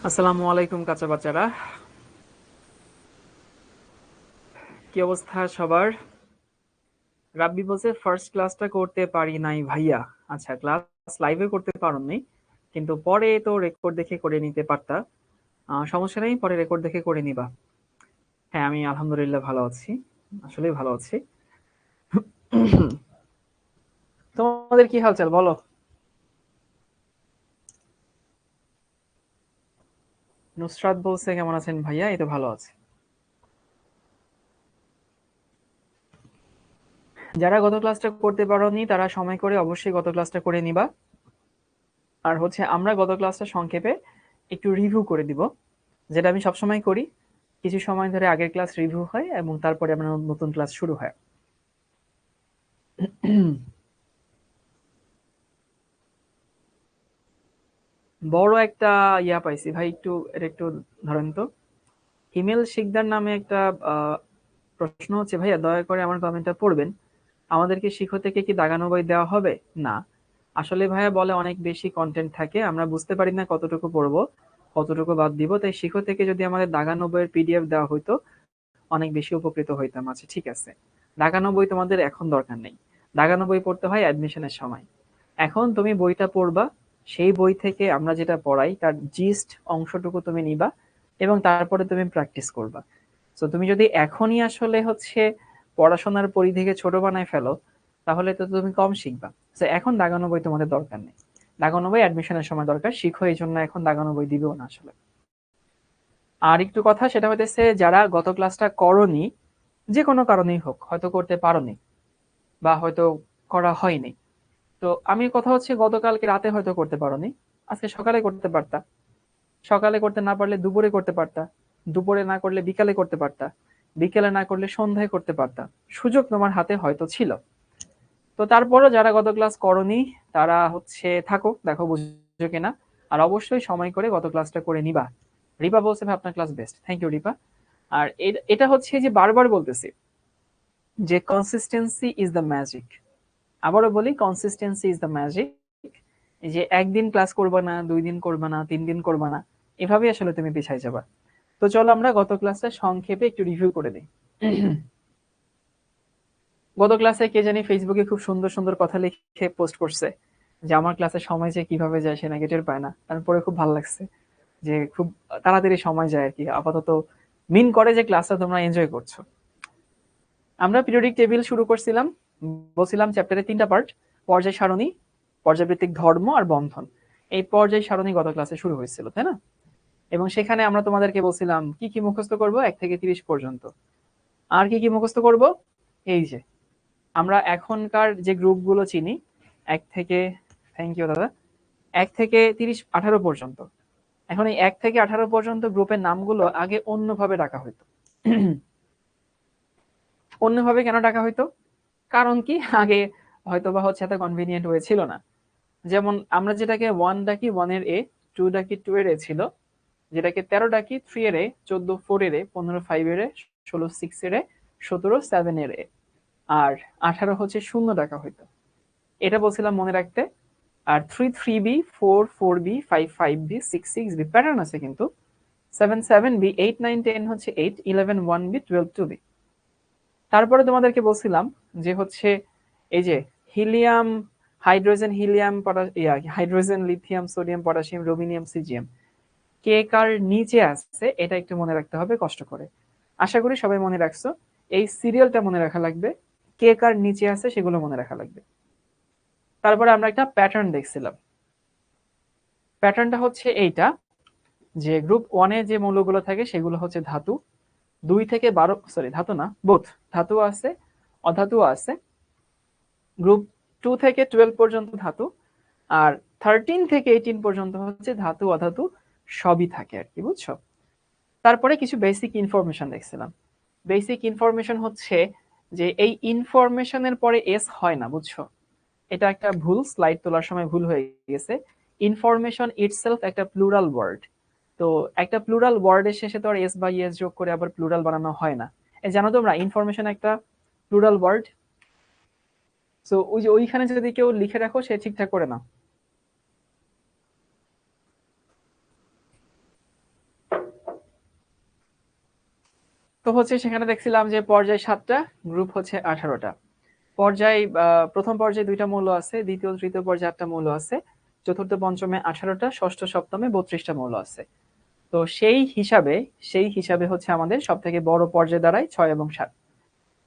আসসালামু আলাইকুম কাঁচা বাচ্চারা, কি অবস্থা সবার? রাব্বি বলছে ফার্স্ট ক্লাসটা করতে পারি নাই ভাইয়া। আচ্ছা, ক্লাস লাইভে করতে পারোনি, কিন্তু পরে তো রেকর্ড দেখে করে নিতে পারতা। সমস্যা নেই, পরে রেকর্ড দেখে করে নিবা। হ্যাঁ, আমি আলহামদুলিল্লাহ ভালো আছি, আসলেই ভালো আছি। তোমাদের কি হালচাল বলো? নুসরাত বলছে কেমন আছেন ভাইয়া, এই তো ভালো আছে। যারা গত ক্লাসটা করতে পারোনি তারা সময় করে অবশ্যই গত ক্লাসটা করে নিবা। আর হচ্ছে আমরা গত ক্লাসটা সংক্ষেপে একটু রিভিউ করে দিব, যেটা আমি সবসময় করি। কিছু সময় ধরে আগের ক্লাস রিভিউ হয় এবং তারপরে আমার নতুন ক্লাস শুরু হয়। বড় একটা ইয়া পাইছি ভাই, একটু এটা একটু ধরেন তো। হিমেল শিকদার নামে একটা আহ, প্রশ্ন হচ্ছে, ভাইয়া দয়া করে আমার কমেন্টটা পড়বেন, আমাদেরকে শিখো থেকে কি দাগানো বই দেওয়া হবে? না, আসলে ভাইয়া বলে অনেক বেশি কন্টেন্ট থাকে, আমরা বুঝতে পারি না কতটুকু পড়বো কতটুকু বাদ দিব, তাই শিখো থেকে যদি আমাদের দাগানো বইয়ের পিডিএফ দেওয়া হইতো অনেক বেশি উপকৃত হইতাম। আচ্ছা ঠিক আছে, দাগানো বই তোমাদের এখন দরকার নেই, দাগানো বই পড়তে হয় অ্যাডমিশনের সময়। এখন তুমি বইটা পড়বা, সেই বই থেকে আমরা যেটা পড়াই তার জিস্ট অংশটুকু তুমি নিবা এবং তারপরে তুমি প্র্যাকটিস করবা। তো তুমি যদি এখনই আসলে হচ্ছে পড়াশোনার পরিধিকে ছোট বানায় ফেলো, তাহলে তো তুমি কম শিখবা। তো এখন দাগানো বই তোমাদের দরকার নেই, দাগানো বই অ্যাডমিশনের সময় দরকার, শিখো এই জন্য এখন দাগানো বই দিবেও না আসলে। আর একটু কথা সেটা হইতেছে, যারা গত ক্লাসটা করনি, যে কোনো কারণেই হোক, হয়তো করতে পারোনি বা হয়তো করা হয়নি, তো আমি কথা হচ্ছে গতকালকে রাতে হয়তো করতে পারোনি, আজকে সকালে করতে পারতা। সকালে করতে না পারলে দুপুরে করতে পারতা, দুপুরে না করলে বিকালে করতে পারতা, বিকেলে না করলে সন্ধ্যায় করতে পারতা। সুযোগ তোমার হাতে হয়তো ছিল। তো তারপরও যারা গত ক্লাস করনি তারা হচ্ছে থাকো, দেখো বুঝছো কিনা। আর অবশ্যই সময় করে গত ক্লাসটা করে নিবা। রিপা বলছে ভাই আপনার class best, thank you Ripa. আর এটা হচ্ছে যে বারবার বলতেছি যে কনসিস্টেন্সি ইজ দ্য ম্যাজিক। আবারও বলি, কনসিস্টেন্সি ইজ দ্য ম্যাজিক। যে একদিন ক্লাস করবা না, 2 দিন করবা না, 3 দিন করবা না, এভাবে আসলে তুমি পিছাই যাবা। তো চলো আমরা গত ক্লাসটা সংক্ষেপে একটু রিভিউ করে দিই। গত ক্লাসে কে জানি ফেসবুকে খুব সুন্দর সুন্দর কথা লিখে পোস্ট করছে যে আমার ক্লাসে সময় যে কিভাবে যায় সে নাকি টের পায় না। তারপরে খুব ভালো লাগছে যে খুব তাড়াতাড়ি সময় যায় আর কি, আপাতত মিন করে যে ক্লাসটা তোমরা এনজয় করছো। আমরা পিরিয়ডিক টেবিল শুরু করছিলাম, বলছিলাম চ্যাপ্টারে 3টা পার্ট: পর্যায় সারণী, পর্যায়ভিত্তিক ধর্ম আর বন্ধন। এই পর্যায় সারণী গত ক্লাসে শুরু হয়েছিল, তাই না? এবং সেখানে আমরা তোমাদেরকে বলছিলাম কি কি মুখস্থ করব 1 থেকে 30 পর্যন্ত। আর কি কি মুখস্থ করব? এই যে আমরা এখনকার যে গ্রুপগুলো চিনি, 1 থেকে, থ্যাংক ইউ দাদা, 1 থেকে 30 18 পর্যন্ত। এখন এই 1 থেকে 18 পর্যন্ত গ্রুপের নামগুলো আগে অন্যভাবে ডাকা হইতো। অন্যভাবে কেন ডাকা হইতো? কারণ কি, আগে হয়তো বা হচ্ছে এত কনভিনিয়েন্ট ওয়ে ছিল না। যেমন আমরা যেটাকে 1 ডাকি 1 এর এ, 2 ডাকি 2 এর এ ছিল, যেটাকে 13 ডাকি 3 এর এ, 14 4 এর এ, 15 5 এর এ, 16 6 এর এ, 17 7 এর এ, আর 18 হচ্ছে শূন্য ডাকা হইতো। এটা বলছিলাম মনে রাখতে। আর 3 3 B, 4 4 B, 5 5 B, 6 6 B pattern আছে কিন্তু। 7 7 বি, 8 9 10 হচ্ছে 8 11 1 বি, 12 2 বি। তারপরে তোমাদেরকে বলছিলাম যে হচ্ছে এই যে helium, hydrogen, helium, hydrogen, lithium, sodium, potassium, rubidium, caesium কে কার নিচে আছে এটা একটু মনে রাখতে হবে কষ্ট করে। আশা করি সবাই মনে রাখছো। এই সিরিয়ালটা মনে রাখা লাগবে, কে কার নিচে আছে সেগুলো মনে রাখা লাগবে। তারপরে আমরা একটা প্যাটার্ন দেখছিলাম। প্যাটার্নটা হচ্ছে এইটা, যে গ্রুপ 1-এ যে মৌলগুলো থাকে সেগুলো হচ্ছে ধাতু। 2 থেকে 12, সরি ধাতু না, বোথ, ধাতু আছে, অধাতু আছে। গ্রুপ 2 থেকে 12 পর্যন্ত ধাতু, আর 13 থেকে 18 পর্যন্ত হচ্ছে ধাতু অধাতু সবই থাকে আর কি, বুঝছো? তারপরে কিছু বেসিক ইনফরমেশন দেখছিলাম। বেসিক ইনফরমেশন হচ্ছে যে এই ইনফরমেশনের পরে এস হয় না, বুঝছো? এটা একটা ভুল, স্লাইড তোলার সময় ভুল হয়ে গেছে। ইনফরমেশন ইটসেলফ একটা প্লুরাল ওয়ার্ড। তো একটা প্লুরাল ওয়ার্ডের শেষে তো আর এস বা ইএস যোগ করে আবার প্লুরাল বানানো হয় না। এই জানো তোমরা ইনফরমেশন একটা প্লুরাল ওয়ার্ড। তো ওই যে ওইখানে যদি কেউ লিখে রাখো সে ঠিকঠাক করে না। তো হচ্ছে সেখানে দেখছিলাম যে পর্যায় 7টা, গ্রুপ হচ্ছে 18টা। পর্যায় প্রথম পর্যায়ে 2টা মৌল আছে, দ্বিতীয় তৃতীয় পর্যায়ে 8টা মৌল আছে, চতুর্থ পঞ্চমে 18টা, ষষ্ঠ সপ্তমে 32টা মৌল আছে। তো সেই হিসাবে হচ্ছে আমাদের সব থেকে বড় পর্যায় দাঁড়ায় 6 এবং 7।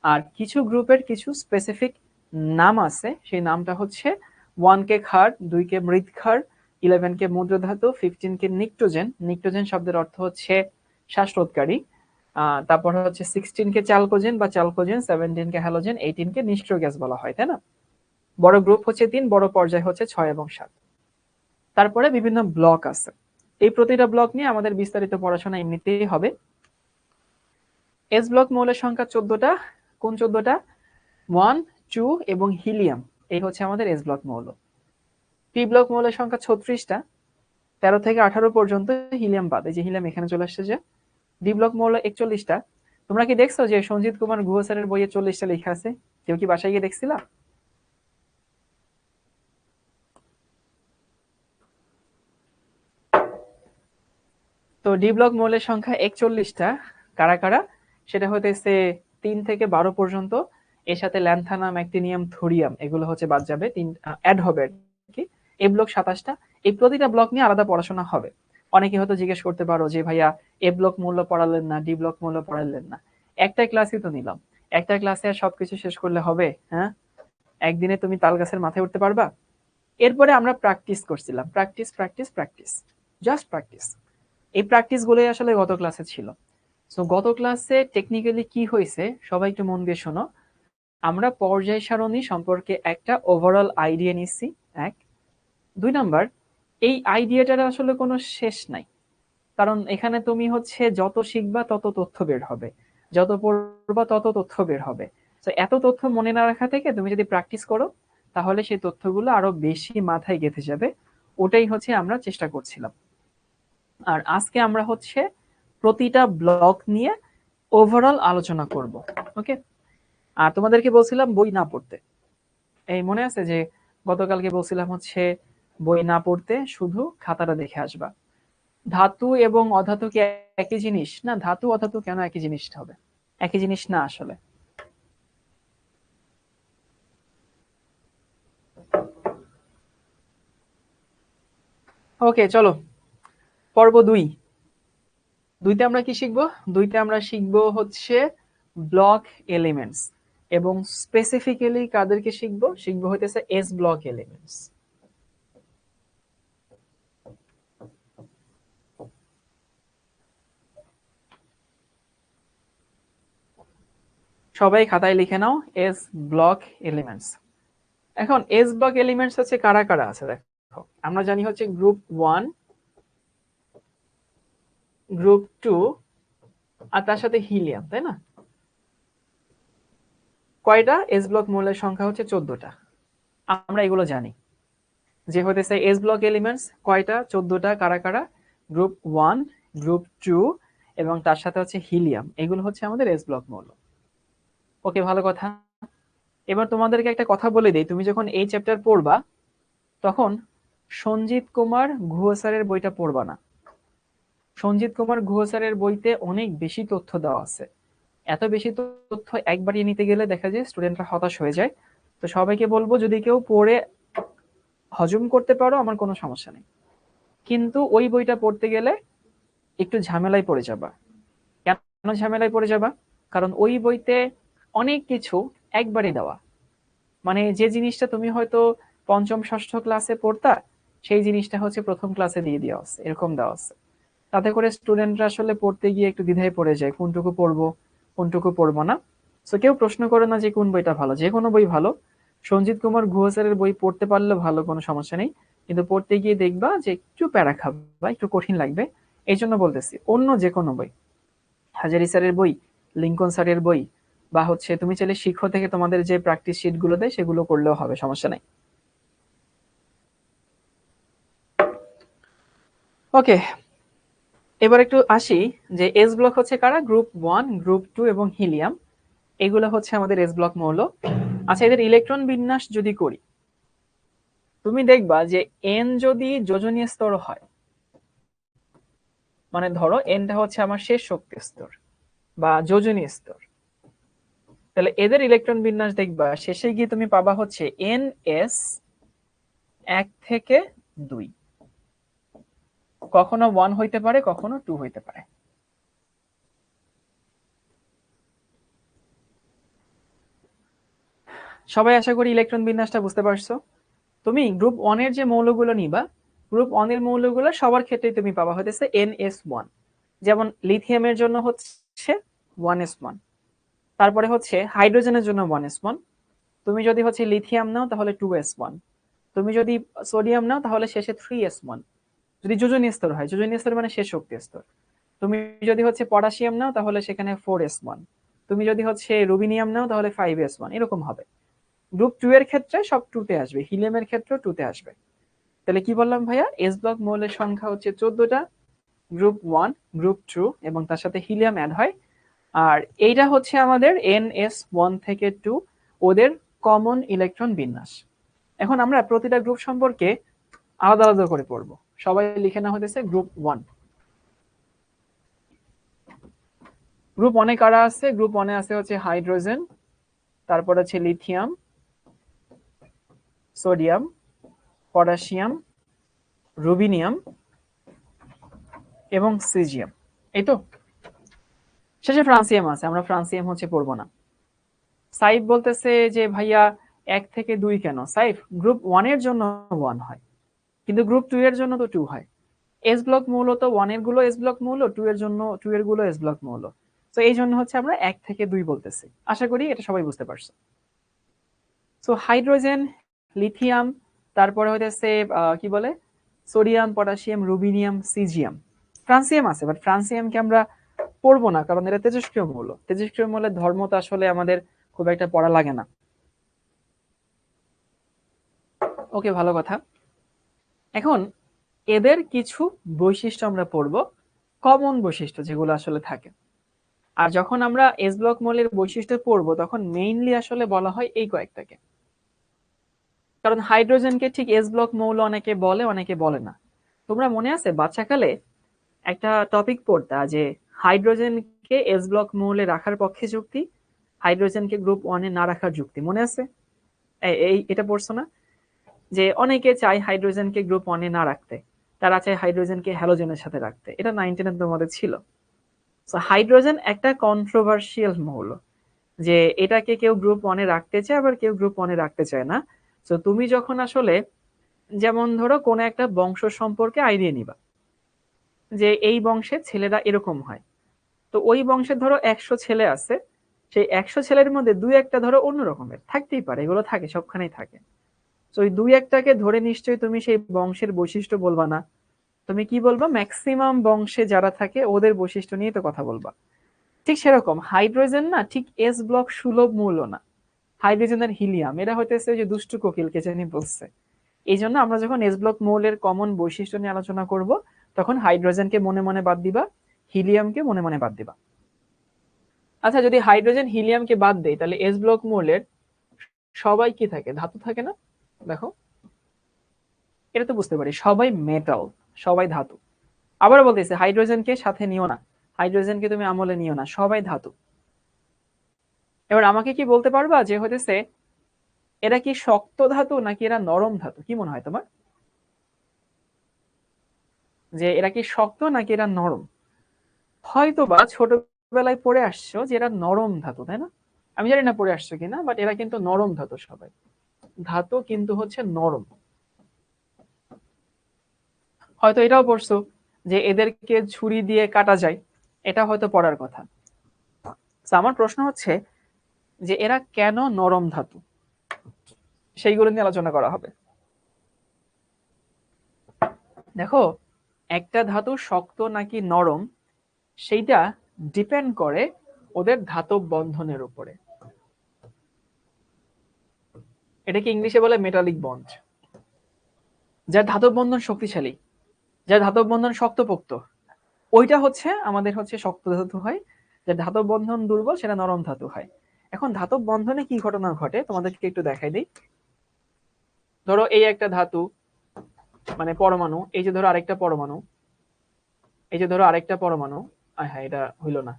আর কিছু গ্রুপের কিছু স্পেসিফিক নাম আছে, সেই নামটা হচ্ছে 1 কে ক্ষার, 2 কে মৃৎ ক্ষার, 11 কে মুদ্রধাতু, 15 কে নিক্টোজেন। নিক্টোজেন শব্দের অর্থ হচ্ছে শ্বাসরোধকারী। তারপর হচ্ছে 16 কে চালকোজেন বা চালকোজেন, 17 কে হ্যালোজেন, 18 কে নিষ্ক্রিয় গ্যাস বলা হয়, তাই না? বড় গ্রুপ হচ্ছে 3, বড় পর্যায় হচ্ছে 6 এবং 7। তারপরে বিভিন্ন ব্লক আছে, এই প্রতিটা ব্লক নিয়ে আমাদের বিস্তারিত পড়াশোনা এমনিতেই হবে। এস ব্লক মৌলের সংখ্যা 14টা। কোন 14টা? 1, 2 এবং হিলিয়াম, এই হচ্ছে আমাদের এস ব্লক মৌল। পি ব্লক মৌলের সংখ্যা 36টা, 13 থেকে 18 পর্যন্ত, হিলিয়াম বাদ, এই যে হিলিয়াম এখানে চলে আসছে যে। ডি ব্লক মৌল 41টা। তোমরা কি দেখছো যে সঞ্জিত কুমার গুহ স্যারের বইয়ে 40টা লেখা আছে? কেউ কি বাসায় গিয়ে দেখছিলা? তো ডি ব্লক মৌলের সংখ্যা 41টা। কারা কারা? সেটা হইতেছে 3 থেকে 12 পর্যন্ত। এর সাথে ল্যান্থানাম, অ্যাক্টিনিয়াম, থোরিয়াম এগুলো হচ্ছে বাদ যাবে, অ্যাড হবে আর কি। এ ব্লক 27টা। এই প্রতিটা ব্লক নিয়ে আলাদা পড়াশোনা হবে। অনেকে হয়তো জিজ্ঞেস করতে পারো যে ভাইয়া এ ব্লক মূল্য পড়ালেন না, ডি ব্লক মূল্য পড়ালেন না। একটা ক্লাসই তো নিলাম, একটা ক্লাসে আর সবকিছু শেষ করলে হবে? হ্যাঁ, একদিনে তুমি তাল গাছের মাথায় উঠতে পারবা? এরপরে আমরা প্র্যাকটিস করছিলাম, practice practice practice, just practice. এই প্র্যাকটিস গুলোই আসলে গত ক্লাসে ছিল। সো গত ক্লাসে টেকনিক্যালি কি হয়েছে সবাই একটু মন দিয়ে শোনো। আমরা পর্যায় সারণী সম্পর্কে একটা ওভারঅল আইডিয়া নিচ্ছি, 1। 2 নাম্বার, এই আইডিয়াটার আসলে কোনো শেষ নাই, কারণ এখানে তুমি হচ্ছে যত শিখবা তত তথ্য বের হবে, যত পড়বা তত তথ্য বের হবে। তো এত তথ্য মনে না রাখা থেকে তুমি যদি প্র্যাকটিস করো তাহলে সেই তথ্যগুলো আরো বেশি মাথায় গেঁথে যাবে। ওটাই হচ্ছে আমরা চেষ্টা করছিলাম। আর আজকে আমরা হচ্ছে প্রতিটা ব্লক নিয়ে ওভারঅল আলোচনা করব, ওকে? আর তোমাদেরকে বলছিলাম বই না পড়তে, এই মনে আছে যে গতকালকে বলছিলাম হচ্ছে বই না পড়তে, শুধু খাতাটা দেখে আসবা। ধাতু এবং অধাতু কি একই জিনিস? না, ধাতু অধাতু কেন একই জিনিস হবে? একই জিনিস না আসলে। ওকে, চলো পর্ব 2। 2তে আমরা কি শিখবো? 2তে আমরা শিখবো হচ্ছে ব্লক এলিমেন্টস, এবং স্পেসিফিক্যালি কাদেরকে শিখবো? শিখবো হইতেছে এস ব্লক এলিমেন্টস। সবাই খাতায় লিখে নাও এস ব্লক এলিমেন্টস। এখন এস ব্লক এলিমেন্টস হচ্ছে কারা কারা আছে দেখো। আমরা জানি হচ্ছে গ্রুপ 1, গ্রুপ 2 আর তার সাথে হিলিয়াম, তাই না? কয়টা? এস ব্লক মৌলের সংখ্যা হচ্ছে 14টা। আমরা এগুলো জানি যে হইতেছে এস ব্লক এলিমেন্টস কয়টা? 14টা। কারা কারা? গ্রুপ 1, গ্রুপ 2 এবং তার সাথে হচ্ছে হিলিয়াম, এগুলো হচ্ছে আমাদের এস ব্লক মৌল। ওকে, ভালো কথা। এবার তোমাদেরকে একটা কথা বলে দিই, তুমি যখন এই চ্যাপ্টার পড়বা তখন সঞ্জিত কুমার গুহ স্যারের বইটা পড়বা না। সঞ্জিত কুমার গুহ স্যারের বইতে অনেক বেশি তথ্য দেওয়া আছে। এত বেশি তথ্য একবারই নিতে গেলে দেখা যায় স্টুডেন্টরা হতাশ হয়ে যায়। তো সবাইকে বলবো যদি কেউ পড়ে হজম করতে পারো আমার কোনো সমস্যা নেই, কিন্তু ওই বইটা পড়তে গেলে একটু ঝামেলায় পড়ে যাবা। কেন ঝামেলায় পড়ে যাবা? কারণ ওই বইতে অনেক কিছু একবারই দেওয়া, মানে যে জিনিসটা তুমি হয়তো পঞ্চম ষষ্ঠ ক্লাসে পড়তা সেই জিনিসটা হচ্ছে প্রথম ক্লাসে দিয়ে দেওয়া আছে, এরকম দেওয়া আছে। তাতে করে স্টুডেন্টরা আসলে পড়তে গিয়ে একটু দ্বিধায় পড়ে যায়, কোনটুকু পড়বো কোনটুকু পড়বো না। তো কেউ প্রশ্ন করে না যে কোন বইটা ভালো, যে কোনো বই ভালো। সঞ্জিত কুমার গুহ স্যারের বই পড়তে পারলে ভালো, কোনো সমস্যা নেই, কিন্তু পড়তে গিয়ে দেখবা যে একটু প্যারা খাবা, একটু কঠিন লাগবে। এই জন্য বলতেছি অন্য যে কোনো বই, হাজারি স্যারের বই, লিঙ্কন স্যারের বই, বা হচ্ছে তুমি চাইলে শিক্ষক থেকে তোমাদের যে প্র্যাকটিস শিট গুলো দেয় সেগুলো করলেও হবে, সমস্যা নাই। ওকে, এবার একটু আসি যে এস ব্লক হচ্ছে কারা। গ্রুপ 1, গ্রুপ 2 এবং হিলিয়াম, এগুলো হচ্ছে আমাদের এস ব্লক মৌল। আচ্ছা, এদের ইলেকট্রন বিন্যাস যদি করি তুমি দেখবা যে এন যদি যোজনীয় স্তর হয়, মানে ধরো এনটা হচ্ছে আমার শেষ শক্তি স্তর, বা যোজনী স্তর, তাহলে এদের ইলেকট্রন বিন্যাস দেখবা শেষে গিয়ে তুমি পাবা হচ্ছে NS 1 থেকে 2, কখনো 1 হইতে পারে কখনো 2 হইতে পারে। সবাই আশা করি ইলেকট্রন বিন্যাসটা বুঝতে পারছো। তুমি গ্রুপ 1 এর যে মৌলগুলো নিবা, গ্রুপ 1 এর মৌলগুলো সবার ক্ষেত্রেই তুমি পাবা হতেছে NS1, যেমন লিথিয়ামের জন্য হচ্ছে 1s1, তারপরে হচ্ছে হাইড্রোজেনের জন্য 1s1, তুমি যদি হচ্ছে লিথিয়াম নাও তাহলে 2s1, তুমি যদি সোডিয়াম নাও তাহলে শেষে 3s1, যদি যোজনী স্তর হয়, যোজনী স্তর মানে শেষ শক্তি স্তর। তুমি যদি হচ্ছে পটাশিয়াম নাও তাহলে সেখানে 4s1, তুমি যদি হচ্ছে রুবিনিয়াম নাও তাহলে 5s1, এরকম হবে। গ্রুপ 2 এর ক্ষেত্রে সব 2 তে আসবে, হিলিয়ামের ক্ষেত্রেও 2 তে আসবে। তাহলে কি বললাম ভাইয়া, এস ব্লক মৌলের সংখ্যা হচ্ছে 14টা, গ্রুপ 1, গ্রুপ 2 এবং তার সাথে হিলিয়াম অ্যাড হয়। আর এইটা হচ্ছে আমাদের NS1 থেকে 2 ওদের কমন ইলেকট্রন বিন্যাস। এখন আমরা প্রতিটা গ্রুপ সম্পর্কে আলাদা আলাদা করে পড়বো। সবাই লিখে না হতেছে গ্রুপ 1। গ্রুপ 1 এ কারা আছে? গ্রুপ 1 এ আছে হচ্ছে হাইড্রোজেন, তারপর আছে লিথিয়াম, সোডিয়াম, পটাশিয়াম, রুবিনিয়াম এবং সিজিয়াম। এই তো, শেষে ফ্রান্সিয়াম আছে, আমরা ফ্রান্সিয়াম হচ্ছে পড়বো না। সাইফ বলতেছে যে ভাইয়া 1 থেকে 2 কেন? সাইফ, গ্রুপ 1 এর জন্য 1 হয়, কিন্তু গ্রুপ 2 এর জন্য তো 2 হয়। এস ব্লক মৌল তো 1 এর গুলো এস ব্লক মৌল, 2 এর জন্য 2 এর গুলো এস ব্লক মৌল। তো এই জন্য হচ্ছে আমরা 1 থেকে 2 বলতেছি। আশা করি এটা সবাই বুঝতে পারছো। সো হাইড্রোজেন, লিথিয়াম, তারপরে হইতেছে কি বলে, sodium, potassium, rubidium, caesium, francium আছে, বাট ফ্রান্সিয়ামকে আমরা পড়বো না কারণ এটা তেজস্ক্রিয় মৌল। তেজস্ক্রিয় মৌলের ধর্ম তো আসলে আমাদের খুব একটা পড়া লাগে না। ওকে, ভালো কথা। এখন এদের কিছু বৈশিষ্ট্য আমরা পড়বো, কমন বৈশিষ্ট্য যেগুলো আসলে থাকে। আর যখন আমরা এস ব্লক মৌলের বৈশিষ্ট্য পড়বো তখন মেইনলি আসলে বলা হয় এই কয়েকটাকে। কারণ হাইড্রোজেনকে ঠিক এস ব্লক মৌল অনেকে বলে অনেকে বলে না। তোমরা মনে আছে বাচ্চাকালে একটা টপিক পড়তা যে হাইড্রোজেনকে এস ব্লক মৌলে রাখার পক্ষে যুক্তি, হাইড্রোজেনকে গ্রুপ 1 এ না রাখার যুক্তি, মনে আছে? এই এটা পড়ছো না? যে অনেকে চায় হাইড্রোজেনকে গ্রুপ 1 এ না রাখতে, তারা চায় হাইড্রোজেনকে হ্যালোজেনের সাথে রাখতে। এটা 19 এর তোমাদের ছিল। সো হাইড্রোজেন একটা কন্ট্রোভার্সিয়াল মৌল, যে এটাকে কেউ গ্রুপ 1 এ রাখতে চায় আবার কেউ গ্রুপ 1 এ রাখতে চায় না। তো তুমি যখন আসলে, যেমন ধরো কোন একটা বংশ সম্পর্কে আইডিয়া নিবা যে এই বংশের ছেলেরা এরকম হয়, তো ওই বংশের ধরো 100 ছেলে আছে, সেই 100 ছেলের মধ্যে 2-1টা ধরো অন্য রকমের থাকতেই পারে, এগুলো থাকে, সবখানেই থাকে। তো ওই 2-1টাকে ধরে নিশ্চয়ই তুমি সেই বংশের বৈশিষ্ট্য বলবা না, তুমি কি বলবা, ম্যাক্সিমাম বংশে যারা থাকে ওদের বৈশিষ্ট্য নিয়ে তো কথা বলবা। ঠিক সেরকম হাইড্রোজেন না ঠিক এস ব্লক সুলভ মৌল না। হাইড্রোজেন আর হিলিয়াম এরা হইতেছে যে দুষ্টু কোকিল, কে জানি বলছে। এই জন্য আমরা যখন এস ব্লক মৌলের কমন বৈশিষ্ট্য নিয়ে আলোচনা করব তখন হাইড্রোজেনকে মনে মনে বাদ দিবা, হিলিয়ামকে মনে মনে বাদ দিবা। আচ্ছা, যদি হাইড্রোজেন হিলিয়ামকে বাদ দেই তাহলে এস ব্লক মৌলের সবাই কি থাকে? ধাতু থাকে না? দেখো, এটা তো বুঝতে পারি, সবাই মেটাল, সবাই ধাতু। আবার বলতেছে হাইড্রোজেনকে সাথে নিও না, হাইড্রোজেনকে তুমি আমলে নিও না, সবাই ধাতু। এবার আমাকে কি বলতে পারবা যে হইতেছে এরা কি শক্ত ধাতু নাকি এরা নরম ধাতু? কি মনে হয় তোমার, যে এরা কি শক্ত নাকি এরা নরম? হয়তো বা ছোটবেলায় পড়ে আসছো যে এরা নরম ধাতু, তাই না? আমি জানি না পড়ে আসছো কিনা, বাট এরা কিন্তু নরম ধাতু, সবাই ধাতু কিন্তু হচ্ছে নরম। হয়তো এটাও পড়ছো যে এদেরকে ছুরি দিয়ে কাটা যায়, এটা হয়তো পড়ার কথা। আমার প্রশ্ন হচ্ছে যে এরা কেন নরম ধাতু, সেইগুলো নিয়ে আলোচনা করা হবে। দেখো, একটা ধাতু শক্ত নাকি নরম সেইটা ডিপেন্ড করে ওদের ধাতব বন্ধনের উপরে। এটাকে ইংলিশে বলে মেটালিক বন্ড। যার ধাতব বন্ধন শক্তিশালী, যার ধাতব বন্ধন শক্তপোক্ত, ওইটা হচ্ছে আমাদের হচ্ছে শক্ত ধাতু হয়। যার ধাতব বন্ধন দুর্বল সেটা নরম ধাতু হয়। এখন ধাতব বন্ধনে কি ঘটনা ঘটে তোমাদেরকে একটু দেখাই দিই। ধরো এই একটা ধাতু, মানে পরমাণু, এই যে ধরো আরেকটা পরমাণু, এই যে ধরো আরেকটা পরমাণু, হ্যাঁ এটা হইল না,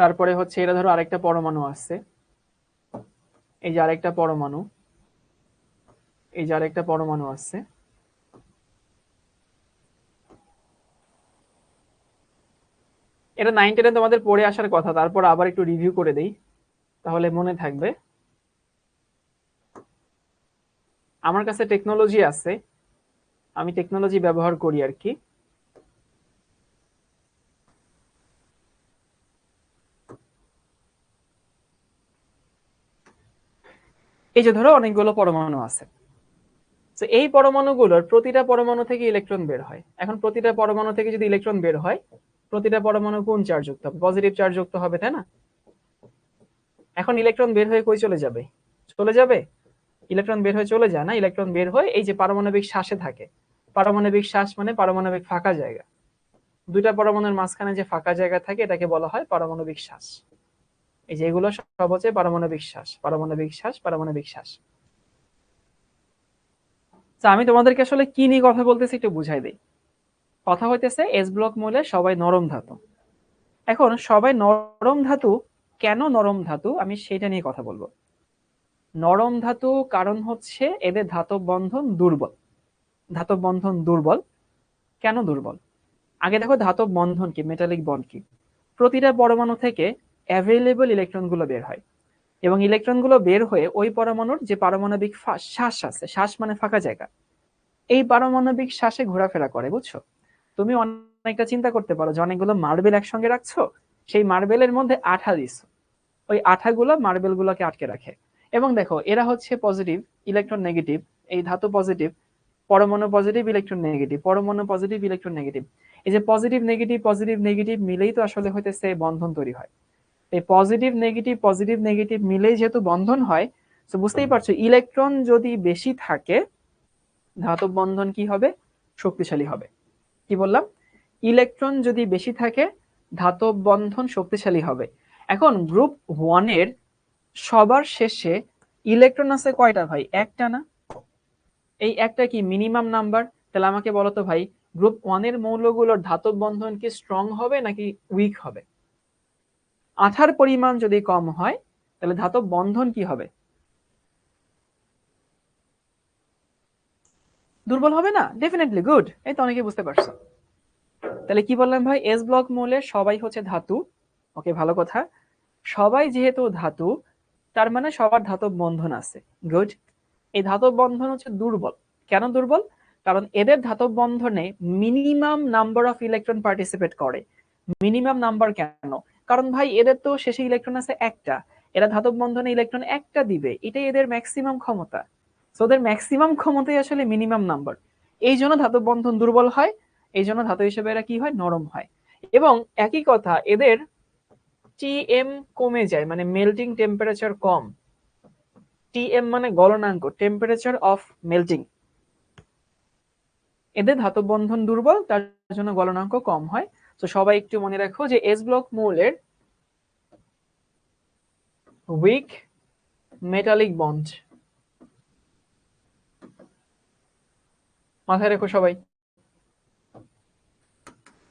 তারপরে হচ্ছে এটা ধরো আরেকটা পরমাণু আছে, এই যে আরেকটা পরমাণু, এই যে আরেকটা পরমাণু আছে। এটা 9-10 তোমাদের পড়ে আসার কথা, তারপর আবার একটু রিভিউ করে দেই তাহলে মনে থাকবে। আমার কাছে টেকনোলজি আছে, আমি টেকনোলজি ব্যবহার করি আর কি। এই যে ধরো অনেকগুলো পরমাণু আছে, তো এই পরমাণুগুলোর প্রতিটা পরমাণু থেকে ইলেকট্রন বের হয়। এখন প্রতিটা পরমাণু থেকে যদি ইলেকট্রন বের হয়, প্রতিটা পরমাণু কোন চার্জ যুক্ত হবে? পজিটিভ চার্জ যুক্ত হবে, তাই না? এখন ইলেকট্রন বের হয়ে কই চলে যাবে? চলে যাবে, ইলেকট্রন বের হয়ে চলে যায় না, ইলেকট্রন বের হয়ে এই যে পারমাণবিক শ্বাসে থাকে। পারমাণবিক শ্বাস মানে পারমাণবিক ফাঁকা জায়গা, দুইটা পরমাণুর মাঝখানে যে ফাঁকা জায়গা থাকে এটাকে বলা হয় পারমাণবিক শ্বাস। এই যে এগুলো সব হচ্ছে পারমাণবিক শ্বাস, পারমাণবিক শ্বাস, পারমাণবিক শ্বাস। আমি তোমাদেরকে আসলে কি নিয়ে কথা বলতেছি একটু বুঝাই দিই। কথা হইতেছে এস ব্লক মৌলে সবাই নরম ধাতু। এখন সবাই নরম ধাতু, কেন নরম ধাতু আমি সেটা নিয়ে কথা বলবো। নরম ধাতু কারণ হচ্ছে এদের ধাতব বন্ধন দুর্বল। ধাতব বন্ধন দুর্বল, কেন দুর্বল? আগে দেখো ধাতব বন্ধন কি, মেটালিক বন্ড কি। প্রতিটা পরমাণু থেকে অ্যাভেলেবল ইলেকট্রনগুলো বের হয়, এবং ইলেকট্রনগুলো বের হয়ে ওই পরমাণুর যে পারমাণবিক শ্বাস আছে, শ্বাস মানে ফাঁকা জায়গা, এই পারমাণবিক শ্বাসে ঘোরাফেরা করে, বুঝছো? তুমি অনেকটা চিন্তা করতে পারো যে অনেকগুলো মার্বেল একসঙ্গে রাখছো, সেই মার্বেলের মধ্যে আঠা দিছো, ওই আঠাগুলো মার্বেল গুলোকে আটকে রাখে। এবং দেখো এরা হচ্ছে পজিটিভ, ইলেকট্রন নেগেটিভ, এই ধাতু পজিটিভ, পরমাণু পজিটিভ, ইলেকট্রন নেগেটিভ, পরমাণু পজিটিভ, ইলেকট্রন নেগেটিভ। এই যে পজিটিভ নেগেটিভ মিলেই তো আসলে হইতেছে বন্ধন তৈরি হয়। এই পজিটিভ নেগেটিভ মিলেই যেহেতু বন্ধন হয়, তো বুঝতেই পারছো ইলেকট্রন যদি বেশি থাকে ধাতব বন্ধন কি হবে? শক্তিশালী হবে। কি বললাম? ইলেকট্রন যদি বেশি থাকে ধাতব বন্ধন শক্তিশালী হবে। এখন গ্রুপ 1 এর সবার শেষে ইলেকট্রন আছে কয়টা ভাই? একটা না? এই একটা কি মিনিমাম নাম্বার? তাহলে আমাকে বলো তো ভাই, গ্রুপ 1 এর মৌলগুলোর ধাতব বন্ধন কি স্ট্রং হবে নাকি উইক হবে? আঠার পরিমাণ যদি কম হয় তাহলে ধাতব বন্ধন কি হবে? দুর্বল হবে না? ডেফিনেটলি, গুড, এই তো অনেকে বুঝতে পারছো। তাহলে কি বললাম ভাই, এস ব্লক মৌলে সবাই হচ্ছে ধাতু। ওকে, ভালো কথা। সবাই যেহেতু ধাতু, তার মানে সবার ধাতব বন্ধন আছে, গুড। এই ধাতব বন্ধন হচ্ছে দুর্বল। কেন দুর্বল? কারণ এদের ধাতব বন্ধনে minimum number of electron participate করে। মিনিমাম নাম্বার কেন? কারণ ভাই এদের তো শেষে ইলেকট্রন আছে একটা, এরা ধাতব বন্ধনে ইলেকট্রন একটা দিবে, এটাই এদের ম্যাক্সিমাম ক্ষমতা। সো ওদের ম্যাক্সিমাম ক্ষমতাই আসলে মিনিমাম নাম্বার। এই জন্য ধাতব বন্ধন দুর্বল হয়, এই জন্য ধাতু হিসেবে এরা কি হয়? নরম হয়। এবং একই কথা, এদের টিএম কমে যায়, মানে মেল্টিং টেম্পারেচার কম। টিএম মানে গলনাঙ্ক, টেম্পারেচার অফ মেল্টিং। এদের ধাতব বন্ধন দুর্বল, তার জন্য গলনাঙ্ক কম হয়। তো সবাই একটু মনে রাখো যে এস ব্লক মৌলের উইক মেটালিক বন্ড, মাথায় রেখো সবাই।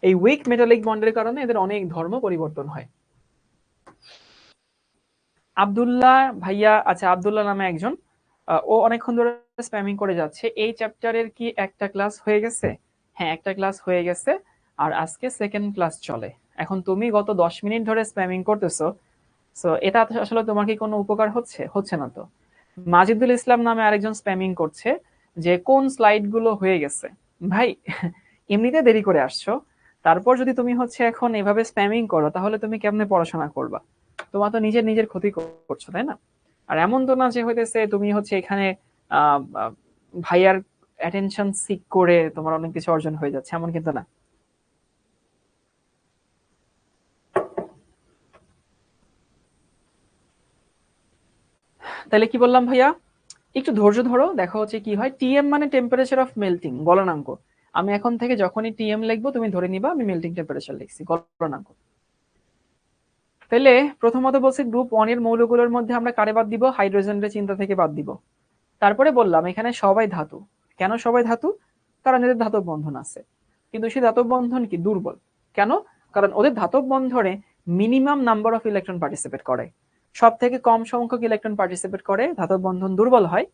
এই উইক মেটালিক বন্ডের কারণে এদের অনেক ধর্ম পরিবর্তন হয়। আব্দুল্লাহ ভাইয়া, আচ্ছা আব্দুল্লাহ নামে একজন, ও অনেকক্ষণ ধরে স্প্যামিং করে যাচ্ছে। এই চ্যাপ্টারের কি একটা ক্লাস হয়ে গেছে? হ্যাঁ, একটা ক্লাস হয়ে গেছে, আর আজকে সেকেন্ড ক্লাস চলে। এখন তুমি গত 10 মিনিট ধরে স্প্যামিং করতেছো, সো এটা আসলে তোমার কি কোনো উপকার হচ্ছে? হচ্ছে না তো। মাজিদুল ইসলাম নামে আরেকজন স্প্যামিং করছে যে কোন স্লাইড গুলো হয়ে গেছে। ভাই এমনিতে দেরি করে আসছো, তারপর যদি তুমি হচ্ছে এখন এভাবে স্প্যামিং করো তাহলে তুমি কেমনে পড়াশোনা করবা? তোমার তো নিজের নিজের ক্ষতি করছো, তাই না? আর এমন তো না যে হইতেছে তুমি হচ্ছে এখানে আহ আহ, ভাইয়ার অ্যাটেনশন সিক করে তোমার অনেক কিছু অর্জন হয়ে যাচ্ছে, এমন কিন্তু না। তাহলে কি বললাম ভাইয়া, একটু ধৈর্য ধরো, দেখা হচ্ছে কি হয়। টিএম মানে টেম্পারেচার অফ মেল্টিং, গলনাঙ্ক। আমি এখন থেকে যখনই টিএম লিখবো তুমি ধরে নিবা আমি মেল্টিং টেম্পারেচার লিখছি, গলনাঙ্ক। তাহলে প্রথমত বলছি গ্রুপ 1 এর মৌলগুলোর মধ্যে আমরা কারে বাদ দিব? হাইড্রোজেনের চিন্তা থেকে বাদ দিব। তারপরে বললাম এখানে সবাই ধাতু। কেন সবাই ধাতু? কারণ এদের ধাতব বন্ধন আছে, কিন্তু সেই ধাতব বন্ধন কি দুর্বল। কেন? কারণ ওদের ধাতব বন্ধনে minimum number of electron participate করে, সব থেকে কম সংখ্যক ইলেকট্রন পার্টিসিপেট করে, ধাতব বন্ধন দুর্বল হয়,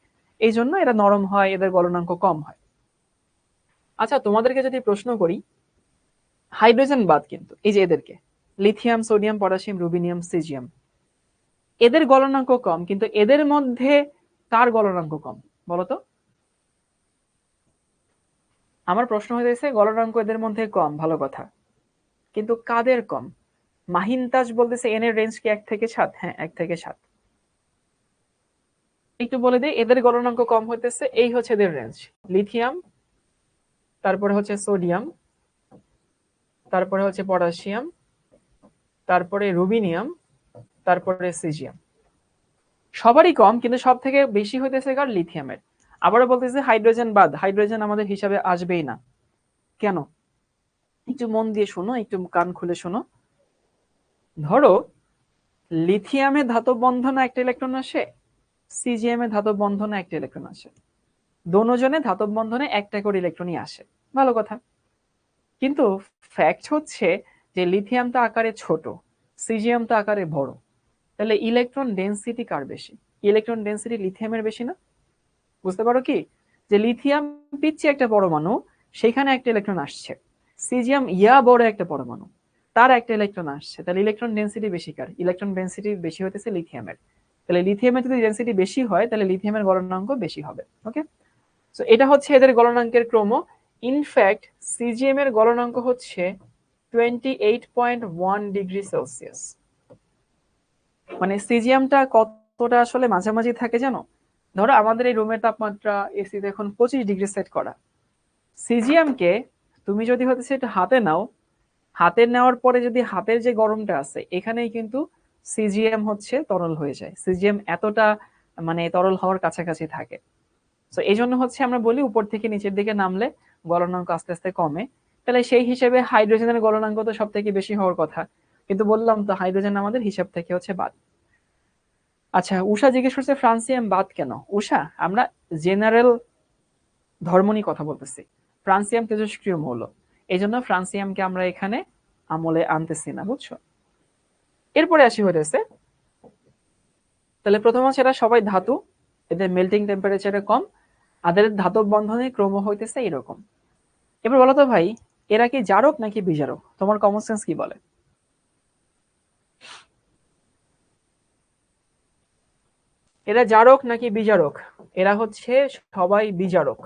এই জন্য এরা নরম হয়, এদের গলনাঙ্ক কম হয়। আচ্ছা, তোমাদেরকে যদি প্রশ্ন করি, হাইড্রোজেন বাদ কিন্তু এই যে এদেরকে, lithium, sodium, potassium, rubidium, caesium, এদের গলনাঙ্ক কম, কিন্তু এদের মধ্যে কার গলনাঙ্ক কম বলতো? আমার প্রশ্ন হয়েছে গলনাঙ্ক এদের মধ্যে কম, ভালো কথা, কিন্তু কাদের কম? মাহিনতাজ বলতেছে এন এর রেঞ্জ কি 1 থেকে 7? হ্যাঁ, 1 থেকে 7। একটু বলে দিই এদের গলনাঙ্ক কম হইতেছে, এই হচ্ছে এদের রেঞ্জ, লিথিয়াম, তারপরে হচ্ছে সোডিয়াম, তারপরে হচ্ছে পটাশিয়াম, তারপরে রুবিনিয়াম, তারপরে সিজিয়াম। সবারই কম, কিন্তু সব থেকে বেশি হইতেছে কার? লিথিয়ামের। আবারও বলতেছে হাইড্রোজেন বাদ, হাইড্রোজেন আমাদের হিসাবে আসবেই না। কেন? একটু মন দিয়ে শোনো, একটু কান খুলে শোনো। ধরো লিথিয়ামে ধাতব বন্ধনে একটা ইলেকট্রন আসে, সিজিএমে ধাতব বন্ধনে একটা ইলেকট্রন আসে, দোনোজনে ধাতব বন্ধনে একটা করে ইলেকট্রনই আসে, ভালো কথা। কিন্তু ফ্যাক্ট হচ্ছে যে লিথিয়ামটা আকারে ছোট, সিজিএমটা আকারে বড়, তাহলে ইলেকট্রন ডেনসিটি কার বেশি? ইলেকট্রন ডেনসিটি লিথিয়ামের বেশি না? বুঝতে পারো কি, যে লিথিয়াম পিচ্ছি একটা পরমাণু, সেখানে একটা ইলেকট্রন আসছে, সিজিয়াম ইয়া বড় একটা পরমাণু, তার একটা ইলেকট্রন আসছে, তাহলে ইলেকট্রন ডেনসিটি বেশি কার? ইলেকট্রন ডেনসিটি বেশি হতেছে লিথিয়ামের। তাহলে লিথিয়ামের যদি ডেনসিটি বেশি হয়, তাহলে লিথিয়ামের গলনাঙ্ক বেশি হবে। ওকে, সো এটা হচ্ছে এদের গলনাঙ্কের ক্রম। ইনফ্যাক্ট সিজিএম এর গলনাঙ্ক হচ্ছে 28.1 ডিগ্রি সেলসিয়াস। মানে সিজিএমটা কতটা আসলে মাঝামাঝি থাকে জানো? ধরো আমাদের এই রুমের তাপমাত্রা এসিতে এখন 25 ডিগ্রি সেট করা, সিজিএম কে তুমি যদি হচ্ছে এটা হাতে নাও, হাতে নেওয়ার পরে যদি হাতের যে গরমটা আছে এখানেই কিন্তু সিজিএম হচ্ছে তরল হয়ে যায়, সিজিএম এতটা মানে তরল হওয়ার কাছাকাছি থাকে। তো এই জন্য হচ্ছে আমরা বলি উপর থেকে নিচের দিকে নামলে গলনাঙ্ক আস্তে আস্তে কমে। তাহলে সেই হিসেবে হাইড্রোজেনের গলনাঙ্ক তো সব থেকে বেশি হওয়ার কথা, কিন্তু বললাম তো হাইড্রোজেন আমাদের হিসাব থেকে হচ্ছে বাদ। আচ্ছা, উষা জিজ্ঞেস করছে ফ্রান্সিয়াম বাদ কেন? উষা, আমরা জেনারেল ধর্ম নিয়ে কথা বলতেছি, ফ্রান্সিয়াম তেজস্ক্রিয় মৌল, এই জন্য ফ্রান্সিয়ামকে আমরা এখানে আমলে আনতেছি না, বুঝছো? এরপরে আসি হইতেছে, তাহলে প্রথম হচ্ছে এরা সবাই ধাতু, এদের মেল্টিং টেম্পারেচারে কম, আদের ধাতব বন্ধনে ক্রম হইতেছে এরকম। এবার বলো তো ভাই, এরা কি জারক নাকি বিজারক? তোমার কমন সেন্স কি বলে? এরা জারক নাকি বিজারক? এরা হচ্ছে সবাই বিজারক।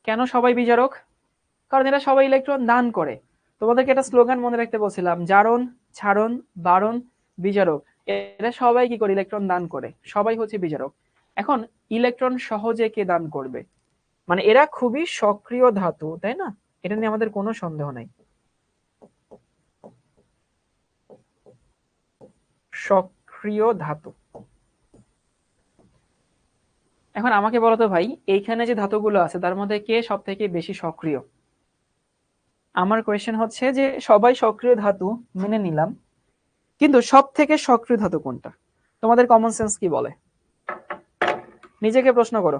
কেন সবাই বিজারক? কারণ এরা সবাই ইলেকট্রন দান করে। তোমাদেরকে একটা স্লোগান মনে রাখতে বলছিলাম, জারণ, ছাড়ন, বারণ, বিজারক। এরা সবাই কি করে? ইলেকট্রন দান করে, সবাই হচ্ছে বিজারক। এখন ইলেকট্রন সহজে কে দান করবে? মানে এরা খুবই সক্রিয় ধাতু, তাই না? এটা নিয়ে আমাদের কোনো সন্দেহ নাই, সক্রিয় ধাতু। এখন আমাকে বলো তো ভাই, এইখানে যে ধাতুগুলো আছে তার মধ্যে কে সব থেকে বেশি সক্রিয়? আমার কোয়েশ্চেন হচ্ছে যে সবাই সক্রিয় ধাতু মেনে নিলাম, কিন্তু সব থেকে সক্রিয় ধাতু কোনটা? তোমাদের কমন সেন্স কি বলে? নিজেকে প্রশ্ন করো।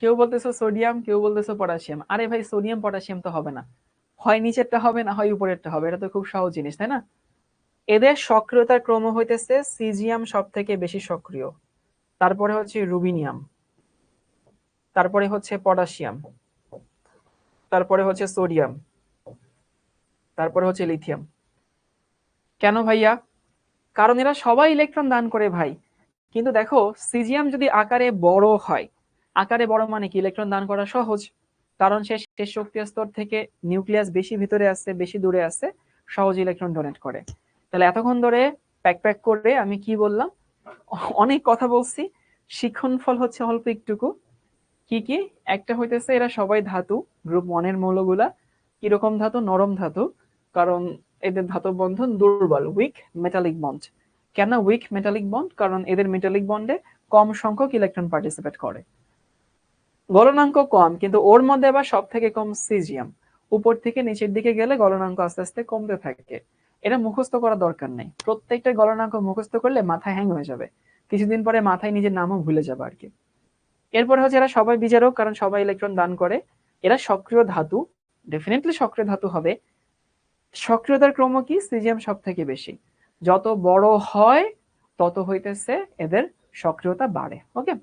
কেউ বলতেছো সোডিয়াম, কেউ বলতেছো পটাশিয়াম। আরে ভাই, সোডিয়াম পটাশিয়াম তো হবে না, হয় নিচেরটা হবে, না হয় উপরেরটা হবে, এটা তো খুব সহজ জিনিস, তাই না? এদের সক্রিয়তার ক্রম হইতেছে সিজিয়াম সব থেকে বেশি সক্রিয়, তারপরে হচ্ছে রুবিনিয়াম, তারপরে হচ্ছে পটাশিয়াম, তারপরে হচ্ছে সোডিয়াম, তারপরে হচ্ছে লিথিয়াম। কেন ভাইয়া? কারণ এরা সবাই ইলেকট্রন দান করে ভাই। কিন্তু দেখো, সিজিয়াম যদি আকারে বড় হয়, আকারে বড় মানে কি? ইলেকট্রন দান করা সহজ, কারণ সে শেষ শক্তির স্তর থেকে নিউক্লিয়াস বেশি ভিতরে আছে, বেশি দূরে আছে, সহজ ইলেকট্রন ডোনেট করে। তাহলে এতক্ষণ ধরে প্যাক প্যাক করে আমি কি বললাম? অনেক কথা বলছি, শিক্ষণ ফল হচ্ছে অল্প একটুকু। কি কি? একটা হইতেছে এরা সবাই ধাতু, গ্রুপ 1 এর মৌলগুলা কিরকম ধাতু? নরম ধাতু, কারণ এদের ধাতব বন্ধন দুর্বল, উইক মেটালিক বন্ড। কেন উইক মেটালিক বন্ড? কারণ এদের মেটালিক বন্ডে কম সংখ্যক ইলেকট্রন পার্টিসিপেট করে। গলনাঙ্ক কম, কিন্তু ওর মধ্যে আবার সব থেকে কম সিজিয়াম। উপর থেকে নিচের দিকে গেলে গলনাঙ্ক আস্তে আস্তে কমতে থাকে। এটা মুখস্থ করার দরকার নেই, প্রত্যেকটা গলনাঙ্ক মুখস্থ করলে মাথায় হ্যাং হয়ে যাবে, কিছুদিন পরে মাথায় নিজের নামও ভুলে যাবে আর কি। এরপরে হচ্ছে এরা সবাই বিজারক, কারণ সবাই ইলেকট্রন দান করে। এরা সক্রিয় ধাতু, ডেফিনেটলি সক্রিয় ধাতু হবে। সক্রিয়তার ক্রম কি? সিজিএম সব থেকে বেশি, যত বড় হয় তত হইতেছে এদের সক্রিয়তা বাড়ে। ওকে,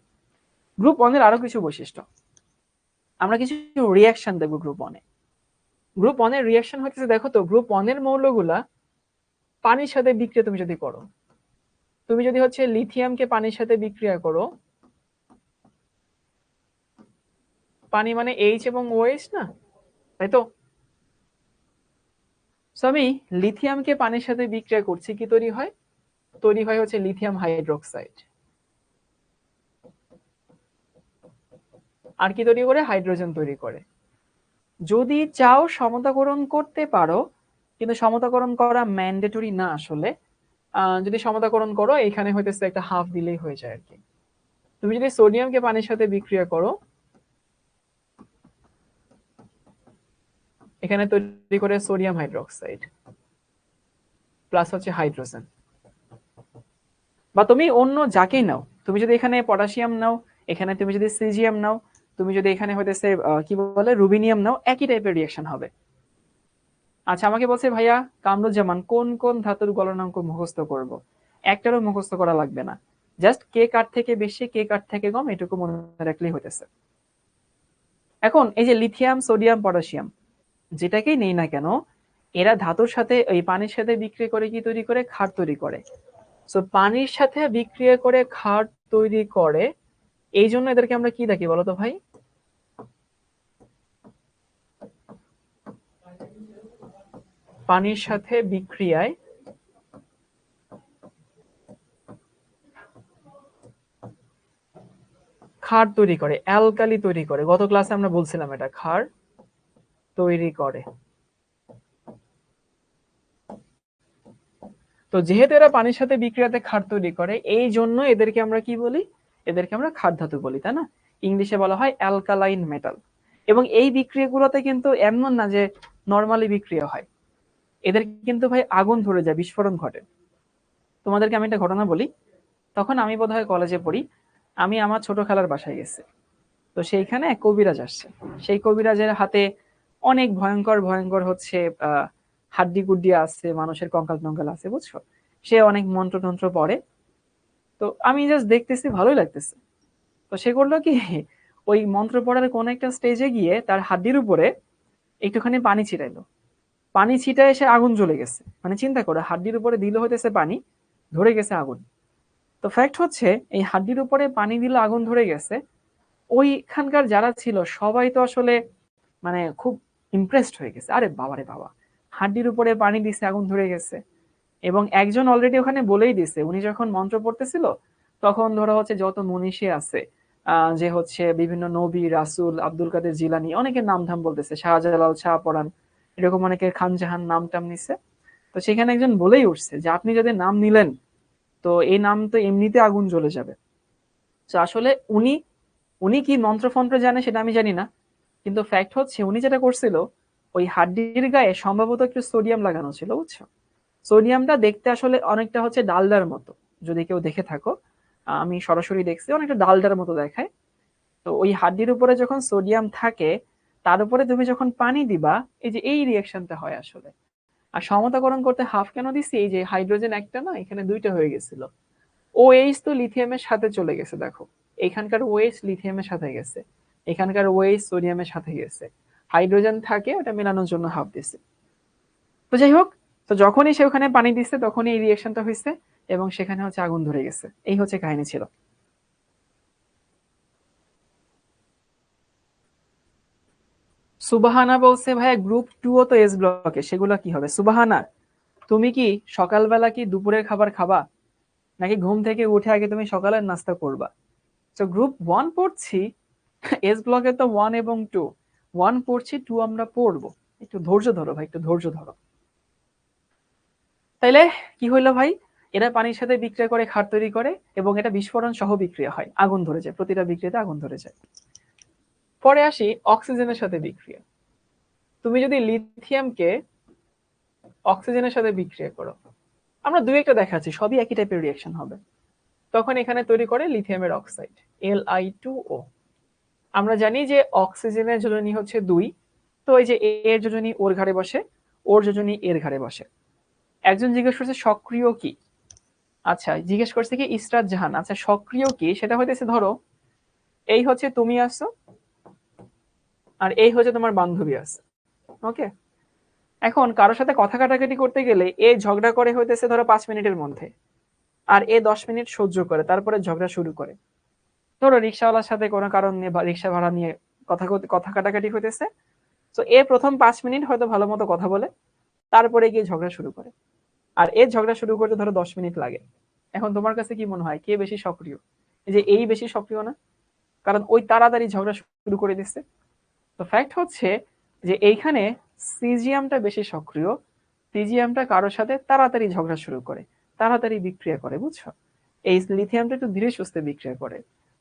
গ্রুপ 1 এর আরো কিছু বৈশিষ্ট্য, আমরা কিছু রিয়াকশন দেখব গ্রুপ 1 এ। গ্রুপ 1 এর রিয়াকশন হইতেছে, দেখো তো গ্রুপ 1 এর মৌলগুলা পানির সাথে বিক্রিয়া তুমি যদি করো, তুমি যদি হচ্ছে লিথিয়ামকে পানির সাথে বিক্রিয়া করো, পানি মানে এইচ এবং ওএইচ না, তাই তো? সো আমি লিথিয়ামকে পানির সাথে বিক্রিয়া করছি, কি তৈরি হয়? তৈরি হয় হচ্ছে লিথিয়াম হাইড্রোক্সাইড। আর কি তৈরি করে? হাইড্রোজেন তৈরি করে। যদি চাও সমতাকরণ করতে পারো, কিন্তু সমতাকরণ করা ম্যান্ডেটরি না আসলে। যদি সমতাকরণ করো, এখানে হইতেছে একটা হাফ দিলেই হয়ে যায় আর কি। তুমি যদি সোডিয়ামকে পানির সাথে বিক্রিয়া করো, এখানে তৈরি করে সোডিয়াম হাইড্রোক্সাইড প্লাস হচ্ছে হাইড্রোজেন। বা তুমি অন্য যাকেই নাও, তুমি যদি এখানে পটাশিয়াম নাও, এখানে তুমি যদি সিজিএম নাও, তুমি যদি এখানে হইতেছে কি বলে রুবিনিয়াম নাও, একই টাইপের রিয়াকশন হবে। আচ্ছা, আমাকে বলছে ভাইয়া কামরুজ্জামান কোন কোন ধাতুর গলনাঙ্ক মুখস্থ করব? একটারও মুখস্থ করা লাগবে না, জাস্ট কে কার থেকে বেশি কে কার থেকে কম এটুকু মনে রাখলেই হইতেছে। এখন এই যে লিথিয়াম, সোডিয়াম, পটাশিয়াম যেটাকেই নেই না কেন, এরা ধাতুর সাথে এই পানির সাথে বিক্রিয়া করে কি তৈরি করে? ক্ষার তৈরি করে। সো পানির সাথে বিক্রিয়া করে ক্ষার তৈরি করে, এই জন্য এদেরকে আমরা কি ডাকি বলতো ভাই? পানির সাথে বিক্রিয়ায় ক্ষার তৈরি করে, অ্যালকালি তৈরি করে। গত ক্লাসে আমরা বলছিলাম এটা ক্ষার তৈরি করে। তো যেহেতু এরা পানির সাথে বিক্রিয়াতে ক্ষার তৈরি করে, এই জন্য এদেরকে আমরা কি বলি? এদেরকে আমরা ক্ষার ধাতু বলি, তাই না? ইংলিশে বলা হয় অ্যালকালাইন মেটাল। এবং এই বিক্রিয়াগুলোতে কিন্তু এমন না যে নর্মালি বিক্রিয়া হয়, এদের কিন্তু ভাই আগুন ধরে যায়, বিস্ফোরণ ঘটে। তোমাদেরকে আমি একটা ঘটনা বলি। তখন আমি বোধহয় কলেজে পড়ি, আমি আমার ছোট খালার বাসায় গেছি। তো সেইখানে এক কবিরাজ আসছে। সেই কবিরাজের হাতে অনেক ভয়ঙ্কর ভয়ঙ্কর হচ্ছে হাড্ডি গুড্ডি আছে, মানুষের কঙ্কাল টঙ্কাল আছে, বুঝছো? সে অনেক মন্ত্র তন্ত্র পড়ে। তো আমি জাস্ট দেখতেছি, ভালোই লাগতেছে। তো সে করলো কি, ওই মন্ত্র পড়ার কোন একটা স্টেজে গিয়ে তার হাড্ডির উপরে একটুখানি পানি ছিটাইলো। পানি ছিটায় এসে আগুন জ্বলে গেছে। মানে চিন্তা করো, হাড্ডির উপরে দিল হইতেছে পানি, ধরে গেছে আগুন। তো ফ্যাক্ট হচ্ছে এই হাড্ডির উপরে পানি দিল, আগুন ধরে গেছে। ওইখানকার যারা ছিল সবাই তো আসলে মানে খুব ইমপ্রেসড হয়ে গেছে, আরে বাবারে বাবা, হাড্ডির উপরে পানি দিছে, আগুন ধরে গেছে। এবং একজন অলরেডি ওখানে বলেই দিছে, উনি যখন মন্ত্র পড়তেছিল তখন ধরো হচ্ছে যত মনীষী আছে, যে হচ্ছে বিভিন্ন নবী রাসূল, আব্দুল কাদের জিলানী, অনেকের নাম ধাম বলতেছে, শাহজালাল, শাহপরান, এরকম অনেকের খানজাহান নাম টাম নিছে। তো সেখানে একজন বলেই উঠছে যে আপনি যদি নাম নিলেন তো এই নাম তো এমনিতে আগুন জ্বলে যাবে। তো আসলে উনি উনি কি মন্ত্রফন্ত্র জানে সেটা আমি জানি না, কিন্তু ফ্যাক্ট হচ্ছে উনি যেটা করছিল, ওই হাড্ডির গায়ে সম্ভবত একটু সোডিয়াম লাগানো ছিল, বুঝছো? সোডিয়ামটা দেখতে আসলে অনেকটা হচ্ছে ডালডার মতো, যদি কেউ দেখে থাকো, আমি সরাসরি দেখছি, অনেকটা ডালডার মতো দেখায়। তো ওই হাড্ডির উপরে যখন সোডিয়াম থাকে, তার উপরে তুমি যখন পানি দিবা, এই যে এই রিয়াকশনটা হয় আসলে। আর সমতাকরণ করতে হাফ কেন দিছি? এই যে হাইড্রোজেন একটা না, এখানে দুইটা হয়ে গেছিল। ওএইচ তো লিথিয়ামের সাথে চলে গেছে, দেখো এখানকার ওএইচ লিথিয়ামের সাথে গেছে, এখানকার ওএইচ সোডিয়ামের সাথে গেছে। হাইড্রোজেন থাকে, ওটা মেলানোর জন্য হাফ দিছে। তো যাই হোক, তো যখনই সে ওখানে পানি দিচ্ছে তখনই এই রিয়াকশনটা হয়েছে, এবং সেখানে হচ্ছে আগুন ধরে গেছে। এই হচ্ছে কাহিনী ছিল। সুবাহানা বলছে ভাইয়া গ্রুপ 2 ও তো এস ব্লকে, সেগুলো কি হবে? সুবাহানা, তুমি কি সকালবেলা কি দুপুরের খাবার খাবা, নাকি ঘুম থেকে উঠে আগে তুমি সকালের নাস্তা করবা? তো গ্রুপ 1 পড়ছি, এস ব্লকে তো 1 এবং 2, 1 পড়ছি, 2 আমরা পড়বো। একটু ধৈর্য ধরো ভাই, একটু ধৈর্য ধরো। তাইলে কি হইলো ভাই? এরা পানির সাথে বিক্রিয়া করে ক্ষার তৈরি করে, এবং এটা বিস্ফোরণ সহ বিক্রিয়া হয়, আগুন ধরে যায়, প্রতিটা বিক্রিয়াতে আগুন ধরে যায়। পরে আসি অক্সিজেনের সাথে বিক্রিয়া। তুমি যদি লিথিয়ামকে অক্সিজেনের সাথে বিক্রিয়া করো, আমরা দুই একটা দেখাচ্ছি, সবই একই টাইপের রিয়াকশন হবে। তখন এখানে তৈরি করে লিথিয়ামের অক্সাইড, Li2O। আমরা জানি যে অক্সিজেনের যোজনী হচ্ছে 2, তো এই যে এর যোজনী ওর ঘাড়ে বসে, ওর যোজনী এর ঘাড়ে বসে। একজন জিজ্ঞেস করছে সক্রিয় কি, আচ্ছা জিজ্ঞেস করছে কি ইসরাত জাহান, আচ্ছা সক্রিয় কি, সেটা হইতেছে ধরো এই হচ্ছে তুমি আছো আর এই হচ্ছে তোমার বান্ধবী আছে, ওকে। এখন কারোর সাথে কথা কাটাকাটি করতে গেলে এ ঝগড়া করে হইতেছে ধরো 5 মিনিটের মধ্যে, আর এ 10 মিনিট সহ্য করে, তারপরে ঝগড়া শুরু করে। ধরো রিক্সাওয়ালার সাথে কোনো কারণ নিয়ে বা রিক্সা ভাড়া নিয়ে কথা কাটাকাটি হইতেছে, তো এ প্রথম 5 মিনিট হয়তো ভালো মতো কথা বলে, তারপরে গিয়ে ঝগড়া শুরু করে, আর এর ঝগড়া শুরু করতে ধরো 10 মিনিট লাগে। এখন তোমার কাছে কি মনে হয় কে বেশি সক্রিয়? এই যে এই বেশি সক্রিয় না, কারণ ওই তাড়াতাড়ি ঝগড়া শুরু করে দিচ্ছে। তো ফ্যাক্ট হচ্ছে যে এইখানে সিজিএমটা বেশি সক্রিয়, সিজিএমটা কারোর সাথে তাড়াতাড়ি ঝগড়া শুরু করে, তাড়াতাড়ি বিক্রিয়া করে, বুঝছো? এই লিথিয়ামটা একটু ধীরে সুস্থে বিক্রিয়া করে।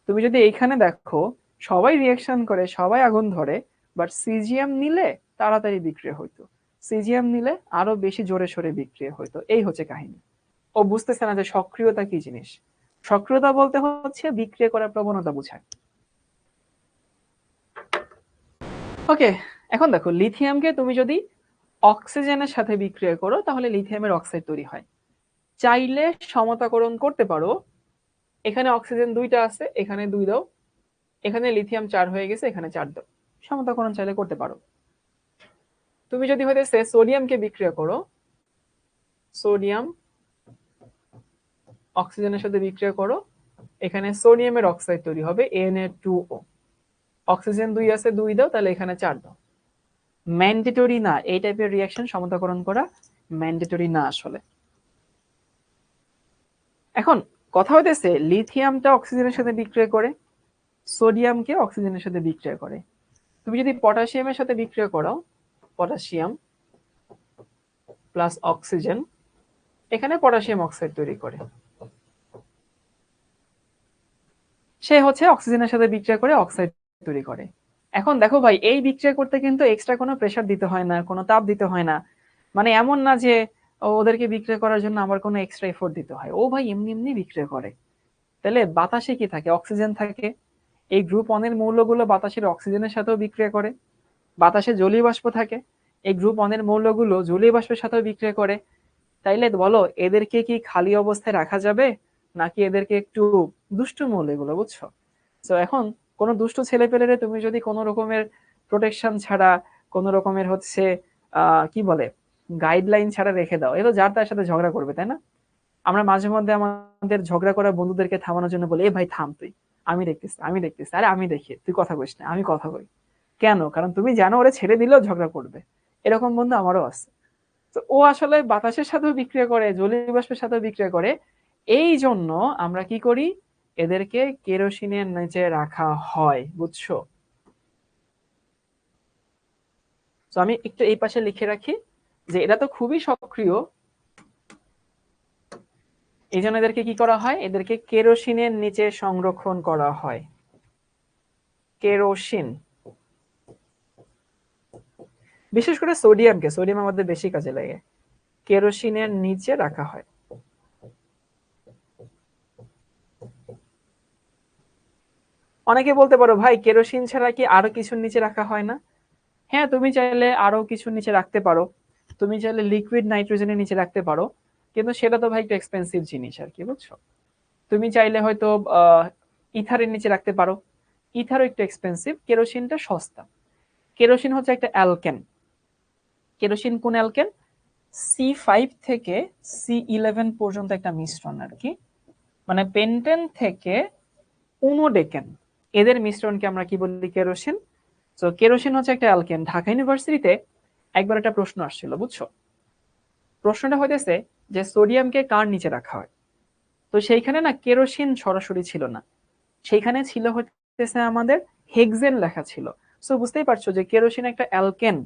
তুমি যদি এইখানে দেখো সবাই রিয়াকশন করে, সবাই আগুন ধরে, বাট সিজিএম নিলে তাড়াতাড়ি বিক্রিয়া হইতো, সিজিএম নিলে আরো বেশি জোরে সোরে বিক্রিয়া হইতো। এই হচ্ছে কাহিনী। ও বুঝতেছে না যে সক্রিয়তা কি জিনিস। সক্রিয়তা বলতে হচ্ছে বিক্রিয়া করার প্রবণতা বোঝায়। ওকে, এখন দেখো লিথিয়ামকে তুমি যদি অক্সিজেনের সাথে বিক্রিয়া করো তাহলে লিথিয়ামের অক্সাইড তৈরি হয়। চাইলে সমতাকরণ করতে পারো, এখানে অক্সিজেন 2টা আছে, এখানে 2 দাও, এখানে লিথিয়াম 4 হয়ে গেছে, এখানে 4 দাও, সমতাকরণ চাইলে করতে পারো। তুমি যদি হইতেছে সোডিয়ামকে বিক্রিয়া করো, সোডিয়াম অক্সিজেনের সাথে বিক্রিয়া করো, এখানে সোডিয়ামের অক্সাইড তৈরি হবে Na2O, অক্সিজেন 2 আছে, 2 দাও, তাহলে এখানে 4 দাও। ম্যান্ডেটরি না এই টাইপের রিয়াকশন সমতাকরণ করা, ম্যান্ডেটরি না আসলে। এখন কথা হইতেছে লিথিয়ামটা অক্সিজেনের সাথে বিক্রিয়া করে, সোডিয়ামকে অক্সিজেনের সাথে বিক্রিয়া করে। তুমি যদি পটাশিয়ামের সাথে বিক্রিয়া করো, পটাশিয়াম প্লাস অক্সিজেন, এখানে পটাশিয়াম অক্সাইড তৈরি করে, সে হচ্ছে অক্সিজেনের সাথে বিক্রিয়া করে অক্সাইড তৈরি করে। এখন দেখো ভাই এই বিক্রিয়া করতে কিন্তু এক্সট্রা কোনো প্রেসার দিতে হয় না, কোনো তাপ দিতে হয় না, মানে এমন না যে ওদেরকে বিক্রিয়া করার জন্য আবার কোনো এক্সট্রা এফোর্ট দিতে হয়, ও ভাই এমনি এমনি বিক্রিয়া করে। তাহলে বাতাসে কি থাকে? অক্সিজেন থাকে, এই গ্রুপ অনের মৌলগুলো বাতাসের অক্সিজেনের সাথেও বিক্রিয়া করে। বাতাসে জলীয় বাষ্প থাকে, এই গ্রুপ অনের মৌলগুলো জলীয় বাষ্পের সাথেও বিক্রিয়া করে। তাইলে বলো এদেরকে কি খালি অবস্থায় রাখা যাবে, নাকি এদেরকে একটু দুষ্টু মৌল এগুলো, বুঝছো? তো এখন কোন দুষ্ট ছেলে পেলেরে তুমি যদি কোন রকমের প্রোটেকশন ছাড়া, কোন রকমের হচ্ছে কি বলে গাইডলাইন ছাড়া রেখে দাও, এলো যার তার সাথে ঝগড়া করবে, তাই না? আমরা মাঝে মধ্যে আমাদের ঝগড়া করা বন্ধুদেরকে থামানোর জন্য বলি, এ ভাই থাম তুই, আমি দেখতেছি আমি দেখতেছি, আরে আমি দেখি, তুই কথা কইস না, আমি কথা কই। কেন? কারণ তুমি জানো ওরে ছেড়ে দিলেও ঝগড়া করবে। এরকম বন্ধু আমারও আছে। তো ও আসলে বাতাসের সাথেও বিক্রিয়া করে, জলীয় বাষ্পের সাথেও বিক্রিয়া করে। এই জন্য আমরা কি করি, এদেরকে কেরোসিনের নিচে রাখা হয়, বুঝছো? তো আমি একটু এই পাশে লিখে রাখি যে এরা তো খুবই সক্রিয়, এই জন্য এদেরকে কি করা হয়, এদেরকে কেরোসিনের নিচে সংরক্ষণ করা হয়। কেরোসিন, বিশেষ করে সোডিয়ামকে, সোডিয়াম আমাদের বেশি কাজে লাগে, কেরোসিনের নিচে রাখা হয়। অনেকে বলতে পারো ভাই কেরোসিন ছাড়া কি আরো কিছুর নিচে রাখা হয় না? হ্যাঁ, তুমি চাইলে আরো কিছুর নিচে রাখতে পারো, তুমি চাইলে লিকুইড নাইট্রোজেনের নিচে রাখতে পারো, কিন্তু সেটা তো ভাই একটু এক্সপেন্সিভ জিনিস আর কি, বুঝছো? তুমি চাইলে হয়তো ইথারের নিচে রাখতে পারো, ইথারও একটু এক্সপেন্সিভ, কেরোসিনটা সস্তা। কেরোসিন হচ্ছে একটা অ্যালকেন। কেরোসিন কোন অ্যালকেন? C5 থেকে C11 পর্যন্ত একটা মিশ্রণ আর কি, মানে পেন্টেন থেকে উনোডেকেন, এদের মিশ্রণকে আমরা কি বলি, কেরোসিন। তো কেরোসিন হচ্ছে একটা অ্যালকেন। ঢাকা ইউনিভার্সিটিতে একবার একটা প্রশ্ন আসছিল, বুঝছো? প্রশ্নটা হইতেছে যে সোডিয়ামকে কার নিচে রাখা হয়, তো সেইখানে না কেরোসিন সরাসরি ছিল না, সেইখানে ছিল হইতেছে আমাদের হেক্সেন লেখা ছিল। সো বুঝতেই পারছো যে কেরোসিন একটা অ্যালকেন,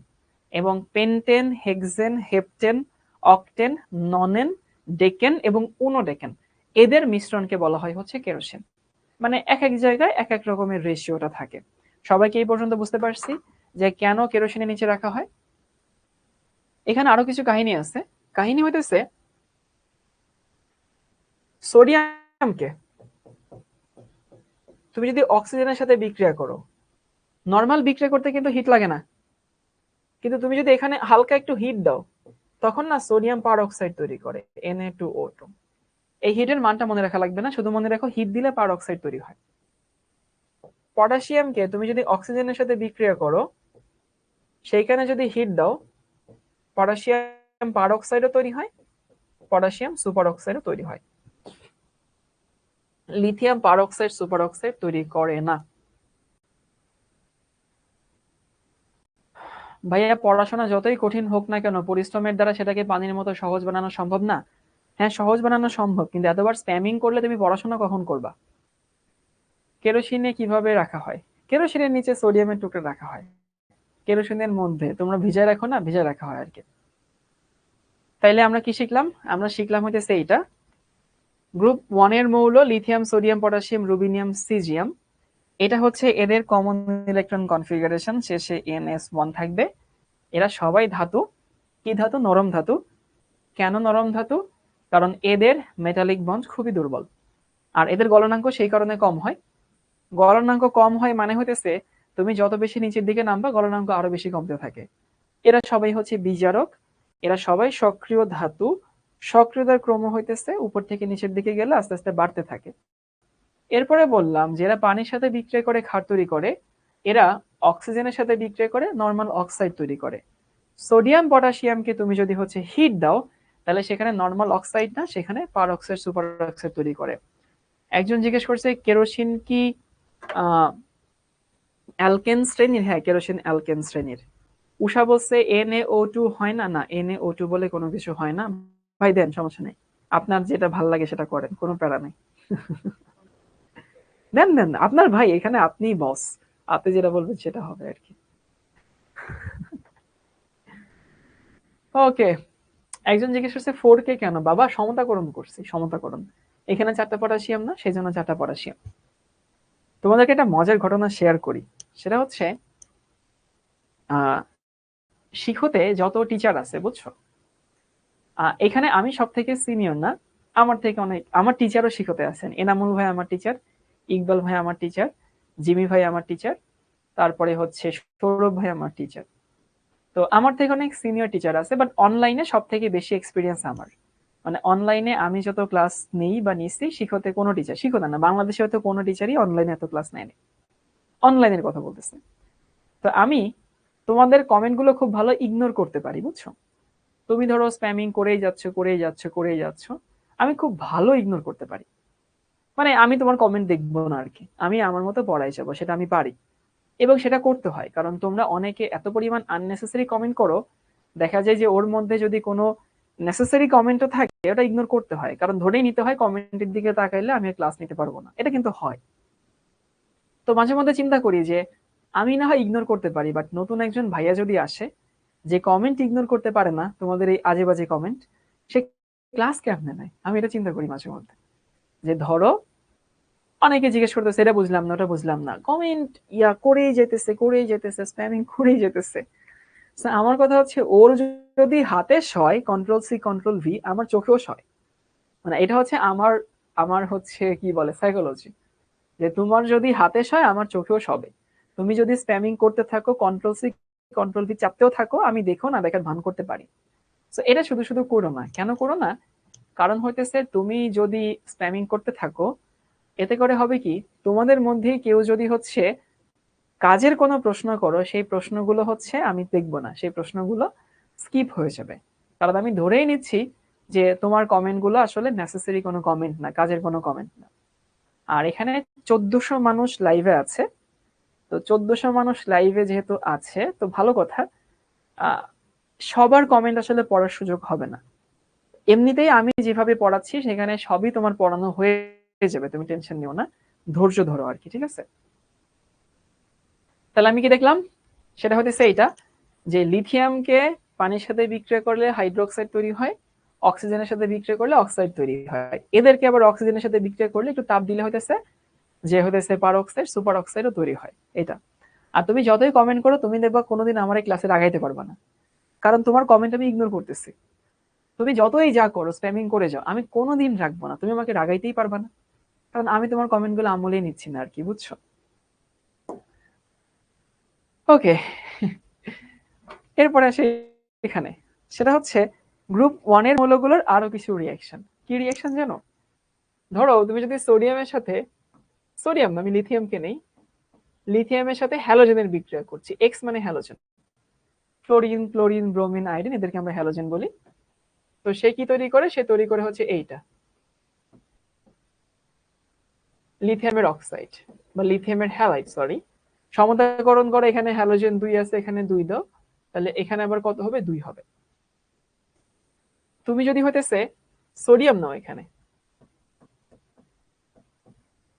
এবং pentane, hexane, heptane, octane, nonane, decane এবং উনোডেকেন, এদের মিশ্রণকে বলা হয় হচ্ছে কেরোসিন। মানে এক এক জায়গায় এক এক রকমের রেশিওটা থাকে। সবাইকে এই পর্যন্ত বুঝতে পারছি যে কেন কেরোসিনের নিচে রাখা হয়। এখানে আরো কিছু কাহিনী আছে। কাহিনী হইতেছে সোডিয়ামকে তুমি যদি অক্সিজেনের সাথে বিক্রিয়া করো, নর্মাল বিক্রিয়া করতে কিন্তু হিট লাগে না, কিন্তু তুমি যদি এখানে হালকা একটু হিট দাও তখন না সোডিয়াম পার অক্সাইড তৈরি করে Na2O2। এই হিটের মানটা মনে রাখা লাগবে না, শুধু মনে রাখো হিট দিলে পার অক্সাইড তৈরি হয়। পটাশিয়ামকে তুমি যদি অক্সিজেনের সাথে বিক্রিয়া করো, সেইখানে যদি হিট দাও, পটাশিয়াম পার অক্সাইডও তৈরি হয়, পটাশিয়াম সুপার অক্সাইডও তৈরি হয়। লিথিয়াম পার অক্সাইড সুপার অক্সাইড তৈরি করে না। ভাইয়া পড়াশোনা যতই কঠিন হোক না কেন, পরিশ্রমের দ্বারা সেটাকে পানির মতো সহজ বানানো সম্ভব না? হ্যাঁ, সহজ বানানো সম্ভব, কিন্তু এতবার স্প্যামিং করলে তুমি পড়াশোনা কখন করবা? কেরোসিনে কিভাবে রাখা হয়? কেরোসিনের নিচে সোডিয়ামের টুকরা রাখা হয়, কেরোসিনের মধ্যে তোমরা ভিজায় রাখো না, ভিজায় রাখা হয় আর কি। তাইলে আমরা কি শিখলাম? আমরা শিখলাম হইতেছে এইটা, গ্রুপ 1 এর মৌল lithium sodium potassium rubidium caesium, এটা হচ্ছে এদের কমন ইলেকট্রন কনফিগারেশন, শেষে NS1 থাকবে। এরা সবাই ধাতু। কি ধাতু? নরম ধাতু। কেন নরম ধাতু? কারণ এদের মেটালিক বন্ড খুবই দুর্বল, আর এদের গলনাঙ্ক সেই কারণে কম হয়। গলনাঙ্ক কম হয় মানে হইতেছে তুমি যত বেশি নিচের দিকে নামবা গলনাঙ্ক আরো বেশি কমতে থাকে। এরা সবাই হচ্ছে বিজারক, এরা সবাই সক্রিয় ধাতু। সক্রিয়তার ক্রম হইতেছে উপর থেকে নিচের দিকে গেলে আস্তে আস্তে বাড়তে থাকে। এরপরে বললাম যে এরা পানির সাথে বিক্রিয়া করে ক্ষার তৈরি করে, এরা অক্সিজেনের সাথে বিক্রিয়া করে নর্মাল অক্সাইড তৈরি করে। সোডিয়াম পটাশিয়ামকে তুমি যদি হচ্ছে হিট দাও, তাহলে সেখানে নর্মাল অক্সাইড না, সেখানে পার অক্সাইড সুপার অক্সাইড তৈরি করে। একজন জিজ্ঞেস করছে কেরোসিন কি অ্যালকেন শ্রেণীর? হ্যাঁ, কেরোসিন অ্যালকেন শ্রেণীর। উষা বলছে NaO2 হয় না। না, NaO2 বলে কোনো কিছু হয় না। ভাই দেন, সমস্যা নেই, আপনার যেটা ভাল লাগে সেটা করেন, কোনো প্যারা নেই। দেন দেন, আপনার ভাই, এখানে আপনিই বস, আপনি যেটা বলবেন সেটা হবে আর কি। ওকে, একজন জিজ্ঞেস করছে 4K কেন? বাবা সমতাকরণ করছি, সমতাকরণ। এখানে 4টা পটাশিয়াম না, সেই জন্য 4টা পটাশিয়াম। তোমাদেরকে একটা মজার ঘটনা শেয়ার করি, সেটা হচ্ছে শিখতে যত টিচার আছে বুঝছো, এখানে আমি সব থেকে সিনিয়র না, আমার থেকে অনেক আমার টিচারও শিখতে আছেন। এনামুল ভাই আমার টিচার, ইকবাল ভাই আমার টিচার, জিমি ভাই আমার টিচার, তারপরে হচ্ছে সৌরভ ভাই আমার টিচার। তো আমার থেকে অনেক সিনিয়র টিচার আছে, বাট অনলাইনে সব থেকে বেশি এক্সপিরিয়েন্স আমার। মানে অনলাইনে আমি যত ক্লাস নেই বা নিচ্ছি, শিখতে কোনো টিচার, শিখতে না, বাংলাদেশে হয়তো কোনো টিচারই অনলাইনে এত ক্লাস নেয়নি। অনলাইনের কথা বলতেছে। তো আমি তোমাদের কমেন্ট গুলো খুব ভালো ইগনোর করতে পারি বুঝছো। তুমি ধরো স্প্যামিং করেই যাচ্ছ করেই যাচ্ছ করেই যাচ্ছ, আমি খুব ভালো ইগনোর করতে পারি। মানে আমি তোমার কমেন্ট দেখবো না আর কি, আমি আমার মতো পড়াই যাবো, সেটা আমি পারি। এবং সেটা করতে হয়, কারণ তোমরা অনেকে এত পরিমাণ আননেসেসারি কমেন্ট করো, দেখা যায় যে ওর মধ্যে যদি কোনো নেসেসারি কমেন্টও থাকে ওটা ইগনোর করতে হয়, কারণ ধরেই নিতে হয় কমেন্টের দিকে তাকাইলে আমি ক্লাস নিতে পারবো না, এটা কিন্তু হয়। তো মাঝে মধ্যে চিন্তা করি যে আমি না হয় ইগনোর করতে পারি, বাট নতুন একজন ভাইয়া যদি আসে যে কমেন্ট ইগনোর করতে পারে না, তোমাদের এই আজে বাজে কমেন্ট, সে ক্লাস কেমনে নেয়? আমি এটা চিন্তা করি মাঝে মধ্যে। যে ধরো অনেকে জিজ্ঞেস করতেছে এটা বুঝলাম না, ওটা বুঝলাম না, কমেন্ট করেই যেতেছে করেই যেতেছে, স্প্যামিং করেই যেতেছে। আমার কথা হচ্ছে ওর যদি হাতে সয় Ctrl+C Ctrl+V, আমার চোখেও সয়। মানে এটা হচ্ছে আমার আমার হচ্ছে কি বলে সাইকোলজি, যে তোমার যদি হাতে সয় আমার চোখেও সবে। তুমি যদি স্প্যামিং করতে থাকো, Ctrl+C Ctrl+V চাপতেও থাকো, আমি দেখো না দেখার ভান করতে পারি। তো এটা শুধু শুধু করো না। কেন করো না? কারণ হইতেছে তুমি যদি স্প্যামিং করতে থাকো, এতে করে হবে কি, তোমাদের মধ্যে কেউ যদি হচ্ছে কাজের কোনো প্রশ্ন করো, সেই প্রশ্নগুলো হচ্ছে আমি দেখবো না, সেই প্রশ্নগুলো স্কিপ হয়ে যাবে, কারণ আমি ধরেই নিচ্ছি যে তোমার কমেন্টগুলো আসলে নেসেসারি কোনো কমেন্ট না, কাজের কোনো কমেন্ট না। আর এখানে 1400 মানুষ লাইভে আছে, তো 1400 মানুষ লাইভে যেহেতু আছে, তো ভালো কথা, সবার কমেন্ট আসলে পড়ার সুযোগ হবে না। এমনিতেই আমি যেভাবে পড়াচ্ছি সেখানে সবই তোমার পড়ানো হয়ে যাবে, তুমি টেনশন নিও না, ধৈর্য ধরো আর কি, ঠিক আছে? তাহলে আমি কি দেখলাম? সেটা হতেছে এইটা, যে লিথিয়ামকে পানির সাথে বিক্রিয়া করলে হাইড্রোক্সাইড তৈরি হয়, অক্সিজেনের সাথে বিক্রিয়া করলে অক্সাইড তৈরি হয়। এদেরকে আবার অক্সিজেনের সাথে বিক্রিয়া করলে একটু তাপ দিলে হইতেছে যে হইতেছে পার অক্সাইড সুপার অক্সাইডও তৈরি হয়। এটা। আর তুমি যতই কমেন্ট করো, তুমি দেখবা কোনোদিন আমার এই ক্লাসে আগাইতে পারবা না, কারণ তোমার কমেন্ট আমি ইগনোর করতেছি। তুমি যতই যা করো, স্প্যামিং করে যাও, আমি কোনোদিন রাখবো না, তুমি আমাকে রাগাইতেই পারবা না, কারণ আমি তোমার কমেন্ট গুলো আমলেই নিচ্ছি না আর কি, বুঝছো? ওকে, এরপরে আসে এখানে, সেটা হচ্ছে গ্রুপ 1 এর মৌলগুলোর আরো কিছু রিঅ্যাকশন। কি রিঅ্যাকশন জানো? ধরো তুমি যদি সোডিয়ামের সাথে, সোডিয়াম না, আমি লিথিয়ামকে নেই, লিথিয়ামের সাথে হ্যালোজেনের বিক্রিয়া করছি, এক্স মানে halogen, fluorine, chlorine, bromine, iodine, এদেরকে আমরা হ্যালোজেন বলি। তো সে কি তৈরি করে? সে তৈরি করে হচ্ছে এইটা, লিথিয়ামের অক্সাইড বা লিথিয়ামের হ্যালাইড, সরি। সমতাকরণ করে, এখানে হ্যালোজেন 2 আছে, এখানে 2 দাও, তাহলে এখানে আবার কত হবে? 2 হবে। তুমি যদি হইতেছে সোডিয়াম নাও, এখানে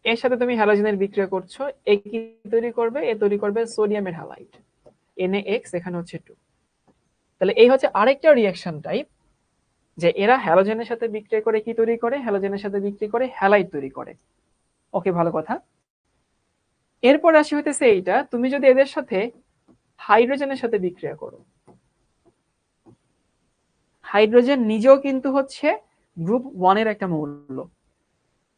এর সাথে তুমি হ্যালোজেনের বিক্রিয়া করছো, এ কি তৈরি করবে? এ তৈরি করবে সোডিয়ামের হ্যালাইড, Na(X), এখানে হচ্ছে 2। তাহলে এই হচ্ছে আরেকটা রিঅ্যাকশন টাইপ, যে এরা হ্যালোজেনের সাথে বিক্রিয়া করে কি তৈরি করে? হ্যালোজেনের সাথে বিক্রি করে হ্যালাইড তৈরি করে। ওকে, ভালো কথা। এরপর আসি হইতেছে এইটা, তুমি যদি এদের সাথে হাইড্রোজেনের সাথে বিক্রিয়া করো, হাইড্রোজেন নিজেও কিন্তু হচ্ছে গ্রুপ 1 এর একটা মৌল।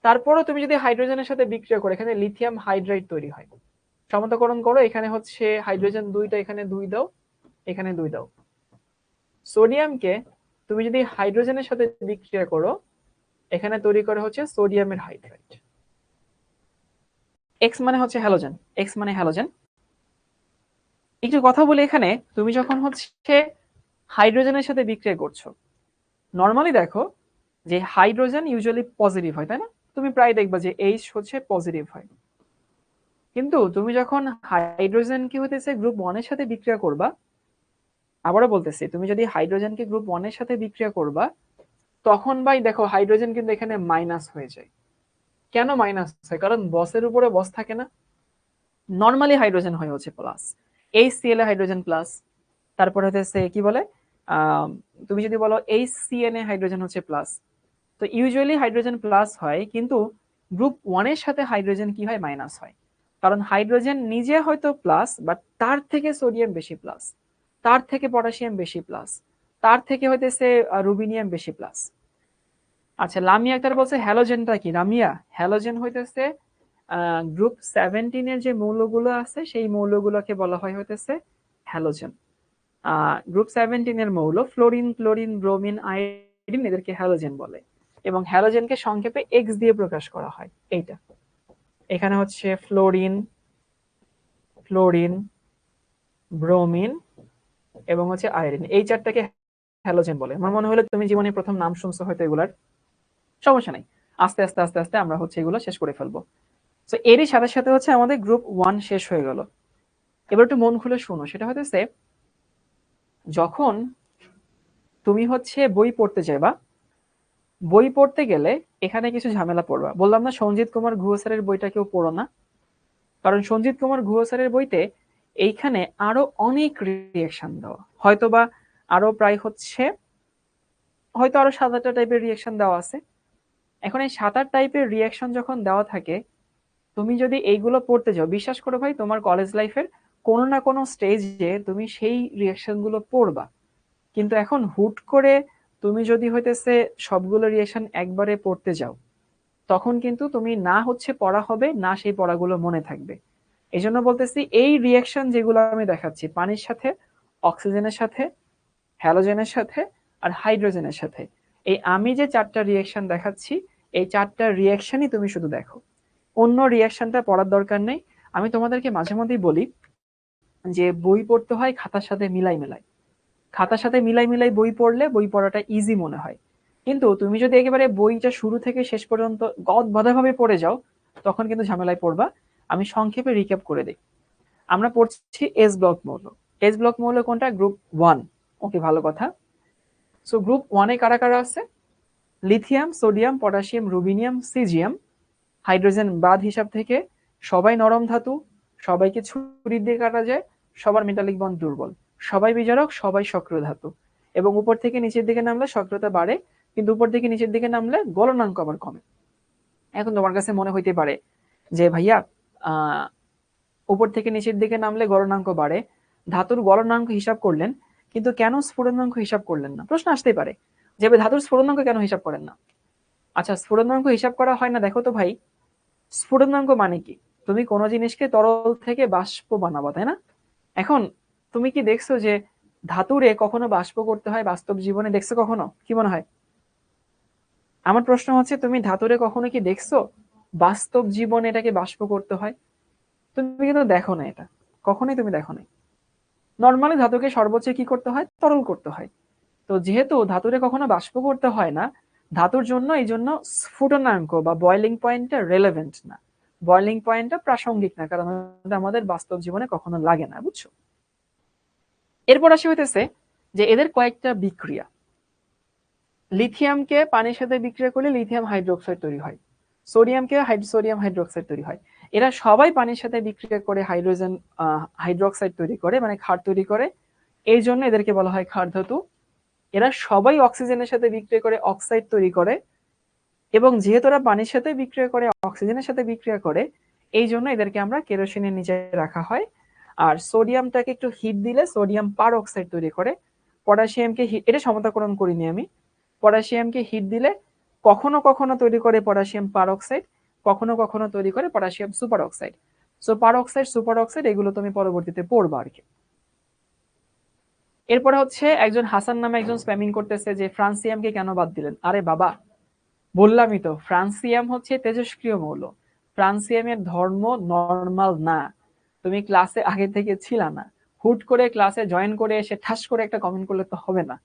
তারপরও তুমি যদি হাইড্রোজেনের সাথে বিক্রিয়া করো, এখানে লিথিয়াম হাইড্রাইড তৈরি হয়। সমতাকরণ করো, এখানে হচ্ছে হাইড্রোজেন 2টা, এখানে 2 দাও, এখানে 2 দাও। সোডিয়ামকে তুমি যদি হাইড্রোজেনের সাথে বিক্রিয়া করো, এখানে তৈরি করে হচ্ছে সোডিয়ামের হাইড্রাইড। এক্স মানে হচ্ছে হ্যালোজেন, এক্স মানে হ্যালোজেন। একটু কথা বলি, এখানে তুমি যখন হচ্ছে হাইড্রোজেনের সাথে বিক্রিয়া করছো, নর্মালি দেখো যে হাইড্রোজেন ইউজুয়ালি পজিটিভ হয়, তাই না? তুমি প্রায় দেখবা যে এইচ হচ্ছে পজিটিভ হয়। কিন্তু তুমি যখন হাইড্রোজেন কি হইতেছে গ্রুপ 1 এর সাথে বিক্রিয়া করবা, আবারও বলতেছি, তুমি যদি হাইড্রোজেনকে গ্রুপ 1 এর সাথে বিক্রিয়া করবা, তখন ভাই দেখো হাইড্রোজেন কিন্তু এখানে মাইনাস হয়ে যায়। কেন মাইনাস হয়? কারণ বসের উপরে বস থাকে না। নর্মালি হাইড্রোজেন হয় হচ্ছে প্লাস, HCl এ হাইড্রোজেন প্লাস, তারপরে হচ্ছে কি বলে, তুমি যদি বলো HCN এ হাইড্রোজেন হচ্ছে প্লাস। তো ইউজুয়ালি হাইড্রোজেন প্লাস হয়, কিন্তু গ্রুপ 1 এর সাথে হাইড্রোজেন কি হয়? মাইনাস হয়। কারণ হাইড্রোজেন নিজে হয়তো প্লাস, বাট তার থেকে সোডিয়াম বেশি প্লাস, তার থেকে পটাশিয়াম বেশি প্লাস, তার থেকে হইতেছে রুবিনিয়াম বেশি প্লাস। আচ্ছা, লামিয়া আক্তার বলছে হ্যালোজেনটা কি? রামিয়া, হ্যালোজেন হইতেছে গ্রুপ 17 এর যে মৌলগুলো আছে, সেই মৌলগুলোকে বলা হয় হইতেছে হ্যালোজেন। গ্রুপ 17 এর মৌল ফ্লোরিন, ক্লোরিন, ব্রোমিন, আয়োডিন, এদেরকে হ্যালোজেন বলে। এবং হ্যালোজেনকে সংক্ষেপে এক্স দিয়ে প্রকাশ করা হয়। এইটা এখানে হচ্ছে ফ্লোরিন, ক্লোরিন, ব্রোমিন এবং হচ্ছে আয়োডিন, এই চারটাকে হ্যালোজেন বলে। আমার মনে হলো তুমি জীবনে প্রথম নাম শুনছো হয়তো এগুলার। সমস্যা নাই, আস্তে আস্তে আস্তে আস্তে আমরা হচ্ছে এগুলো শেষ করে ফেলবো। তো এরই সাথে সাথে হচ্ছে আমাদের গ্রুপ 1 শেষ হয়ে গেল। এবার একটু মন খুলে শোনো, সেটা হইতেছে যখন তুমি হচ্ছে বই পড়তে যাবা, বই পড়তে গেলে এখানে কিছু ঝামেলা পড়বা। বললাম না সঞ্জিত কুমার গুহ স্যারের বইটা কেউ পড়ো না, কারণ সঞ্জিত কুমার গুহ স্যারের বইতে এইখানে আরো অনেক রিয়েকশন দেওয়া, হয়তোবা আরো প্রায় হচ্ছে হয়তো আরো 7-8টা টাইপের রিয়েকশন দেওয়া আছে। এখন এই 7-8 টাইপের রিয়েকশন যখন দেওয়া থাকে, তুমি যদি এইগুলো পড়তে যাও, বিশ্বাস করো ভাই, তোমার কলেজ লাইফের কোনো না কোনো স্টেজে তুমি সেই রিয়েকশন গুলো পড়বা। কিন্তু এখন হুট করে তুমি যদি হইতেছে সবগুলো রিয়েকশন একবারে পড়তে যাও, তখন কিন্তু তুমি না হচ্ছে পড়া হবে, না সেই পড়াগুলো মনে থাকবে। এই জন্য বলতেছি, এই রিয়েকশন যেগুলো আমি দেখাচ্ছি, পানির সাথে, অক্সিজেনের সাথে, হ্যালোজেনের সাথে আর হাইড্রোজেনের সাথে, এই আমি যে 4টা রিয়েকশন দেখাচ্ছি, এই 4টা রিয়েকশনই তুমি শুধু দেখো, অন্য রিয়েকশনটা পড়ার দরকার নেই। আমি তোমাদেরকে মাঝে মধ্যেই বলি যে বই পড়তে হয় খাতার সাথে মিলাই মিলাই, খাতার সাথে মিলাই মিলাই বই পড়লে বই পড়াটা ইজি মনে হয়। কিন্তু তুমি যদি একেবারে বইটা শুরু থেকে শেষ পর্যন্ত গদবাঁধাভাবে পড়ে যাও, তখন কিন্তু ঝামেলায় পড়বা। আমি সংক্ষেপে রিক্যাপ করে দিই। আমরা পড়ছি এস ব্লক মৌল। এস ব্লক মৌল কোনটা? গ্রুপ 1। ওকে, ভালো কথা। সো গ্রুপ 1 এ কারা কারা আছে? Lithium, sodium, potassium, rubidium, caesium. Hydrogen বাদ হিসাব থেকে সবাই নরম ধাতু, সবাইকে ছুরি দিয়ে কাটা যায়, সবার মেটালিক বন্ড দুর্বল, সবাই বিজারক, সবাই সক্রিয় ধাতু। এবং উপর থেকে নিচের দিকে নামলে সক্রিয়তা বাড়ে, কিন্তু উপর থেকে নিচের দিকে নামলে গলনাঙ্ক আবার কমে। এখন তোমার কাছে মনে হইতে পারে যে ভাইয়া, উপর থেকে নিচের দিকে নামলে গলনাঙ্ক বাড়ে, ধাতুর গলনাঙ্ক হিসাব করলেন, কিন্তু কেন স্ফুটনাঙ্ক হিসাব করলেন না? প্রশ্ন আসতেই পারে যে ধাতুর স্ফুটনাঙ্ক কেন হিসাব করেন না? আচ্ছা, স্ফুটনাঙ্ক হিসাব করা হয় না, দেখো তো ভাই, স্ফুটনাঙ্ক মানে কি? তুমি কোনো জিনিসকে তরল থেকে বাষ্প বানাবা, তাই না? এখন তুমি কি দেখছো যে ধাতুরে কখনো বাষ্প করতে হয় বাস্তব জীবনে? দেখছো কখনো? কি মনে হয়? আমার প্রশ্ন হচ্ছে, তুমি ধাতুরে কখনো কি দেখছো বাস্তব জীবনে এটাকে বাষ্প করতে হয়? তুমি কিন্তু দেখো না এটা, কখনোই তুমি দেখো না। নর্মালি ধাতুকে সর্বোচ্চ কি করতে হয়? তরল করতে হয়। তো যেহেতু ধাতুরে কখনো বাষ্প করতে হয় না, ধাতুর জন্য এই জন্য স্ফুটনাঙ্ক বা বয়লিং পয়েন্টটা রেলেভেন্ট না, বয়লিং পয়েন্টটা প্রাসঙ্গিক না, কারণ আমাদের বাস্তব জীবনে কখনো লাগে না, বুঝছো? এরপর আসি হইতেছে যে এদের কয়েকটা বিক্রিয়া। লিথিয়ামকে পানির সাথে বিক্রিয়া করলে লিথিয়াম হাইড্রোক্সাইড তৈরি হয়, সোডিয়ামকে সোডিয়াম হাইড্রোক্সাইড তৈরি হয়। এরা সবাই পানির সাথে বিক্রিয়া করে হাইড্রোজেন হাইড্রোক্সাইড তৈরি করে, মানে ক্ষার তৈরি করে। এই জন্য এদেরকে বলা হয় ক্ষার ধাতু। এরা সবাই অক্সিজেনের সাথে বিক্রিয়া করে অক্সাইড তৈরি করে, এবং যেহেতু এরা পানির সাথে বিক্রিয়া করে অক্সিজেনের সাথে বিক্রিয়া করে, এই জন্য এদেরকে আমরা কেরোসিনের নিচে রাখা হয়। আর সোডিয়ামটাকে একটু হিট দিলে সোডিয়াম পার অক্সাইড তৈরি করে। পটাশিয়ামকে হিট, এটা সমতাকরণ করিনি আমি, পটাশিয়ামকে হিট দিলে কখনো কখনো তৈরি করে পটাশিয়াম পার অক্সাইড, কখনো কখনো তৈরি করে পটাশিয়াম সুপার অক্সাইড। সো পার অক্সাইড সুপার অক্সাইড এগুলো তুমি পরবর্তীতে পড়বা আর কি। এরপরে হচ্ছে একজন হাসান নামে একজন স্প্যামিং করতেছে যে ফ্রান্সিয়ামকে কেন বাদ দিলেন। আরে বাবা, বললামই তো, ফ্রান্সিয়াম হচ্ছে তেজস্ক্রিয় মৌল। ফ্রান্সিয়ামের ধর্ম নর্মাল না। তুমি ক্লাসে আগে থেকে ছিল না, হুট করে ক্লাসে জয়েন করে এসে ঠাস করে একটা কমেন্ট করলে তো হবে না।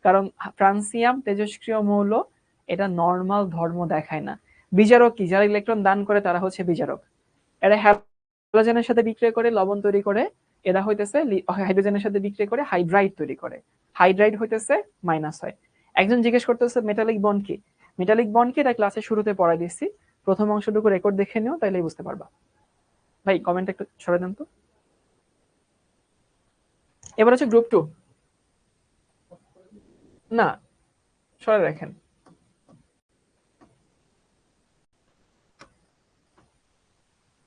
কারণ ফ্রান্সিয়াম তেজস্ক্রিয় মৌল, এটা নর্মাল ধর্ম দেখায় না। বিজারক কি? যারা ইলেকট্রন দান করে তারা হচ্ছে বিজারক। এরা হ্যালোজেনের সাথে বিক্রিয়া করে লবণ তৈরি করে, এরা হইতেছে হাইড্রোজেনের সাথে বিক্রিয়া করে হাইড্রাইড তৈরি করে, হাইড্রাইড হইতেছে মাইনাস হয়। একজন জিজ্ঞেস করতেছে মেটালিক বন্ড কি? মেটালিক বন্ড কি এটা ক্লাসে শুরুতে পড়াই দিচ্ছি, প্রথম অংশটুকু রেকর্ড দেখে নিও, তাইলেই বুঝতে পারবা। ভাই কমেন্ট একটু সরে দেন তো। এবার হচ্ছে গ্রুপ 2। না, সরে রাখেন।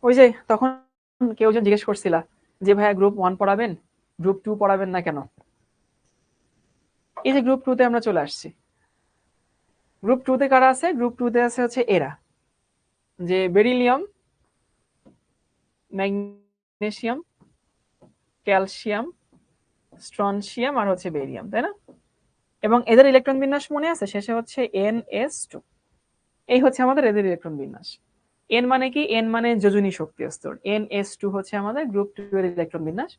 ওই যে তখন কেউ জন জিজ্ঞেস করছিলা যে ভাইয়া গ্রুপ 1 পড়াবেন, গ্রুপ 2 পড়াবেন না কেন? এই যে গ্রুপ 2 তে আমরা চলে আসছি। গ্রুপ 2 তে কারা আছে? গ্রুপ 2 তে আছে হচ্ছে এরা, যে বেরিলিয়াম, ম্যাগনেসিয়াম, ক্যালসিয়াম, স্ট্রনসিয়াম আর হচ্ছে বেরিয়াম, তাই না? এবং এদের ইলেকট্রন বিন্যাস মনে আছে? শেষে হচ্ছে NS2। এই হচ্ছে আমাদের এদের ইলেকট্রন বিন্যাস। এন মানে কি? এন মানে যোজনী শক্তি স্তর। NS2 হচ্ছে আমাদের গ্রুপ 2 এর ইলেকট্রন বিন্যাস।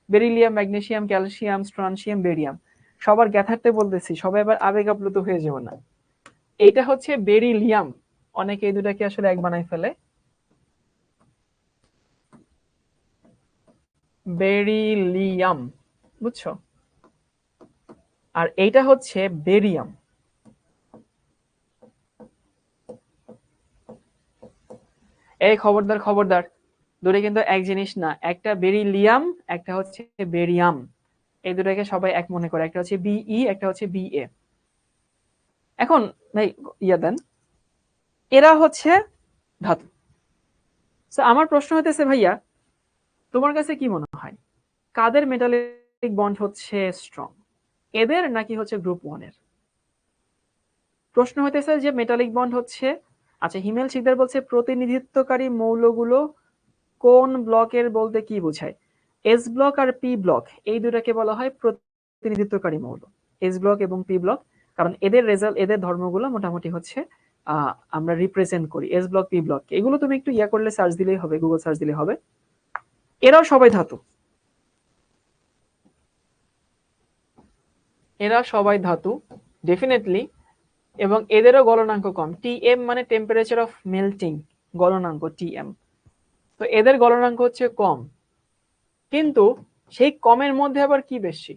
Beryllium, magnesium, calcium, strontium, barium. সবার জ্ঞাতার্থে বলতেছি, সবাই আবার আবেগ আপ্লুত হয়ে যাবে না। এইটা হচ্ছে বেরিলিয়াম। অনেকে এই দুটাকে আসলে এক বানাই ফেলে। বেরিলিয়াম, বুঝছো? আর এইটা হচ্ছে বেরিয়াম। এই খবরদার খবরদার, দুটো কিন্তু এক জিনিস না। একটা বেরিলিয়াম, একটা হচ্ছে বেরিয়াম। এই দুটাকে সবাই এক মনে করে, একটা হচ্ছে বিই, একটা হচ্ছে বিএ। এখন ভাই ইয়া দেন, এরা হচ্ছে ধাতু। তো আমার প্রশ্ন হতেছে ভাইয়া, তোমার কাছে কি মনে হয় কাদের মেটালিক বন্ড হচ্ছে স্ট্রং, এদের নাকি হচ্ছে গ্রুপ 1 এর? প্রশ্ন হতেছে যে মেটালিক বন্ড হচ্ছে, আচ্ছা হিমেল শিকদার বলছে প্রতিনিধিত্বকারী মৌলগুলো কোন ব্লকের বলতে কি বোঝায়? এস ব্লক আর পি ব্লক, এই দুটাকে বলা হয় প্রতিনিধিত্বকারী মৌল, এস ব্লক এবং পি ব্লক। কারণ এদের রেজাল্ট, এদের ধর্মগুলো মোটামুটি হচ্ছে আমরা রিপ্রেজেন্ট করি এস ব্লক পি ব্লক। এগুলো তুমি একটু ইয়া করলে সার্চ দিলেই হবে, গুগল সার্চ দিলে হবে। এরাও সবাই ধাতু, এরা সবাই ধাতু ডেফিনেটলি। এবং এদেরও গলনাঙ্ক কম। টিএম মানে টেম্পারেচার অফ মেল্টিং, গলনাঙ্ক টিএম। তো এদের গলনাঙ্ক হচ্ছে কম, কিন্তু সেই কমের মধ্যে আবার কি বেশি?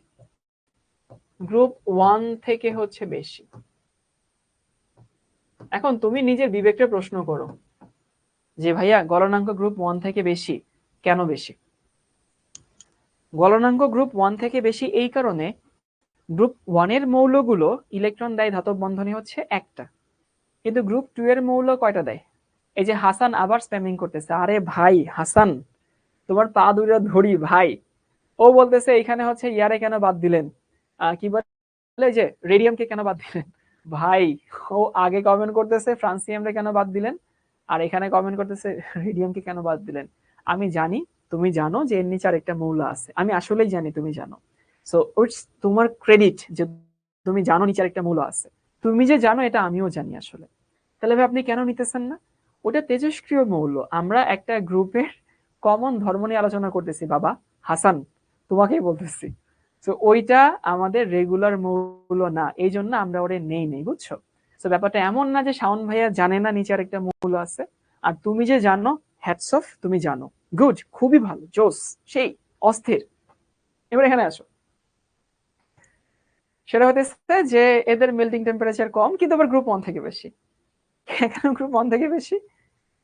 গ্রুপ 1 থেকে হচ্ছে বেশি। এখন তুমি নিজের বিবেককে প্রশ্ন করো যে ভাইয়া গলনাঙ্ক গ্রুপ 1 থেকে বেশি কেন বেশি? গলনাঙ্ক গ্রুপ 1 থেকে বেশি এই কারণে, গ্রুপ 1 এর মৌলগুলো ইলেকট্রন দেয় ধাতব বন্ধনী হচ্ছে একটা, কিন্তু গ্রুপ 2 এর মৌল কয়টা দেয়? এই যে হাসান আবার স্প্যামিং করতেছে, আরে ভাই হাসান, তোমার পা দুইটা ধরি ভাই। ও বলতেছে এখানে হচ্ছে ইয়ারে কেন বাদ দিলেন, কি বলে যে রেডিয়ামকে কেন বাদ দিলেন? ভাই, ও আগে কমেন্ট করতেছে ফ্রান্সিয়ামরে কেন বাদ দিলেন, আর এখানে কমেন্ট করতেছে রেডিয়ামকে কেন বাদ দিলেন। আমি জানি তুমি জানো যে এর নিচে আরেকটা মৌল আছে, আমি আসলেই জানি তুমি জানো, সো ইটস তোমার ক্রেডিট যে তুমি জানো নিচে আরেকটা মৌল আছে। তুমি যে জানো এটা আমিও জানি আসলে, তাহলে ভাই আপনি কেন নিতেছেন না? ওটা তেজস্ক্রিয় মৌল, আমরা একটা গ্রুপের কমন ধর্ম নিয়ে আলোচনা করতেছি বাবা হাসান, তোমাকেই বলতেছি। তো ওইটা আমাদের রেগুলার মৌল না, এই জন্য আমরা ওরে নেই, বুঝছো? তো ব্যাপারটা এমন না যে শাওন ভাইয়া জানে না নিচে আরেকটা মৌল আছে, আর তুমি যে জানো হ্যাটস অফ, তুমি জানো, গুড, খুবই ভালো, জোস, সেই অস্থির। এবার এখানে আসো, সেটা হতেছে যে এদের মেল্টিং টেম্পারেচার কম কিন্তু আবার গ্রুপ 1 থেকে বেশি। কেন গ্রুপ 1 থেকে বেশি?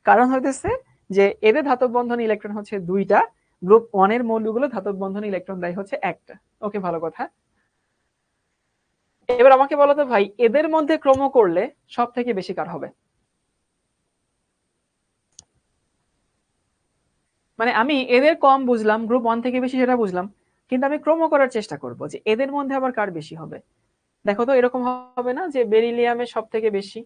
কারণ হইতেছে যে এদের ধাতব বন্ধন ইলেকট্রন হচ্ছে 2টা, গ্রুপ 1 এর মৌলগুলো ধাতব বন্ধন ইলেকট্রন দেয় হচ্ছে 1টা। ওকে, ভালো কথা। এবার আমাকে বলো তো ভাই, এদের মধ্যে ক্রম করলে সব থেকে বেশি কার হবে? মানে আমি এদের কম বুঝলাম, গ্রুপ 1 থেকে বেশি সেটা বুঝলাম, কিন্তু আমি ক্রম করার চেষ্টা করব যে এদের মধ্যে আবার কার বেশি হবে। দেখো তো, এরকম হবে না যে বেরিলিয়ামের সব থেকে বেশি,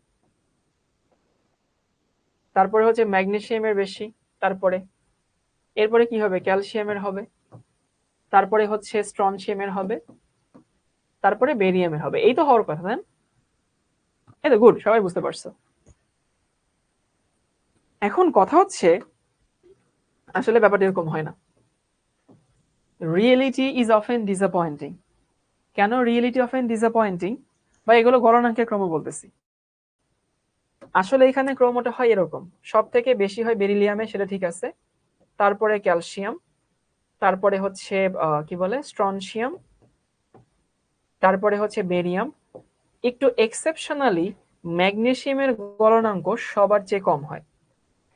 তারপরে হচ্ছে ম্যাগনেসিয়ামের বেশি, তারপরে এরপরে কি হবে, ক্যালসিয়ামের হবে, তারপরে হচ্ছে স্ট্রনশিয়ামের হবে, তারপরে বেরিয়ামের হবে, এই তো হওয়ার কথা, তাই না? এই তো গুড, সবাই বুঝতে পারছো। এখন কথা হচ্ছে আসলে ব্যাপারটা এরকম হয় না। Reality is often disappointing. কেন রিয়েলিটি অফেন ডিসঅ্যাপয়েন্টিং? বা এগুলো গণনাঙ্কের ক্রম বলতেছি। আসলে এখানে ক্রমটা হয় এরকম, সব থেকে বেশি হয় বেরিলিয়ামে, সেটা ঠিক আছে, তারপরে ক্যালসিয়াম, তারপরে হচ্ছে কি বলে স্ট্রনশিয়াম, তারপরে হচ্ছে বেরিয়াম, একটু এক্সেপশনালি ম্যাগনেসিয়ামের গলনাঙ্ক সবার চেয়ে কম হয়।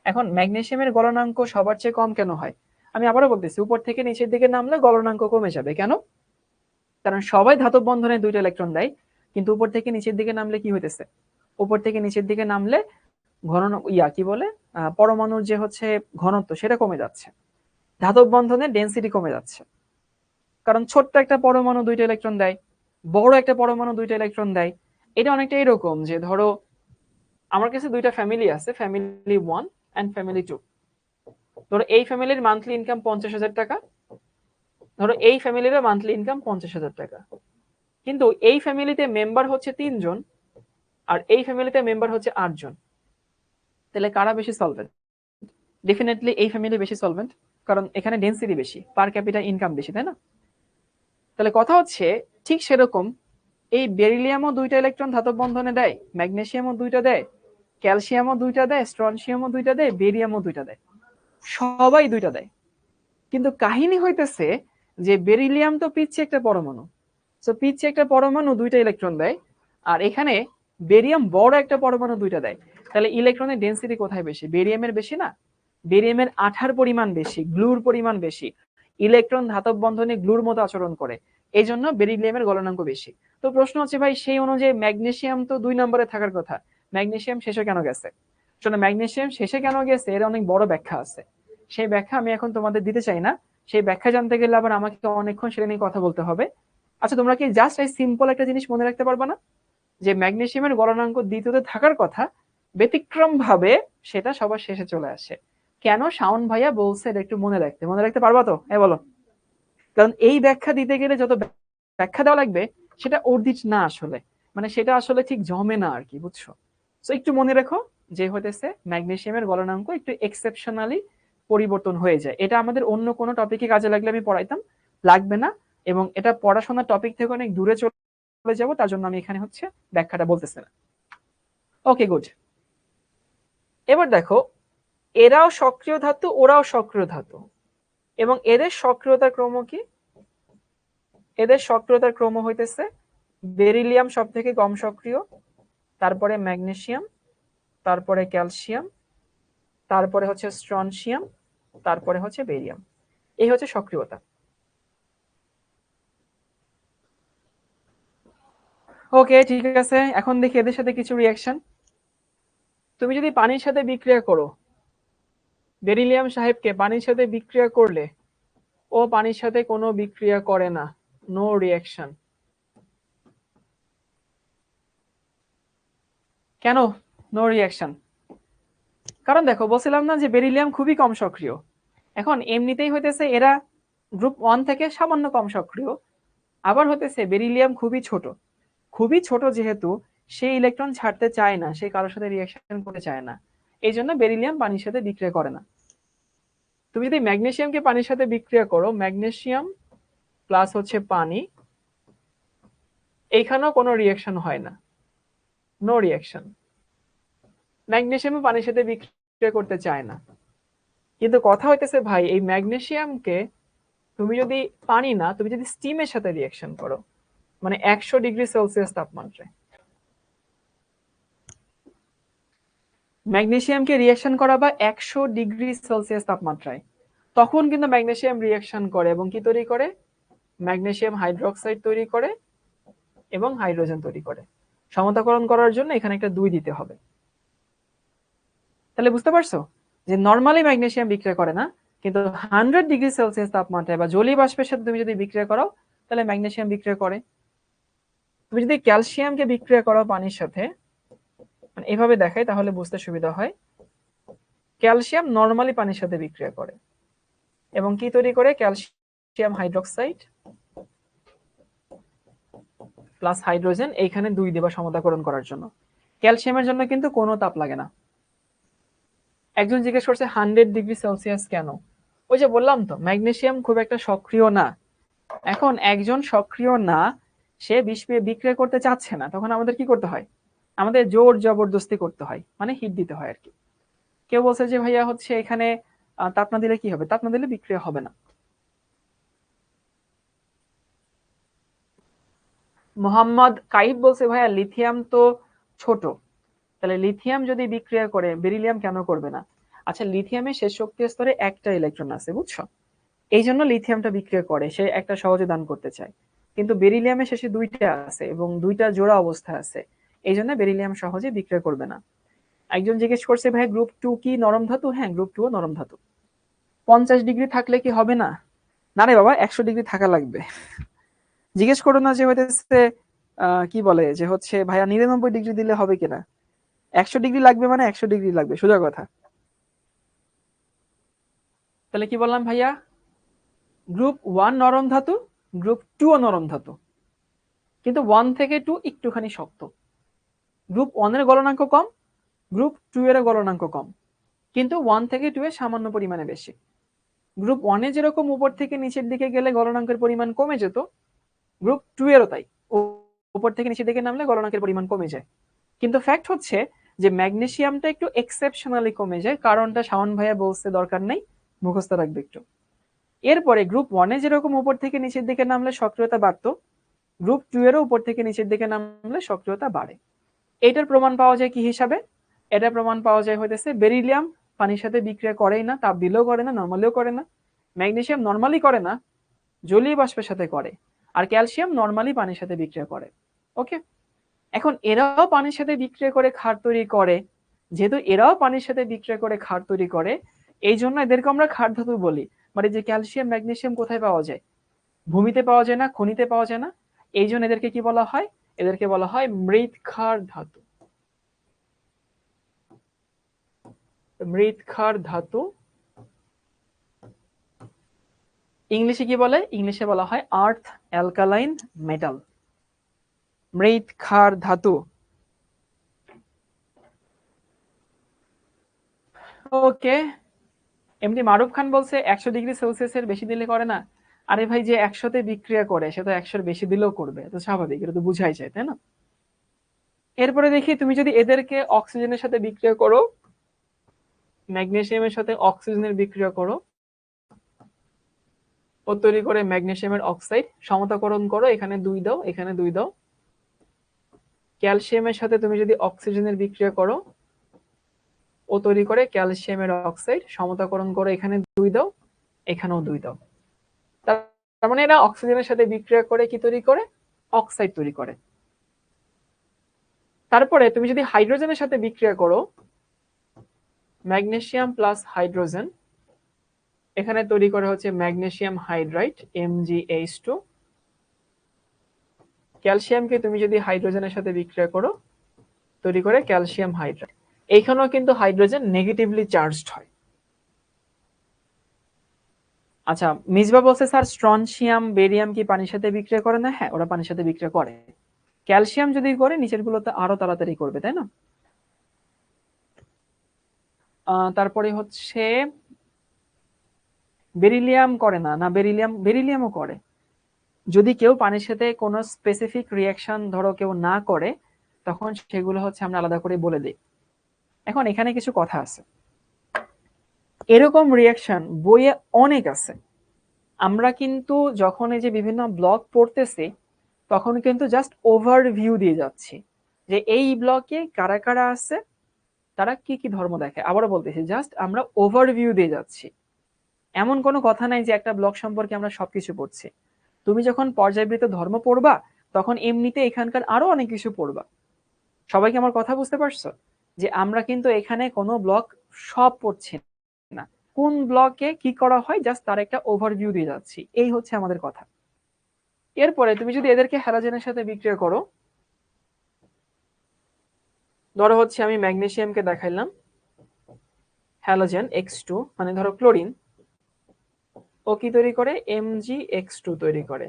এখন ম্যাগনেসিয়ামের গলনাঙ্ক সবার চেয়ে কম কেন হয়? আমি আবারও বলতেছি, উপর থেকে নিচের দিকে নামলে গলনাঙ্ক কমে যাবে। কেন? কারণ সবাই ধাতব বন্ধনে 2টা ইলেকট্রন দেয়, কিন্তু উপর থেকে নিচের দিকে নামলে কি হইতেছে, উপর থেকে নিচের দিকে নামলে ঘন কি বলে পরমাণুর যে হচ্ছে ঘনত্ব সেটা কমে যাচ্ছে, ধাতব বন্ধনের ডেন্সিটি কমে যাচ্ছে। কারণ ছোট্ট একটা পরমাণু 2টা ইলেকট্রন দেয়, বড় একটা পরমাণু 2টা ইলেকট্রন দেয়। এটা অনেকটা এরকম যে ধরো আমার কাছে 2টা ফ্যামিলি আছে, ফ্যামিলি 1 এন্ড ফ্যামিলি 2। ধরো এই ফ্যামিলির মান্থলি ইনকাম 50,000 টাকা, ধরো এই ফ্যামিলির মান্থলি ইনকাম 50,000 টাকা, কিন্তু এই ফ্যামিলিতে মেম্বার হচ্ছে 3 জন আর এই ফ্যামিলিতে মেম্বার হচ্ছে 8 জন। তাহলে কারা বেশি সলভেন্ট? ডেফিনেটলি এই ফ্যামিলি বেশি সলভেন্ট, কারণ এখানে ডেন্সিটি বেশি, পার ক্যাপিটা ইনকাম বেশি, তাই না? তাহলে কথা হচ্ছে ঠিক সেরকম এই বেরিলিয়ামও 2টা ইলেকট্রন ধাতব বন্ধনে দেয়, ম্যাগনেসিয়ামও 2টা দেয়, ক্যালসিয়ামও 2টা দেয়, স্ট্রনশিয়ামও 2টা দেয়, বেরিয়ামও 2টা দেয়, সবাই 2টা দেয়। কিন্তু কাহিনী হইতেছে যে বেরিলিয়াম তো পিচ্ছে একটা পরমাণু, তো পিচ্ছে একটা পরমাণু 2টা ইলেকট্রন দেয়, আর এখানে বেরিয়াম বড় একটা পরমাণু 2টা দেয়। তাহলে ইলেকট্রনের ডেন্সিটি কোথায় বেশি? বেরিয়ামের বেশি না? বেরিয়ামের আঠার পরিমাণ বেশি, গ্লুর পরিমাণ বেশি, ইলেকট্রন ধাতব বন্ধনে গ্লুর মতো আচরণ করে, এই জন্য বেরিলিয়ামের গলনাঙ্ক বেশি। তো প্রশ্ন হচ্ছে ভাই, সেই অনুযায়ী ম্যাগনেসিয়াম তো 2 নম্বরে থাকার কথা, ম্যাগনেসিয়াম শেষে কেন গেছে? শোনো, ম্যাগনেসিয়াম শেষে কেন গেছে এর অনেক বড় ব্যাখ্যা আছে, সেই ব্যাখ্যা আমি এখন তোমাদের দিতে চাই না। সেই ব্যাখ্যা জানতে গেলে আবার আমাকে অনেকক্ষণ সেটা নিয়ে কথা বলতে হবে। আচ্ছা, তোমরা কি জাস্ট এই সিম্পল একটা জিনিস মনে রাখতে পারবা না, যে ম্যাগনেসিয়ামের গলনাঙ্ক দ্বিতীয়তে থাকার কথা, ব্যতিক্রম ভাবে সেটা সবার শেষে চলে আসে। কেন? শাওন ভাইয়া বলছে এটা একটু মনে রাখতে পারবা তো? বলো। কারণ এই ব্যাখ্যা দিতে গেলে যত ব্যাখ্যা দেওয়া লাগবে সেটা অর্ধিট না আসলে, মানে সেটা আসলে ঠিক জমে না আর কি, বুঝছো? তো একটু মনে রেখো যে হইতেছে ম্যাগনেসিয়ামের গলনাঙ্ক একটু এক্সেপশনালি পরিবর্তন হয়ে যায়। এটা আমাদের অন্য কোনো টপিকে কাজে লাগলে আমি পড়াইতাম, লাগবে না, এবং এটা পড়াশোনার টপিক থেকে অনেক দূরে চলে যাবো, তার জন্য আমি এখানে হচ্ছে ব্যাখ্যাটা বলতেছি না। ওকে, গুড। এবার দেখো, এরাও সক্রিয় ধাতু, ওরাও সক্রিয় ধাতু, এবং এদের সক্রিয়তার ক্রম কি? এদের সক্রিয়তার ক্রম হইতেছে বেরিলিয়াম সব থেকে কম সক্রিয়, তারপরে ম্যাগনেসিয়াম, তারপরে ক্যালসিয়াম, তারপরে হচ্ছে স্ট্রনশিয়াম, তারপরে হচ্ছে বেরিয়াম। এই হচ্ছে সক্রিয়তা। ওকে, ঠিক আছে, এখন দেখি এদের সাথে কিছু রিয়াকশন। তুমি যদি পানির সাথে বিক্রিয়া করো, বেরিলিয়াম সাহেবকে পানির সাথে বিক্রিয়া করলে ও পানির সাথে কোনো বিক্রিয়া করে না, নো রিয়াকশন। কেন নো রিয়াকশন? কারণ দেখো, বলছিলাম না যে বেরিলিয়াম খুবই কম সক্রিয়। এখন এমনিতেই হইতেছে এরা গ্রুপ 1 থেকে সামান্য কম সক্রিয়, আবার হতেছে বেরিলিয়াম খুবই ছোট যেহেতু সে ইলেকট্রন ছাড়তে চায় না, সে কারোর সাথে রিঅ্যাকশন করতে চায় না, এই জন্য বেরিলিয়াম পানির সাথে বিক্রিয়া করে না। তুমি যদি ম্যাগনেসিয়ামকে পানির সাথে বিক্রিয়া করো, ম্যাগনেসিয়াম প্লাস হচ্ছে পানি, এইখানেও কোনো রিঅ্যাকশন হয় না, নো রিঅ্যাকশন। ম্যাগনেসিয়াম পানির সাথে বিক্রিয়া করতে চায় না। কিন্তু কথা হইতেছে ভাই, এই ম্যাগনেসিয়ামকে তুমি যদি পানি না, তুমি যদি স্টিমের সাথে রিঅ্যাকশন করো, মানে 100°C তাপমাত্রায় ম্যাগনেসিয়ামকে রিঅ্যাকশন করাবা 100°C তাপমাত্রায়, তখন কিন্তু ম্যাগনেসিয়াম রিঅ্যাকশন করে এবং কি তৈরি করে? ম্যাগনেসিয়াম হাইড্রোক্সাইড তৈরি করে এবং হাইড্রোজেন তৈরি করে। সমতাকরণ করার জন্য এখানে একটা 2 দিতে হবে। তাহলে বুঝতে পারছো যে নরমালি ম্যাগনেসিয়াম বিক্রিয়া করে না, কিন্তু 100°C তাপমাত্রায় বা জলীয় বাষ্পের সাথে তুমি যদি বিক্রিয়া করো তাহলে ম্যাগনেসিয়াম বিক্রিয়া করে। তুমি যদি ক্যালসিয়ামকে বিক্রিয়া করো পানির সাথে, মানে এভাবে দেখাই তাহলে বুঝতে সুবিধা হয়। ক্যালসিয়াম নরমালি পানির সাথে বিক্রিয়া করে এবং কি তৈরি করে? ক্যালসিয়াম হাইড্রোক্সাইড প্লাস হাইড্রোজেন, এইখানে 2 দেবা সমতাকরণ করার জন্য। ক্যালসিয়ামের জন্য কিন্তু কোনো তাপ লাগে না। একজন জিজ্ঞেস করছে 100°C কেন? ওই যে বললাম তো, ম্যাগনেসিয়াম খুব একটা সক্রিয় না। এখন একজন সক্রিয় না, সে বিক্রিয়া করতে চাচ্ছে না, তখন আমাদের কি করতে হয়? আমাদের জোর জবরদস্তি করতে হয়, মানে হিট দিতে হয় আর কি। কেউ বলছে যে ভাইয়া হচ্ছে এখানে তাপ না দিলে কি হবে? তাপ না দিলে বিক্রিয়া হবে না। মোহাম্মদ কাইব বলছে ভাইয়া লিথিয়াম তো ছোট, তাহলে লিথিয়াম যদি বিক্রিয়া করে বেরিলিয়াম কেন করবে না? আচ্ছা, লিথিয়ামের শেষ শক্তি স্তরে একটা ইলেকট্রন আছে, বুঝছো? এই জন্য লিথিয়ামটা বিক্রিয়া করে, সে একটা সহজে দান করতে চায়। কিন্তু বেরিলিয়ামের শেষে 2টা আছে এবং 2টা জোড়া অবস্থা আছে, এই জন্য বেরিলিয়াম সহজে বিক্রিয়া করবে না। একজন জিজ্ঞেস করছে ভাই গ্রুপ 2 কি নরম ধাতু? হ্যাঁ, গ্রুপ 2 ও নরম ধাতু। 50° থাকলে কি হবে না? না রে বাবা, 100° থাকা লাগবে। জিজ্ঞেস করো না যে হইতেছে কি বলে যে হচ্ছে ভাইয়া 99° দিলে হবে কিনা। 100° লাগবে, মানে 100° লাগবে, সোজা কথা। তাহলে কি বললাম ভাইয়া? গ্রুপ 1 নরম ধাতু, গ্রুপ 2 ও নরম ধাতু, কিন্তু 1 থেকে 2 একটুখানি শক্ত। গ্রুপ 1 এর গলনাঙ্ক কম, গ্রুপ 2 এর গলনাঙ্ক কম, কিন্তু 1 থেকে 2 এ সামান্য পরিমাণে বেশি। গ্রুপ 1 এ যেরকম উপর থেকে নিচের দিকে গেলে গলনাঙ্কের পরিমাণ কমে যেত, গ্রুপ 2 এরও তাই, উপর থেকে নিচের দিকে নামলে গলনাঙ্কের পরিমাণ কমে যায়। কিন্তু ফ্যাক্ট হচ্ছে যে ম্যাগনেসিয়ামটা একটু এক্সেপশনালি কমে যায়, কারণটা শাওন ভাইয়া বলতে দরকার নেই, মুখস্থ রাখবে একটু। এরপরে গ্রুপ 1 এ যেরকম উপর থেকে নিচের দিকে নামলে সক্রিয়তা বাড়তো, গ্রুপ 2 এরও উপর থেকে নিচের দিকে নামলে সক্রিয়তা বাড়ে। এটার প্রমাণ পাওয়া যায় কি হিসাবে? এটা প্রমাণ পাওয়া যায় হইতেছে বেরিলিয়াম পানির সাথে বিক্রিয়া করেই না, তাপ দিলেও করে না, নরমালিও করে না। ম্যাগনেসিয়াম নরমালি করে না, জলীয় বাষ্পের সাথে করে। আর ক্যালসিয়াম নরমালি পানির সাথে বিক্রিয়া করে। ওকে, এখন এরাও পানির সাথে বিক্রিয়া করে ক্ষার তৈরি করে, যেহেতু এরাও পানির সাথে বিক্রিয়া করে ক্ষার তৈরি করে, এই জন্য এদেরকে আমরা ক্ষার ধাতু বলি। মানে যে ক্যালসিয়াম ম্যাগনেসিয়াম কোথায় পাওয়া যায়? ভূমিতে পাওয়া যায় না, খনিতে পাওয়া যায় না, এই জন্য এদেরকে কি বলা হয়? এদেরকে বলা হয় মৃৎক্ষার ধাতু। মৃৎক্ষার ধাতু ইংলিশে কি বলে? ইংলিশে বলা হয় আর্থ অ্যালকালাইন মেটাল, মৃৎক্ষার ধাতু। ওকে, এমনি মারুফ খান বলছে 100°C এর বেশি দিলে করে না। আরে ভাই, যে 100তে বিক্রিয়া করে সে তো 100-র বেশি দিলেও করবে, তো স্বাভাবিক, এটা তো বুঝাই যায়, তাই না? এরপরে দেখি, তুমি যদি এদেরকে অক্সিজেনের সাথে বিক্রিয়া করো, ম্যাগনেসিয়ামের সাথে অক্সিজেনের বিক্রিয়া করো, ও তৈরি করে ম্যাগনেসিয়ামের অক্সাইড, সমতাকরণ করো, এখানে 2 দাও, এখানে 2 দাও। ক্যালসিয়ামের সাথে তুমি যদি অক্সিজেনের বিক্রিয়া করো, ও তৈরি করে ক্যালসিয়ামের অক্সাইড, সমতাকরণ করো, এখানে 2 দাও, এখানেও 2 দাও। তার মানে এরা অক্সিজেনের সাথে বিক্রিয়া করে কি তৈরি করে? অক্সাইড তৈরি করে। তারপরে তুমি যদি হাইড্রোজেনের সাথে বিক্রিয়া করো, ম্যাগনেসিয়াম প্লাস হাইড্রোজেন, এখানে তৈরি করে হচ্ছে ম্যাগনেসিয়াম হাইড্রাইড MgH2। ক্যালসিয়ামকে তুমি যদি হাইড্রোজেনের সাথে বিক্রিয়া করো, তৈরি করে ক্যালসিয়াম হাইড্রাইড। এইখানেও কিন্তু হাইড্রোজেন নেগেটিভলি চার্জড হয়। আচ্ছা, মিসবা বলছে স্যার স্ট্রনশিয়াম বেরিয়াম কি পানির সাথে বিক্রিয়া করে না? হ্যাঁ, ওরা পানির সাথে বিক্রিয়া করে। ক্যালসিয়াম যদি করে নিচের গুলোতে আরো তাড়াতাড়ি করবে, তাই না? তারপরে হচ্ছে বেরিলিয়াম করে না। না, বেরিলিয়ামও করে। যদি কেউ পানির সাথে কোনো স্পেসিফিক রিয়াকশন ধরো কেউ না করে, তখন সেগুলো হচ্ছে আমরা আলাদা করে বলে দিই। এখন এখানে কিছু কথা আছে। এরকম রিয়াকশন বইয়ে অনেক আছে। আমরা কিন্তু যখন এই যে বিভিন্ন ব্লগ পড়তেছি, তখন কিন্তু জাস্ট ওভারভিউ দিয়ে যাচ্ছি যে এই ব্লকে কারা কারা আছে, তারা কি কি ধর্ম দেখে। আবারও বলতেছি, জাস্ট আমরা ওভারভিউ দিয়ে যাচ্ছি। এমন কোনো কথা নাই যে একটা ব্লগ সম্পর্কে আমরা সবকিছু পড়ছি। তুমি যখন পর্যায়বৃত্ত ধর্ম পড়বা, তখন এমনিতে এখানকার আরো অনেক কিছু পড়বা। সবাইকে আমার কথা বুঝতে পারছো? যে আমরা কিন্তু এখানে কোনো ব্লক সব পড়ছি না, কোন ব্লকে কি করা হয় জাস্ট তার একটা ওভারভিউ দিয়ে যাচ্ছি, এই হচ্ছে আমাদের কথা। এরপরে তুমি যদি এদেরকে হ্যালোজেনের সাথে বিক্রিয়া করো, ধরো হচ্ছে আমি ম্যাগনেসিয়ামকে দেখাইলাম হ্যালোজেন X2, মানে ধরো ক্লোরিন, ও কি তৈরি করে? Mgx2 তৈরি করে।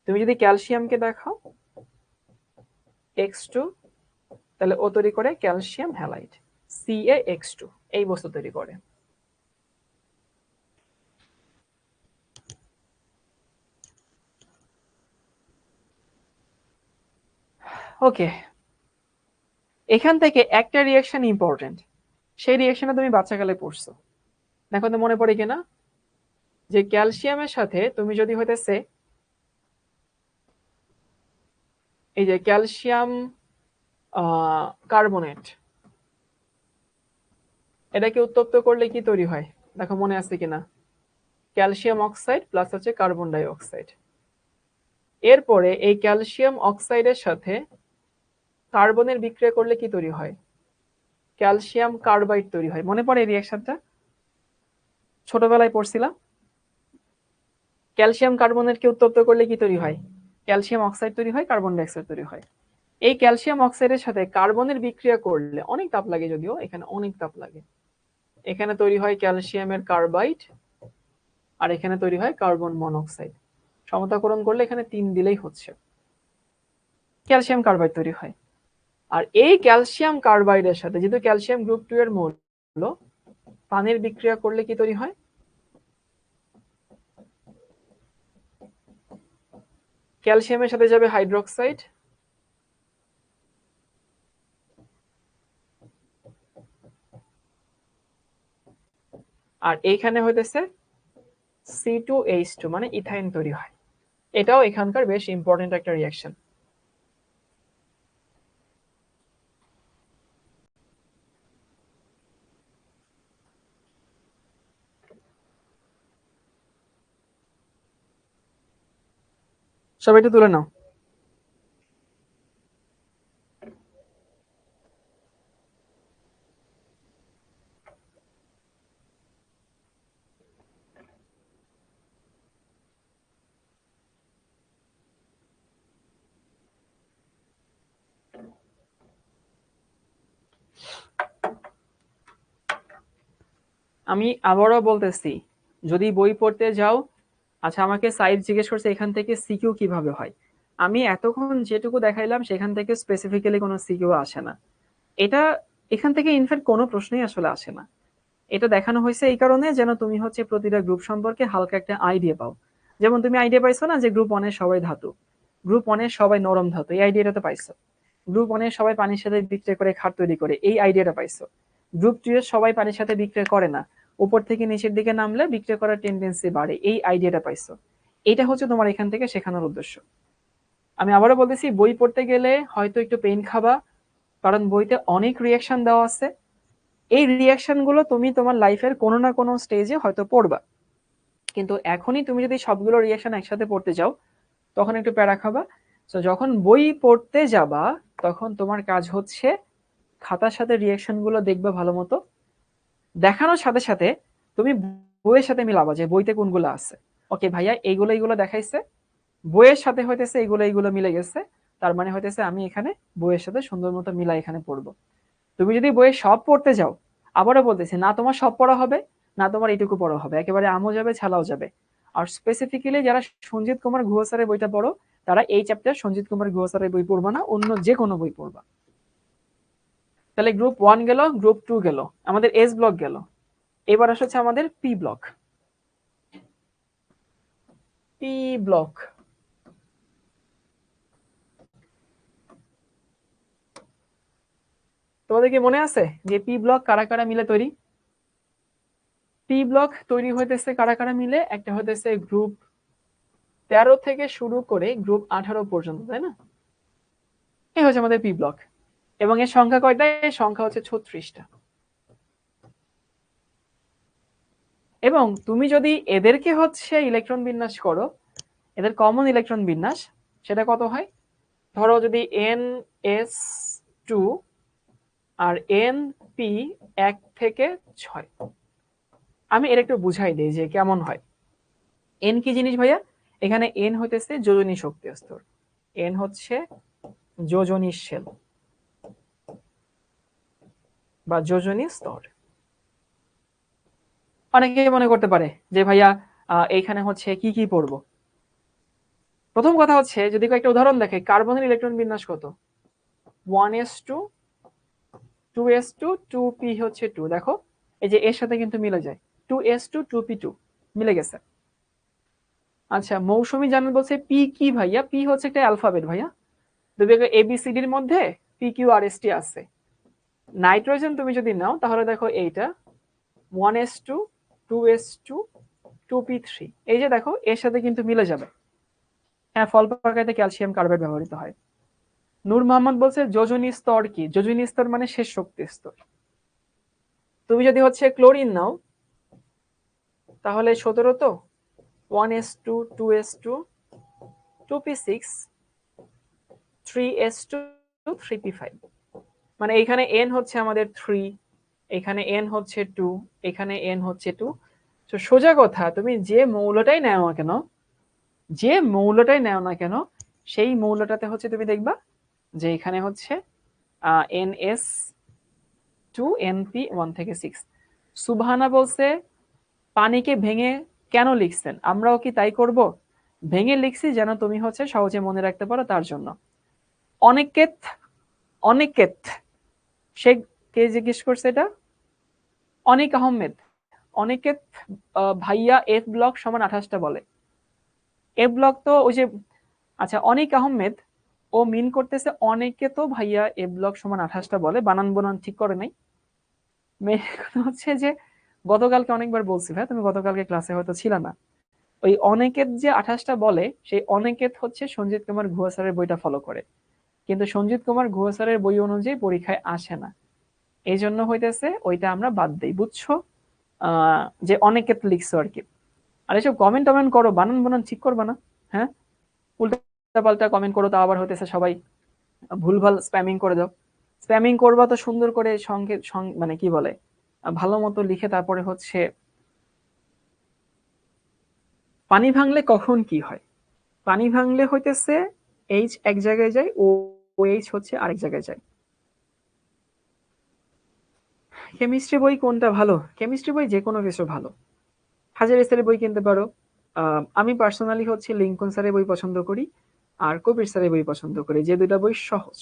তুমি যদি ক্যালসিয়ামকে দেখাও X2, তাহলে ও তৈরি করে ক্যালসিয়াম হ্যালাইড CaX2, এই বস্তু তৈরি করে। ওকে, এখান থেকে একটা রিয়াকশন ইম্পর্টেন্ট, সেই রিয়াকশনটা তুমি বাচ্চাকালে পড়ছো, দেখো তো মনে পড়ে কিনা? যে ক্যালসিয়ামের সাথে তুমি যদি হইতেছে এই যে ক্যালসিয়াম কার্বনেট, এটাকে উত্তপ্ত করলে কি তৈরি হয়? দেখো মনে আছে কিনা? ক্যালসিয়াম অক্সাইড প্লাস হচ্ছে কার্বন ডাই অক্সাইড। এরপরে এই ক্যালসিয়াম অক্সাইডের সাথে কার্বনের বিক্রিয়া করলে কি তৈরি হয়? ক্যালসিয়াম কার্বাইড তৈরি হয়। মনে পড়ে এই রিয়াকশনটা? ছোটবেলায় পড়ছিলাম। ক্যালসিয়াম কার্বনেটকে উত্তপ্ত করলে কি তৈরি হয়? ক্যালসিয়াম অক্সাইড তৈরি হয়, কার্বন ডাই অক্সাইড তৈরি হয়। এই ক্যালসিয়াম অক্সাইডের সাথে কার্বনের বিক্রিয়া করলে অনেক তাপ লাগে, যদিও এখানে অনেক তাপ লাগে। এখানে তৈরি হয় ক্যালসিয়ামের কার্বাইড, আর এখানে তৈরি হয় কার্বন মনোক্সাইড। সমতাকরণ করলে এখানে 3 দিলেই হচ্ছে ক্যালসিয়াম কার্বাইড তৈরি হয়। আর এই ক্যালসিয়াম কার্বাইডের সাথে যেহেতু ক্যালসিয়াম গ্রুপ 2 এর মৌল, পানির বিক্রিয়া করলে কি তৈরি হয়? ক্যালসিয়ামের সাথে যাবে হাইড্রোক্সাইড, আর এইখানে হইতেছে C2H2, মানে ইথাইন তৈরি হয়। এটাও এখানকার বেশ ইম্পর্টেন্ট একটা রিয়াকশন। সবাই একটু তুলে নাও। আমি আবারও বলতেছি, যদি বই পড়তে যাও, আচ্ছা আমাকে সাইদ জিজ্ঞেস করছে এখান থেকে সিকিউ কিভাবে হয়। আমি এতক্ষণ যেটুকু দেখাইলাম সেখান থেকে স্পেসিফিক্যালি কোনো সিকিউ আসে না। এটা এখান থেকে ইনফ্যাক্ট কোনো প্রশ্নই আসলে আসে না। এটা দেখানো হয়েছে এই কারণে যেন তুমি হচ্ছে প্রতিটা গ্রুপ সম্পর্কে হালকা একটা আইডিয়া পাও। যেমন তুমি আইডিয়া পাইছো না যে গ্রুপ 1 এর সবাই ধাতু, গ্রুপ 1 এর সবাই নরম ধাতু, এই আইডিয়াটা তো পাইছো। গ্রুপ 1 এর সবাই পানির সাথে বিক্রিয়া করে ক্ষার তৈরি করে, এই আইডিয়াটা পাইছো। গ্রুপ 2 এর সবাই পানির সাথে বিক্রিয়া করে না, উপর থেকে নিচের দিকে নামলে বিক্রিয়া করার টেন্ডেন্সি বাড়ে, এই আইডিয়াটা পাইছো। এটা হচ্ছে তোমার এখান থেকে শেখানোর উদ্দেশ্য। আমি আবারও বলতেছি, বই পড়তে গেলে হয়তো একটু পেইন খাবা, কারণ বইতে অনেক রিয়াকশন দেওয়া আছে। এই রিয়াকশন গুলো তুমি তোমার লাইফের কোনো না কোনো স্টেজে হয়তো পড়বা, কিন্তু এখনই তুমি যদি সবগুলো রিয়াকশন একসাথে পড়তে যাও, তখন একটু প্যারা খাবা। তো যখন বই পড়তে যাবা, তখন তোমার কাজ হচ্ছে খাতার সাথে রিয়াকশন গুলো দেখবে ভালো মতো, দেখানোর সাথে সাথে তুমি বইয়ের সাথে মিলাবা যে বইতে কোনগুলো আছে। ওকে ভাইয়া, এইগুলো এইগুলো দেখাইছে, বইয়ের সাথে হইতেছে এইগুলো এইগুলো মিলে গেছে, তার মানে হইতেছে আমি এখানে বইয়ের সাথে সুন্দর মতো মিলাই এখানে পড়বো। তুমি যদি বইয়ে সব পড়তে যাও, আবারও বলতেছি না তোমার সব পড়া হবে, না তোমার এইটুকু পড়া হবে, একেবারে আমও যাবে ছালাও যাবে। আর স্পেসিফিক্যালি যারা সঞ্জিত কুমার গুহা স্যারের বইটা পড়ো তারা এই চ্যাপ্টার সঞ্জিত কুমার গুহা স্যারের বই পড়বা না, অন্য যে কোনো বই পড়বা। তাহলে গ্রুপ 1 গেল, গ্রুপ 2 গেল, আমাদের এস ব্লক গেল। এবার আসছে আমাদের পি ব্লক। পি ব্লক তোমাদের কি মনে আছে যে পি ব্লক কারা কারা মিলে তৈরি? পি ব্লক তৈরি হইতেছে কারা কারা মিলে? একটা হইতেছে গ্রুপ 13 থেকে শুরু করে গ্রুপ 18 পর্যন্ত, তাই না? এই হচ্ছে আমাদের পি ব্লক। এবং এর সংখ্যা কয়টা? এর সংখ্যা হচ্ছে 36টা। এবং তুমি যদি এদেরকে হচ্ছে ইলেকট্রন বিন্যাস করো, এদের কমন ইলেকট্রন বিন্যাস, সেটা কত হয়? ধরো যদি NS2 আর NP 1 থেকে 6। আমি এর একটু বুঝাই দিই যে কেমন হয়। N কি জিনিস ভাইয়া? এখানে N হইতেছে যোজনী শক্তি স্তর, N হচ্ছে যোজনী শেল বা যোজনী স্তর। অনেকে মনে করতে পারে যে ভাইয়া এইখানে হচ্ছে কি কি পড়বো। প্রথম কথা হচ্ছে যদি কয়েকটা উদাহরণ দেখে, কার্বনের ইলেকট্রন বিন্যাস কত? 1s2 2s2 2p হচ্ছে 2। দেখো এই যে এর সাথে কিন্তু মিলে যায়, 2s2 2p2 মিলে গেছে। আচ্ছা, মৌসুমী জানেন বলছে পি কি ভাইয়া? পি হচ্ছে একটা অ্যালফাবেট ভাইয়া, দেখবে এবিসিডির মধ্যে P Q R S T আছে। নাইট্রোজেন তুমি যদি নাও তাহলে দেখো এইটা 1s2 2s2 2p3, এই যে দেখো এর সাথে কিন্তু মিলে যাবে। হ্যাঁ, ফল পাকাইতে ক্যালসিয়াম কার্বাইড ব্যবহৃত হয়। নূর মোহাম্মদ বলছে যোজনী স্তর কি? যোজনী স্তর মানে শেষ শক্তি স্তর। তুমি যদি হচ্ছে ক্লোরিন নাও তাহলে 17 তো 1s2 2s2 2p6 3s2 3p5, মানে এখানে n হচ্ছে আমাদের 3, এখানে n হচ্ছে 2, এখানে n হচ্ছে 2। তো সোজা কথা, তুমি যে মৌলটাই নাও না কেন, যে মৌলটাই নাও না কেন, সেই মৌলটাতে হচ্ছে তুমি দেখবা যে এখানে হচ্ছে NS2 NP1 থেকে 6। সুবহানা বলছে পানিকে ভেঙে কেন লিখছেন? আমরাও কি তাই করব? ভেঙে লিখছি যেন তুমি হচ্ছে সহজে মনে রাখতে পারো, তার জন্য। অনেকেত অনেকেত সে কে জিজ্ঞেস করছে এটা? অনিক আহমেদ। অনিকেত ভাইয়া এফ ব্লক সমান 28টা বলে। এফ ব্লক তো ওই যে, আচ্ছা অনিক আহমেদ ও মিন করতেছে অনেকে তো ভাইয়া এফ ব্লক সমান 28টা বলে, বানান বানান ঠিক করে নাই। মেন কথা হচ্ছে যে গতকালকে অনেকবার বলছি ভাই, তুমি গতকালকে ক্লাসে হয়তো ছিল না। ওই অনেকেত যে 28টা বলে, সেই অনেকেত হচ্ছে সঞ্জিত কুমার গুহা স্যারের বইটা ফলো করে, কিন্তু সঞ্জিত কুমার গুহা স্যারের বই অনুযায়ী পরীক্ষায় আসে না। এই জন্য হইতেছে ওইটা আমরা বাদ দিই, বুঝছো? যে অনেকেত লিখছো আর কি। আর এসব কমেন্ট টমেন্ট করো, বানান বানান ঠিক করবা না, হ্যাঁ? উল্টা পাল্টা কমেন্ট করো, তা আবার হইতেছে সবাই ভুলভাল স্প্যামিং করে দাও। স্প্যামিং করবা তো সুন্দর করে সঙ্গে মানে কি বলে ভালো মতো লিখে, তারপরে হচ্ছে পানি ভাঙলে কখন কি হয়? পানি ভাঙলে হইতেছে এইচ এক জায়গায় যায়, ও এইচ হচ্ছে আরেক জায়গায় যায়। কেমিস্ট্রি বই কোনটা ভালো? কেমিস্ট্রি বই যে কোনো কিছু ভালো। হাজার স্যারের বই কিনতে পারো। আমি পার্সোনালি হচ্ছে লিঙ্কন স্যারের বই পছন্দ করি আর কবির স্যারের বই পছন্দ করি, যে দুইটা বই সহজ।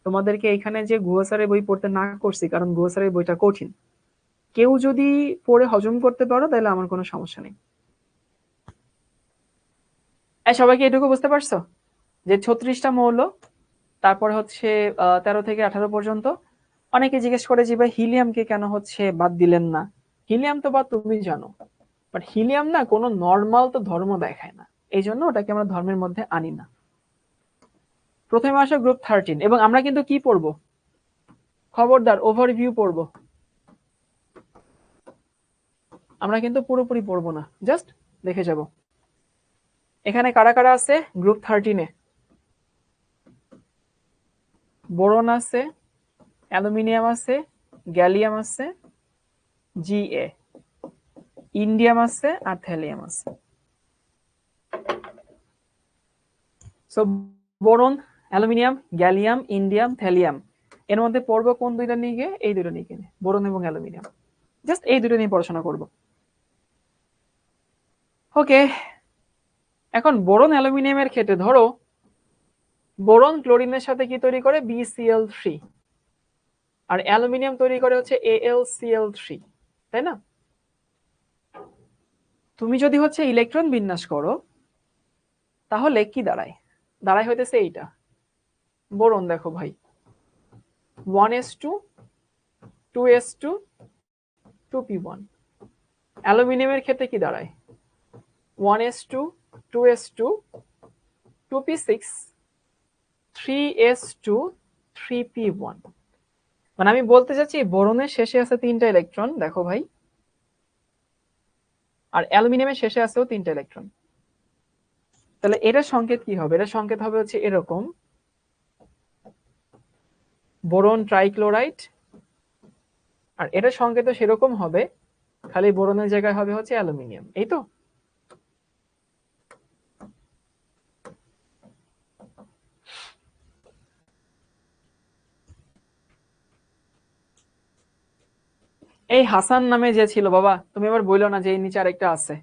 তোমাদেরকে এখানে যে গুহা স্যারের বই পড়তে না করছি কারণ গুহা স্যারের বইটা কঠিন। কেউ যদি পড়ে হজম করতে পারো তাহলে আমার কোনো সমস্যা নেই। সবাইকে এটুকু বুঝতে পারছো যে 36টা মৌল, তারপর হচ্ছে 13 থেকে 18 পর্যন্ত। অনেকে জিজ্ঞেস করে যে ভাই হিলিয়ামকে কেন হচ্ছে বাদ দিলেন না? হিলিয়াম তো বাদ তুমি জানো, বাট হিলিয়াম না কোনো নর্মাল তো ধর্ম দেখায় না, এই জন্য ওটাকে আমরা ধর্মের মধ্যে আনি না। প্রথমে আসো গ্রুপ 13, এবং আমরা কিন্তু কি পড়বো? খবরদার ওভারভিউ পড়বো, আমরা কিন্তু পুরোপুরি পড়বো না, জাস্ট দেখে যাব। এখানে কারা কারা আছে গ্রুপ 13-এ? বোরন আছে, অ্যালুমিনিয়াম আছে, গ্যালিয়াম আছে, জিএ, ইন্ডিয়াম আছে আর থ্যালিয়াম আছে। So boron, aluminium, gallium, indium, thallium, এর মধ্যে পড়বো কোন দুইটা নিয়ে? এই দুটো নিয়ে, বোরন এবং অ্যালুমিনিয়াম, জাস্ট এই দুটো নিয়ে পড়াশোনা করবো। ওকে, এখন বোরন অ্যালুমিনিয়ামের ক্ষেত্রে ধরো বোরন ক্লোরিনের সাথে কি তৈরি করে BCl3, আর অ্যালুমিনিয়াম তৈরি করে হচ্ছে AlCl3, তাই না? তুমি যদি হচ্ছে ইলেকট্রন বিন্যাস করো তাহলে কি দাঁড়ায়? দাঁড়ায় হইতেছে এইটা। বোরন দেখো ভাই 1s2 2s2 2p1। অ্যালুমিনিয়ামের ক্ষেত্রে কি দাঁড়ায় 1s2 2s2 2p6 3s2 3p1। মানে আমি বলতে চাচ্ছি বোরনের শেষে আছে 3টা ইলেকট্রন, দেখো ভাই, আর অ্যালুমিনিয়ামের শেষে আছেও 3টা ইলেকট্রন। তাহলে এটার সংকেত কি হবে? এটার সংকেত হবে হচ্ছে এরকম, বোরন ট্রাইক্লোরাইড। আর এটার সংকেত সেরকম হবে, খালি বোরনের জায়গায় হবে হচ্ছে অ্যালুমিনিয়াম, এই তো। এই হাসান নামে যে ছিল, বাবা তুমি আবার বইলো না যে এই নিচে আরেকটা আছে।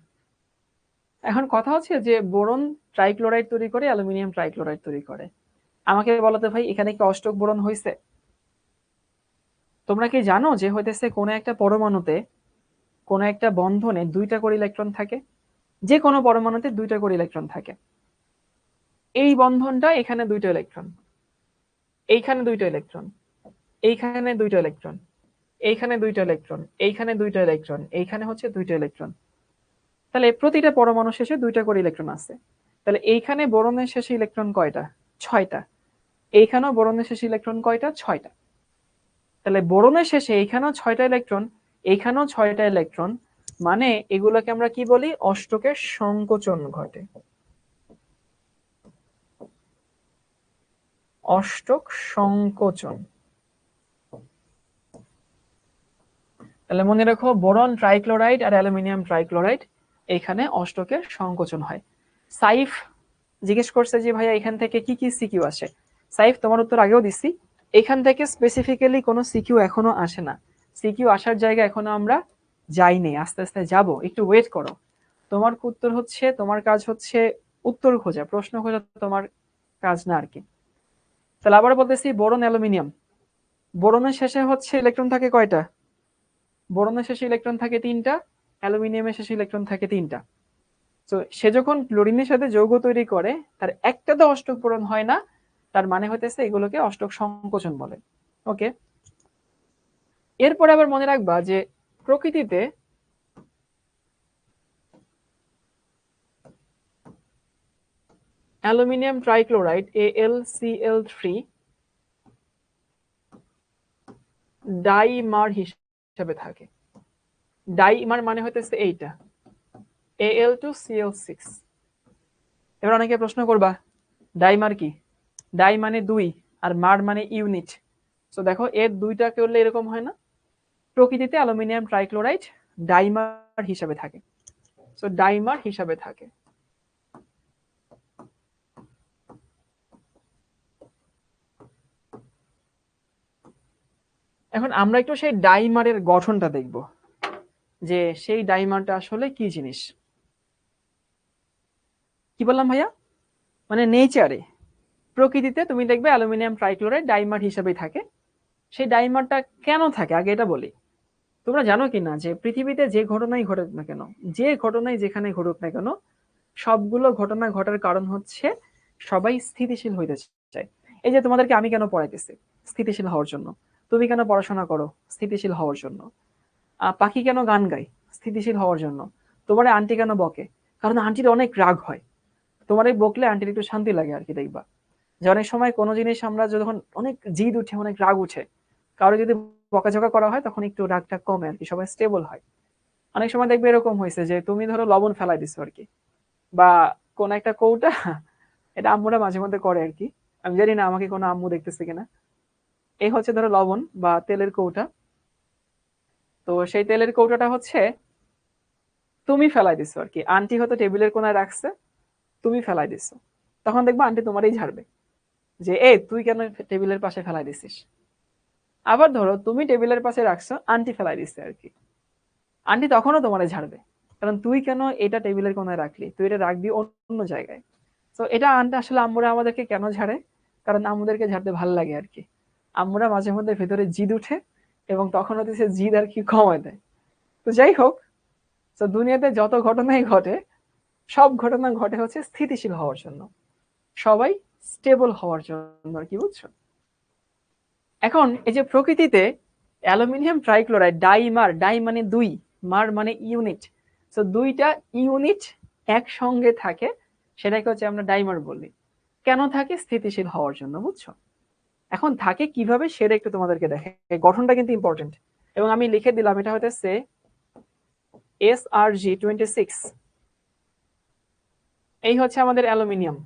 এখন কথা হচ্ছে যে বোরন ট্রাইক্লোরাইড তৈরি করে, অ্যালুমিনিয়াম ট্রাইক্লোরাইড তৈরি করে। আমাকে বলতে ভাই এখানে কি অষ্টক বোরন হয়েছে? তোমরা কি জানো যে হইতেছে কোনো একটা পরমাণুতে, কোনো একটা বন্ধনে 2টা করে ইলেকট্রন থাকে? যে কোনো পরমাণুতে 2টা করে ইলেকট্রন থাকে। এই বন্ধনটা এখানে 2টা ইলেকট্রন, এইখানে 2টা ইলেকট্রন, এইখানে 2টা ইলেকট্রন, এইখানে 2টা ইলেকট্রন, এইখানে 2টা ইলেকট্রন, এইখানে হচ্ছে 2টা ইলেকট্রন। তাহলে প্রতিটা পরমাণু শেষে 2টা করে ইলেকট্রন আছে। তাহলে এইখানে বোরনের শেষে ইলেকট্রন কয়টা? 6টা। এইখানেও বোরনের শেষে ইলেকট্রন কয়টা? 6টা। তাহলে বোরনের শেষে এইখানেও 6টা ইলেকট্রন, এইখানেও 6টা ইলেকট্রন, মানে এগুলোকে আমরা কি বলি? অষ্টকের সংকোচন ঘটে। অষ্টক সংকোচন। তাহলে মনে রাখো বোরন ট্রাইক্লোরাইড আর অ্যালুমিনিয়াম ট্রাইক্লোরাইড, এখানে অষ্টকের সংকোচন হয়। সাইফ জিজ্ঞেস করছে যে ভাইয়া এখান থেকে কি কি সিকিউ আসে। সাইফ তোমার উত্তর আগেও দিছি, এখান থেকে স্পেসিফিক্যালি কোনো সিকিউ এখনো আসে না। সিকিউ আসার জায়গা এখনো আমরা যাইনি, আস্তে আস্তে যাব, একটু ওয়েট করো। তোমার উত্তর হচ্ছে, তোমার কাজ হচ্ছে উত্তর খোঁজা, প্রশ্ন খোঁজা তোমার কাজ না আর কি। তাহলে আবার বলতেছি বোরন অ্যালুমিনিয়াম, বোরনের শেষে হচ্ছে ইলেকট্রন থাকে কয়টা? বোরনের শেষে ইলেকট্রন থাকে 3টা, অ্যালুমিনিয়ামের শেষে ইলেকট্রন থাকে 3টা। তো সে যখন ক্লোরিনের সাথে যৌগ তৈরি করে তার একটা তো অষ্টক পূরণ হয় না, তার মানে হইতেছে এগুলোকে অষ্টক সংকোচন বলে। ওকে, এরপরে আবার মনে রাখবা যে প্রকৃতিতে অ্যালুমিনিয়াম ট্রাইক্লোরাইড AlCl3 ডাইমার হিসেবে থাকে। ডাইমার মানে হইতেছে এইটা Al2Cl6। এবার অনেকে প্রশ্ন করবা ডাইমার কি? ডাই মানে 2 আর মার মানে ইউনিট। তো দেখো এর 2টা করলে এরকম হয় না? প্রকৃতিতে অ্যালুমিনিয়াম ট্রাইক্লোরাইড ডাইমার হিসাবে থাকে। সো ডাইমার হিসাবে থাকে। এখন আমরা একটু সেই ডাইমারের গঠনটা দেখব, যে সেই ডাইমারটা আসলে কি জিনিস। কি বললাম ভাইয়া? মানে নেচারে, প্রকৃতিতে তুমি দেখবে অ্যালুমিনিয়াম ট্রাইক্লোরাইড ডাইমার হিসাবেই থাকে। সেই ডাইমারটা কেন থাকে আগে এটা বলি। তোমরা জানো কিনা যে পৃথিবীতে যে ঘটনাই ঘটুক না কেন, যে ঘটনাই যেখানে ঘটুক না কেন, সবগুলো ঘটনা ঘটার কারণ হচ্ছে সবাই স্থিতিশীল হইতে চায়। এই যে তোমাদেরকে আমি কেন পড়াইতেছি? স্থিতিশীল হওয়ার জন্য। তুমি কেন পড়াশোনা করো? স্থিতিশীল হওয়ার জন্য। পাখি কেন গান গায়? স্থিতিশীল হওয়ার জন্য। তোমার আন্টি কেন বকে? কারণ আন্টির অনেক রাগ হয়, তোমার বকলে আন্টির একটু শান্তি লাগে আর কি। দেখবা যে অনেক সময় কোনো জিনিস আমরা যখন অনেক জিদ উঠে, অনেক রাগ উঠে, কারো যদি বকাঝকা করা হয় তখন একটু রাগটা কমে আর কি, সবাই স্টেবল হয়। অনেক সময় দেখবে এরকম হয়েছে যে তুমি ধরো লবণ ফেলাই দিছো আর কি, বা কোন একটা কৌটা, এটা আম্মুরা মাঝে মধ্যে করে আর কি, আমি জানি না আমাকে কোনো আম্মু দেখতেছে কিনা। এই হচ্ছে ধরো লবণ বা তেলের কৌটা, তো সেই তেলের কৌটাটা হচ্ছে তুমি ফেলাই দিছো আর কি, আন্টি হয়তো টেবিলের কোনায় রাখছে, তুমি ফেলাই দিছো। তখন দেখবো আন্টি তোমারই ঝাড়বে যে এই তুই কেন টেবিলের পাশে ফেলাই দিছিস। আবার ধরো তুমি টেবিলের পাশে রাখছো, আন্টি ফেলাই দিচ্ছে আর কি, আন্টি তখনও তোমারে ঝাড়বে কারণ তুই কেন এটা টেবিলের কোনায় রাখলি, তুই এটা রাখবি অন্য জায়গায়। তো এটা আনতে আসলে আম্মুরা আমাদেরকে কেন ঝাড়ে, কারণ আম্মুদেরকে ঝাড়তে ভালো লাগে আর কি। আম্মুরা মাঝে মধ্যে ভেতরে জিদ উঠে এবং তখন হচ্ছে সে জিদ আর কি কমায় দেয়। তো যাই হোক, তো দুনিয়াতে যত ঘটনাই ঘটে, সব ঘটনা ঘটে হচ্ছে স্থিতিশীল হওয়ার জন্য, সবাই স্টেবল হওয়ার জন্য আর কি, বুঝছো? এখন এই যে প্রকৃতিতে অ্যালুমিনিয়াম ট্রাইক্লোরাইড, ডাই মানে দুই, মার মানে ইউনিট, তো দুইটা ইউনিট একসঙ্গে থাকে, সেটাকে হচ্ছে আমরা ডাইমার বলি। কেন থাকে? স্থিতিশীল হওয়ার জন্য, বুঝছো? এখন থাকে কিভাবে সেটা একটু তোমাদেরকে দেখে, গঠনটা কিন্তু ইম্পর্টেন্ট। এবং আমি লিখে দিলাম, এটা হচ্ছে SRG26, এই হচ্ছে আমাদের অ্যালুমিনিয়াম।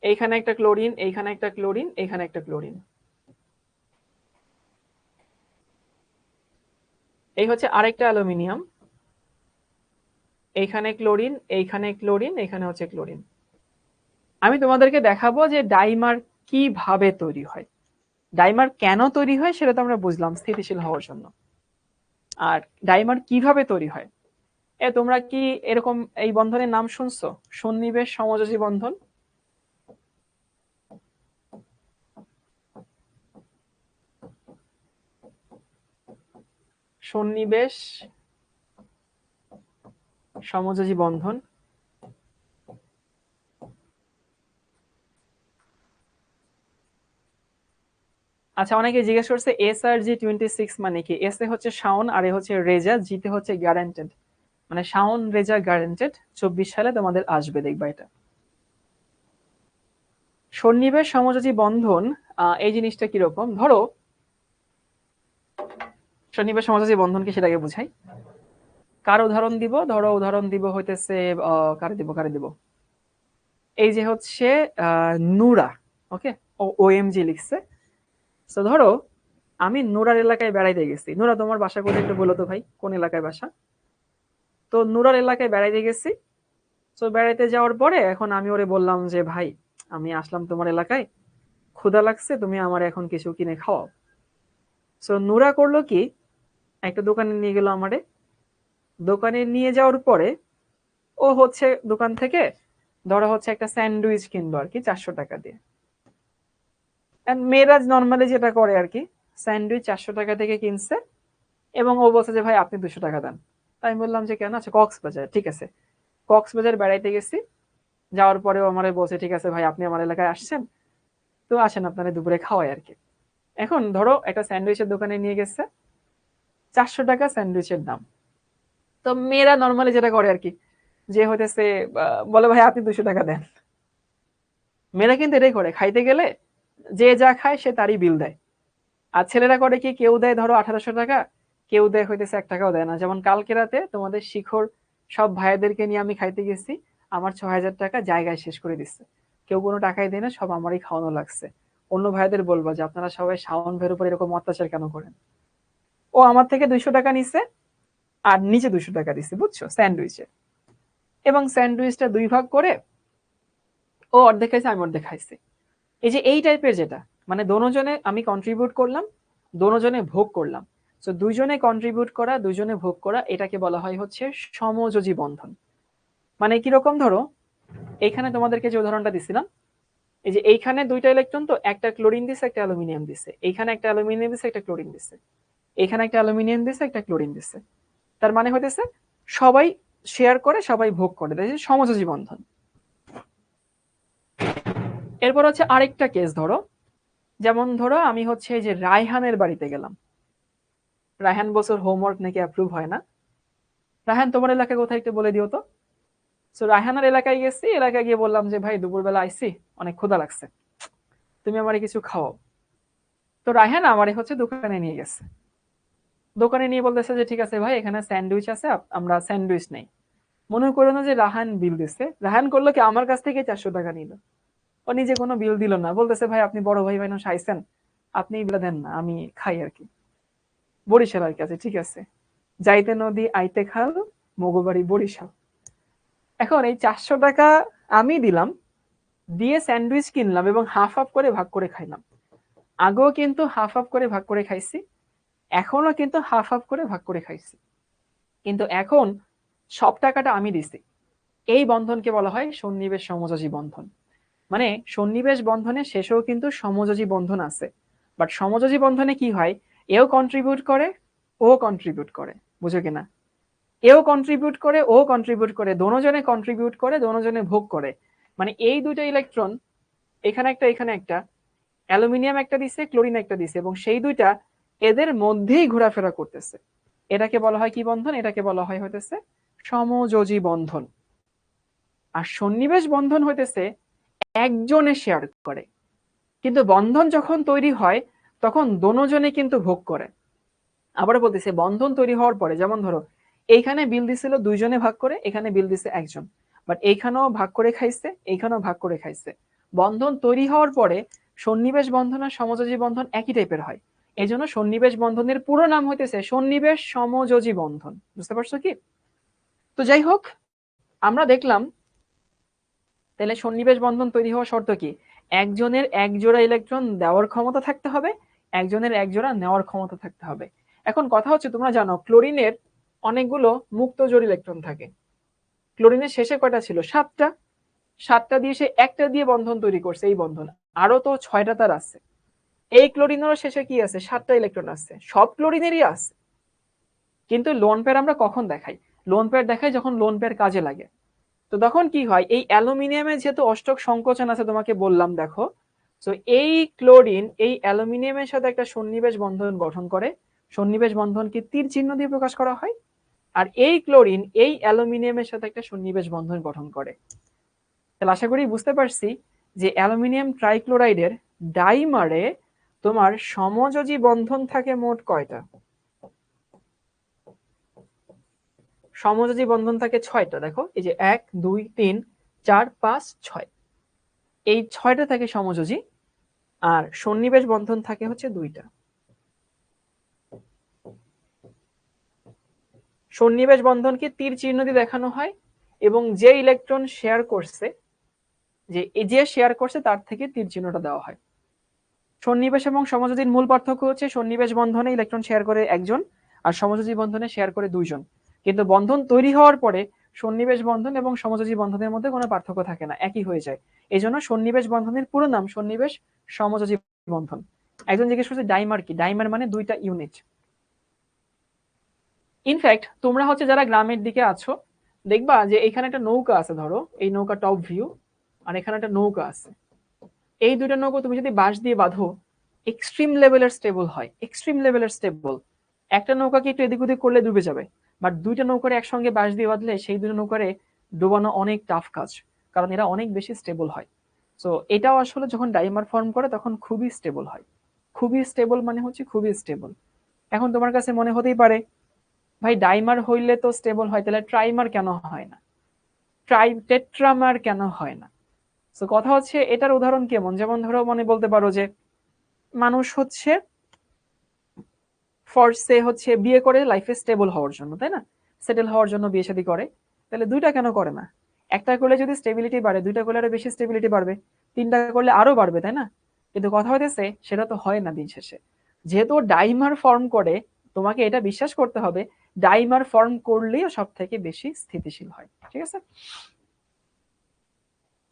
এইখানে একটা ক্লোরিন, এইখানে একটা ক্লোরিন, এইখানে একটা ক্লোরিন। এই হচ্ছে আরেকটা অ্যালুমিনিয়াম, এইখানে ক্লোরিন, এইখানে ক্লোরিন, এইখানে হচ্ছে ক্লোরিন। আমি তোমাদেরকে দেখাবো যে ডাইমার কিভাবে তৈরি হয়। ডাইমার কেন তৈরি হয় সেটা তো আমরা বুঝলাম, স্থিতিশীল হওয়ার জন্য। আর ডাইমার কিভাবে তৈরি হয়, তোমরা কি এরকম এই বন্ধনের নাম শুনছো? সন্নিবেশ সমযোজী বন্ধন। সন্নিবেশ সমযোজী বন্ধন। আচ্ছা, অনেকে জিজ্ঞেস করছে SRG26 মানে কি। এস এ হচ্ছে শাওন, আর এ হচ্ছে রেজা, জিতে হচ্ছে গ্যারান্টেড, মানে শাওন রেজা গ্যারান্টেড। 24 সালে তোমাদের আসবে, দেখবা এটা। সন্নিবেশ সমযোজী বন্ধন এই জিনিসটা কিরকম, ধরো সন্নিবেশ সমযোজী বন্ধন কি সেটাকে বুঝাই। কার উদাহরণ দিব? ধরো উদাহরণ দিব হইতেছে, কারে দিব, এই যে হচ্ছে নুরা। ওকে, OMG লিখছে। তো ধরো আমি নুরার এলাকায় বেড়াইতে গেছি। নুরা, তোমার বাসা কোথায় একটু বলো তো ভাই, কোন এলাকায় বাসা? তো নুরার এলাকায় বেড়াইতে গেছি। তো বেড়াইতে যাওয়ার পরে এখন আমি ওরে বললাম যে ভাই, আমি আসলাম তোমার এলাকায়, ক্ষুধা লাগছে, তুমি আমার এখন কিছু কিনে খাওয়াও। তো নুরা করলো কি, একটা দোকানে নিয়ে গেল আমারে। দোকানে নিয়ে যাওয়ার পরে ও হচ্ছে দোকান থেকে ধরো হচ্ছে একটা স্যান্ডউইচ কিনলো আর কি 400 টাকা দিয়ে। মেয়েরাজ নর্মালি যেটা করে আর কি, স্যান্ডউইচ 400 টাকা থেকে কিনছে এবং ও বলছে যে ভাই আপনি 200 টাকা দেন। তাই আমি বললাম যে কেন? আচ্ছা, কক্সবাজার, ঠিক আছে। কক্সবাজার বেড়াইতে গেছি, যাওয়ার পরেও আমারে বলছে ঠিক আছে ভাই আপনি আমার এলাকায় আসছেন, তো আসেন আপনারা দুপুরে খাওয়াই আর কি। এখন ধরো একটা স্যান্ডউইচের দোকানে নিয়ে গেছে, 400 টাকা স্যান্ডউইচের দাম। তো মেয়েরা নর্মালি যেটা করে আর কি, যে হইতেছে বলে ভাই আপনি 200 টাকা দেন। মেয়েরা কিন্তু এটাই করে, খাইতে গেলে যে যা খায় সে তারই বিল দেয়। আর ছেলেরা করে কি, কেউ দেয় ধরো 1800 টাকা, কেউ দেয় হইতেছে 1 টাকাও দেয় না। যেমন কালকে রাতে তোমাদের শিখর সব ভাইয়াদেরকে নিয়ে আমি খাইতে গেছি, আমার 6000 টাকা জায়গায় শেষ করে দিচ্ছে। কেউ কোনো টাকাই দেয় না, সব আমারই খাওয়ানো লাগছে। অন্য ভাইয়াদের বলবো যে আপনারা সবাই শাওন ভাইয়ের উপর এরকম অত্যাচার কেন করেন। ও আমার থেকে 200 টাকা নিছে আর নিচে 200 টাকা দিচ্ছে, বুঝছো, স্যান্ডউইচে। এবং স্যান্ডউইচটা দুই ভাগ করে ও অর্ধেক খাইছে, আমি অর্ধেক খাইছি। এই যে এই টাইপের যেটা, মানে দোনোজনে আমি কন্ট্রিবিউট করলাম, দোনোজনে ভোগ করলাম। তো দুইজনে কন্ট্রিবিউট করা, দুইজনে ভোগ করা, এটাকে বলা হয় হচ্ছে সমযোজী বন্ধন। মানে কিরকম, ধরো এইখানে তোমাদেরকে যে উদাহরণটা দিছিলাম, এই যে এইখানে দুইটা ইলেকট্রন, তো একটা ক্লোরিন দিছে, একটা অ্যালুমিনিয়াম দিছে, এইখানে একটা অ্যালুমিনিয়াম দিছে, একটা ক্লোরিন দিছে, এখানে একটা অ্যালুমিনিয়াম দিছে, একটা ক্লোরিন দিছে। তার মানে হইতেছে সবাই শেয়ার করে, সবাই ভোগ করে, তাই সমযোজী বন্ধন। এরপর হচ্ছে আরেকটা কেস, ধরো যেমন ধরো আমি হচ্ছে এই যে রায়হানের বাড়িতে গেলাম। রায়হান বছর হোমওয়ার্ক নাকি অ্যাপ্রুভ হয় না। রায়হান, তোমার এলাকা কোথায় একটু বলে দিও তো। তো রায়হানের এলাকায় গেছি, এলাকায় গিয়ে বললাম যে ভাই দুপুরবেলা আইসি, অনেক ক্ষুধা লাগছে, তুমি আমারে কিছু খাও। তো রায়হান আমারে হচ্ছে দোকানে নিয়ে গেছে। দোকানে নিয়ে বলতেছে যে ঠিক আছে ভাই, এখানে স্যান্ডউইচ আছে, আমরা স্যান্ডউইচ নেই। মনে করো না যে রাহান বিল দিচ্ছে। রাহান করলো কি, আমার কাছ থেকে 400 টাকা নিল। ও নিজে কোনো বিল দিল না, বলতেছে ভাই আপনি বড় ভাই মানুষ আইছেন, আপনি বিল দেন না, আমি খাই আর কি। বরিশাল আর কি, আছে ঠিক আছে, যাইতে নদী আইতে খাল, মগবাড়ি বরিশাল। এখন এই 400 টাকা আমি দিলাম, দিয়ে স্যান্ডউইচ কিনলাম এবং হাফ হাফ করে ভাগ করে খাইলাম। আগেও কিন্তু হাফ হাফ করে ভাগ করে খাইছি, এখনো কিন্তু হাফ হাফ করে ভাগ করে খাইছি। কিন্তু এখন সব টাকাটা আমি দিছি। এই বন্ধনকে বলা হয় সন্নিবেশ সমযোজী বন্ধন। মানে সন্নিবেশ বন্ধনে শেষেও কিন্তু সমযোজী বন্ধন আছে, বাট সমযোজী বন্ধনে কি হয়, এও কন্ট্রিবিউট করে, ও কন্ট্রিবিউট করে, বুঝো কিনা? এও কন্ট্রিবিউট করে, ও কন্ট্রিবিউট করে, দোনোজনে কন্ট্রিবিউট করে, দোনোজনে ভোগ করে। মানে এই দুইটা ইলেকট্রন, এখানে একটা এখানে একটা, অ্যালুমিনিয়াম একটা দিছে, ক্লোরিন একটা দিছে, এবং সেই দুইটা এদের মধ্যেই ঘোরাফেরা করতেছে। এটাকে বলা হয় কি বন্ধন? এটাকে বলা হয় হইতেছে সমযোজী বন্ধন। আর সন্নিবেশ বন্ধন হইতেছে একজনে শেয়ার করে, কিন্তু বন্ধন যখন তৈরি হয় তখন দোনোজনে কিন্তু ভোগ করে। আবার বলতেছে বন্ধন তৈরি হওয়ার পরে, যেমন ধরো এইখানে বিল দিছিল দুইজনে ভাগ করে, এখানে বিল দিছে একজন, বাট এইখানেও ভাগ করে খাইছে, এইখানেও ভাগ করে খাইছে। বন্ধন তৈরি হওয়ার পরে সন্নিবেশ বন্ধন আর সমযোজী বন্ধন একই টাইপের হয়। এই জন্য সন্নিবেশ বন্ধনের পুরো নাম হইতেছে সন্নিবেশ সমযোজী বন্ধন। বুঝতে পারছো কি? তো যাই হোক, আমরা দেখলাম তাহলে সন্নিবেশ বন্ধন তৈরি হওয়ার শর্ত কি? একজনের এক জোড়া ইলেকট্রন দেওয়ার ক্ষমতা থাকতে হবে, একজনের এক জোড়া নেওয়ার ক্ষমতা থাকতে হবে। এখন কথা হচ্ছে, তোমরা জানো ক্লোরিনের অনেকগুলো মুক্ত জোড় ইলেকট্রন থাকে। ক্লোরিনের শেষে কয়টা ছিল? 7টা। 7টা দিয়ে সে একটা দিয়ে বন্ধন তৈরি করছে, এই বন্ধন। আরো তো 6টা তার আছে। এই ক্লোরিনেরও শেষে কি আছে? 7টা ইলেকট্রন আছে, সব ক্লোরিনেরই আছে। কিন্তু লোন পেয়ার আমরা কখন দেখাই? লোন পেয়ার দেখাই যখন লোন পেয়ার কাজে লাগে। তো তখন কি হয়, এই অ্যালুমিনিয়ামের যেহেতু অষ্টক সংকোচন আছে, তোমাকে বললাম দেখো, তো এই ক্লোরিন এই অ্যালুমিনিয়ামের সাথে একটা সন্নিবেশ বন্ধন গঠন করে। সন্নিবেশ বন্ধনকে তীর চিহ্ন দিয়ে প্রকাশ করা হয়। আর এই ক্লোরিন এই অ্যালুমিনিয়ামের সাথে একটা সন্নিবেশ বন্ধন গঠন করে। তাহলে আশা করি বুঝতে পারছি যে অ্যালুমিনিয়াম ট্রাইক্লোরাইডের ডাইমারে তোমার সমযোজী বন্ধন থাকে মোট কয়টা? সমযোজী বন্ধন থাকে 6টা। দেখো এই যে 1 2 3 4 5 6, এই 6টা থাকে সমযোজী। আর সন্নিবেশ বন্ধন থাকে হচ্ছে 2টা। সন্নিবেশ বন্ধনকে তীর চিহ্ন দিয়ে দেখানো হয়, এবং যে ইলেকট্রন শেয়ার করছে, যে শেয়ার করছে তার থেকে তীর চিহ্নটা দেওয়া হয়। সন্নিবেশ এবং সমযোজীর মূল পার্থক্য হচ্ছে সন্নিবেশ বন্ধনে ইলেকট্রন শেয়ার করে একজন, আর সমযোজী বন্ধনে শেয়ার করে দুইজন। কিন্তু বন্ধন তৈরি হওয়ার পরে সন্নিবেশ বন্ধন এবং সমযোজী বন্ধনের মধ্যে কোনো পার্থক্য থাকে না, একই হয়ে যায়। এই জন্য সন্নিবেশ বন্ধনের পুরো নাম সন্নিবেশ সমযোজী বন্ধন। একজন জিজ্ঞেস করছে ডাইমার কি? ডাইমার মানে দুইটা ইউনিট। ইনফ্যাক্ট তোমরা হচ্ছে যারা গ্রামের দিকে আছো, দেখবা যে এখানে একটা নৌকা আছে, ধরো এই নৌকা টপ ভিউ, আর এখানে একটা নৌকা আছে। এই দুইটা নৌকা তুমি যদি বাঁশ দিয়ে বাঁধো, এক্সট্রিম লেভেলের স্টেবল হয়, এক্সট্রিম লেভেলের স্টেবল। একটা নৌকাকে একটু এদিক ওদিক করলে ডুবে যাবে, বাট দুইটা নৌকারে একসঙ্গে বাঁশ দিয়ে বাঁধলে সেই দুটো নৌকারে ডুবানো অনেক টাফ কাজ, কারণ এরা অনেক বেশি স্টেবল হয়। সো এটাও আসলে যখন ডাইমার ফর্ম করে তখন খুবই স্টেবল হয়। খুবই স্টেবল মানে হচ্ছে খুবই স্টেবল। এখন তোমার কাছে মনে হতেই পারে, ভাই ডাইমার হইলে তো স্টেবল হয়, তাহলে ট্রাইমার কেন হয় না? টেট্রামার কেন হয় না? তো কথা হচ্ছে এটার উদাহরণ কেমন, যেমন ধরো মনে বলতে পারো যে মানুষ হচ্ছে ফোর্সে হচ্ছে বিয়ে করে লাইফে স্টেবল হওয়ার জন্য, তাই না? সেটেল হওয়ার জন্য বিয়ে শাদী করে। তাহলে দুইটা কেন করে না? একটা করলে যদি স্টেবিলিটি বাড়ে, দুইটা করলে আরো বেশি স্টেবিলিটি বাড়বে, তিনটা করলে আরো বাড়বে, তাই না? কিন্তু কথা হইতেছে সেটা তো হয় না দিন শেষে। যেহেতু ডাইমার ফর্ম করে, তোমাকে এটা বিশ্বাস করতে হবে ডাইমার ফর্ম করলেই সব থেকে বেশি স্থিতিশীল হয়। ঠিক আছে?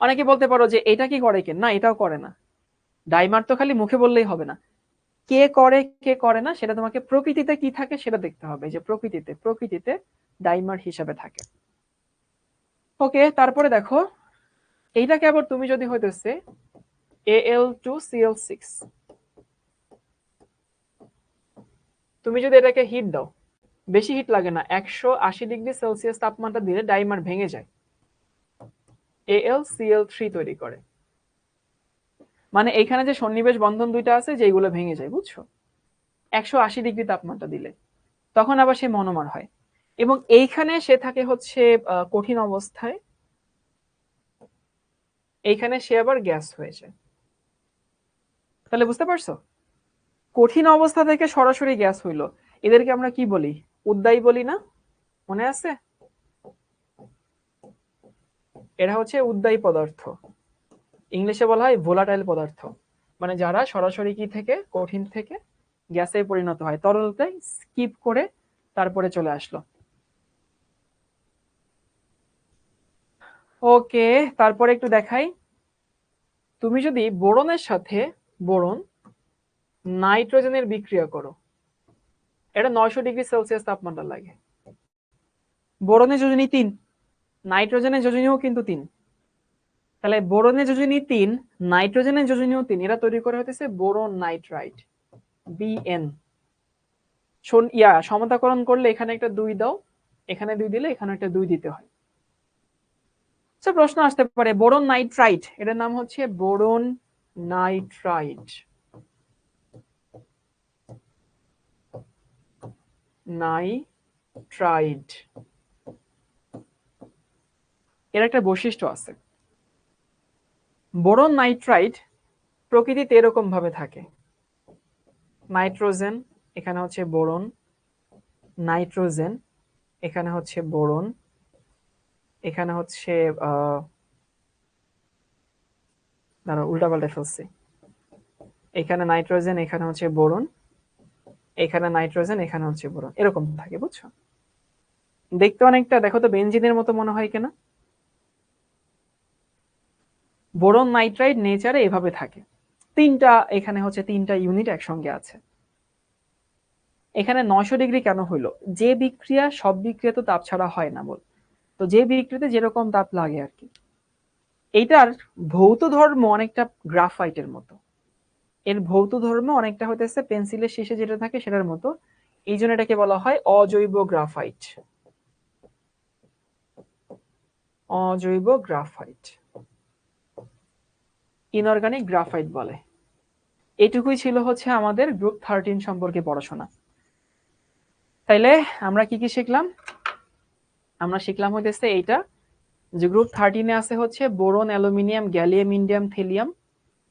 অনেকে বলতে পারো যে এটা কি করে কেন? না, এটাও করে না। ডাইমার তো খালি মুখে বললেই হবে না, কে করে কে করে না সেটা তোমাকে প্রকৃতিতে কি থাকে সেটা দেখতে হবে, যে প্রকৃতিতে ডাইমার হিসাবে থাকে। ওকে, তারপরে দেখো এইটাকে আবার তুমি যদি হইতেছে Al2Cl6, তুমি যদি এটাকে হিট দাও, বেশি হিট লাগে না, 180°C তাপমাত্রা দিলে ডাইমার ভেঙে যায়, AlCl3 তৈরি করে। মানে এইখানে যে সন্নিবেশ বন্ধন দুইটা আছে যেগুলো ভেঙে যায়, বুঝছো? 180° তাপমাত্রা দিলে তখন আবার সে মনোমার হয়, এবং এইখানে সে থাকে হচ্ছে কঠিন অবস্থায়, এইখানে সে আবার গ্যাস হয়েছে। তাহলে বুঝতে পারছো, কঠিন অবস্থা থেকে সরাসরি গ্যাস হইলো, এদেরকে আমরা কি বলি? উদ্দায়ী বলি না? মনে আছে? এরা হচ্ছে উদ্দায়ী পদার্থ, ইংলিশে বলা হয় ভোলাটাইল পদার্থ। মানে যারা সরাসরি কি থেকে, কঠিন থেকে গ্যাসে পরিণত হয়, তরলতে স্কিপ করে তারপরে চলে আসলো। ওকে, তারপরে একটু দেখাই। তুমি যদি বোরনের সাথে বোরন নাইট্রোজেনের বিক্রিয়া করো, এটা 900°C তাপমাত্রা লাগে। বোরনের যোজনী 3, নাইট্রোজেনের যোজনীও কিন্তু 3। তাহলে বোরনের যোজনী 3, নাইট্রোজেনের যোজনীও 3, এরা তৈরি করে হতেছে বোরন নাইট্রাইট, BN। সমতাকরণ করলে এখানে একটা 2 দাও, এখানে 2 দিলে এখানে একটা 2 দিতে হয়। প্রশ্ন আসতে পারে বোরন নাইট্রাইট, এটার নাম হচ্ছে বোরন নাইট্রাইট। নাইট্রাইট এর একটা বৈশিষ্ট্য আছে। বোরন নাইট্রাইট প্রকৃতিতে এরকম ভাবে থাকে, নাইট্রোজেন, এখানে হচ্ছে বোরন, নাইট্রোজেন, এখানে হচ্ছে বোরন, এখানে হচ্ছে উল্টাপাল্টা ফেলছি, এখানে নাইট্রোজেন, এখানে হচ্ছে বোরন, এখানে নাইট্রোজেন, এখানে হচ্ছে বোরন, এরকম থাকে, বুঝছো? দেখতে অনেকটা দেখো তো বেনজিনের মতো মনে হয় কিনা। বোরন নাইট্রাইট নেচারে এভাবে থাকে, তিনটা, এখানে হচ্ছে 3টা ইউনিট একসঙ্গে আছে। এখানে 900° কেন হইলো? যে বিক্রিয়া, সব বিক্রিয়া তো তাপ ছাড়া হয় না বল, তো যে বিক্রিয়াতে যেরকম তাপ লাগে আর কি। এইটার ভৌত ধর্ম অনেকটা গ্রাফাইটের মতো, এর ভৌত ধর্ম অনেকটা হইতেছে পেন্সিলের শেষে যেটা থাকে সেটার মতো, এই জন্য এটাকে বলা হয় অজৈব গ্রাফাইট। অজৈব গ্রাফাইট, ইনঅর্গানিক গ্রাফাইট বলে। এটুকুই ছিল হচ্ছে আমাদের গ্রুপ 13 সম্পর্কে পড়াশোনা। তাইলে আমরা কি কি শিখলাম? আমরা শিখলাম হইতেছে এইটা, যে গ্রুপ 13-এ আছে হচ্ছে বোরন, অ্যালুমিনিয়াম, গ্যালিয়াম, ইন্ডিয়াম, থেলিয়াম।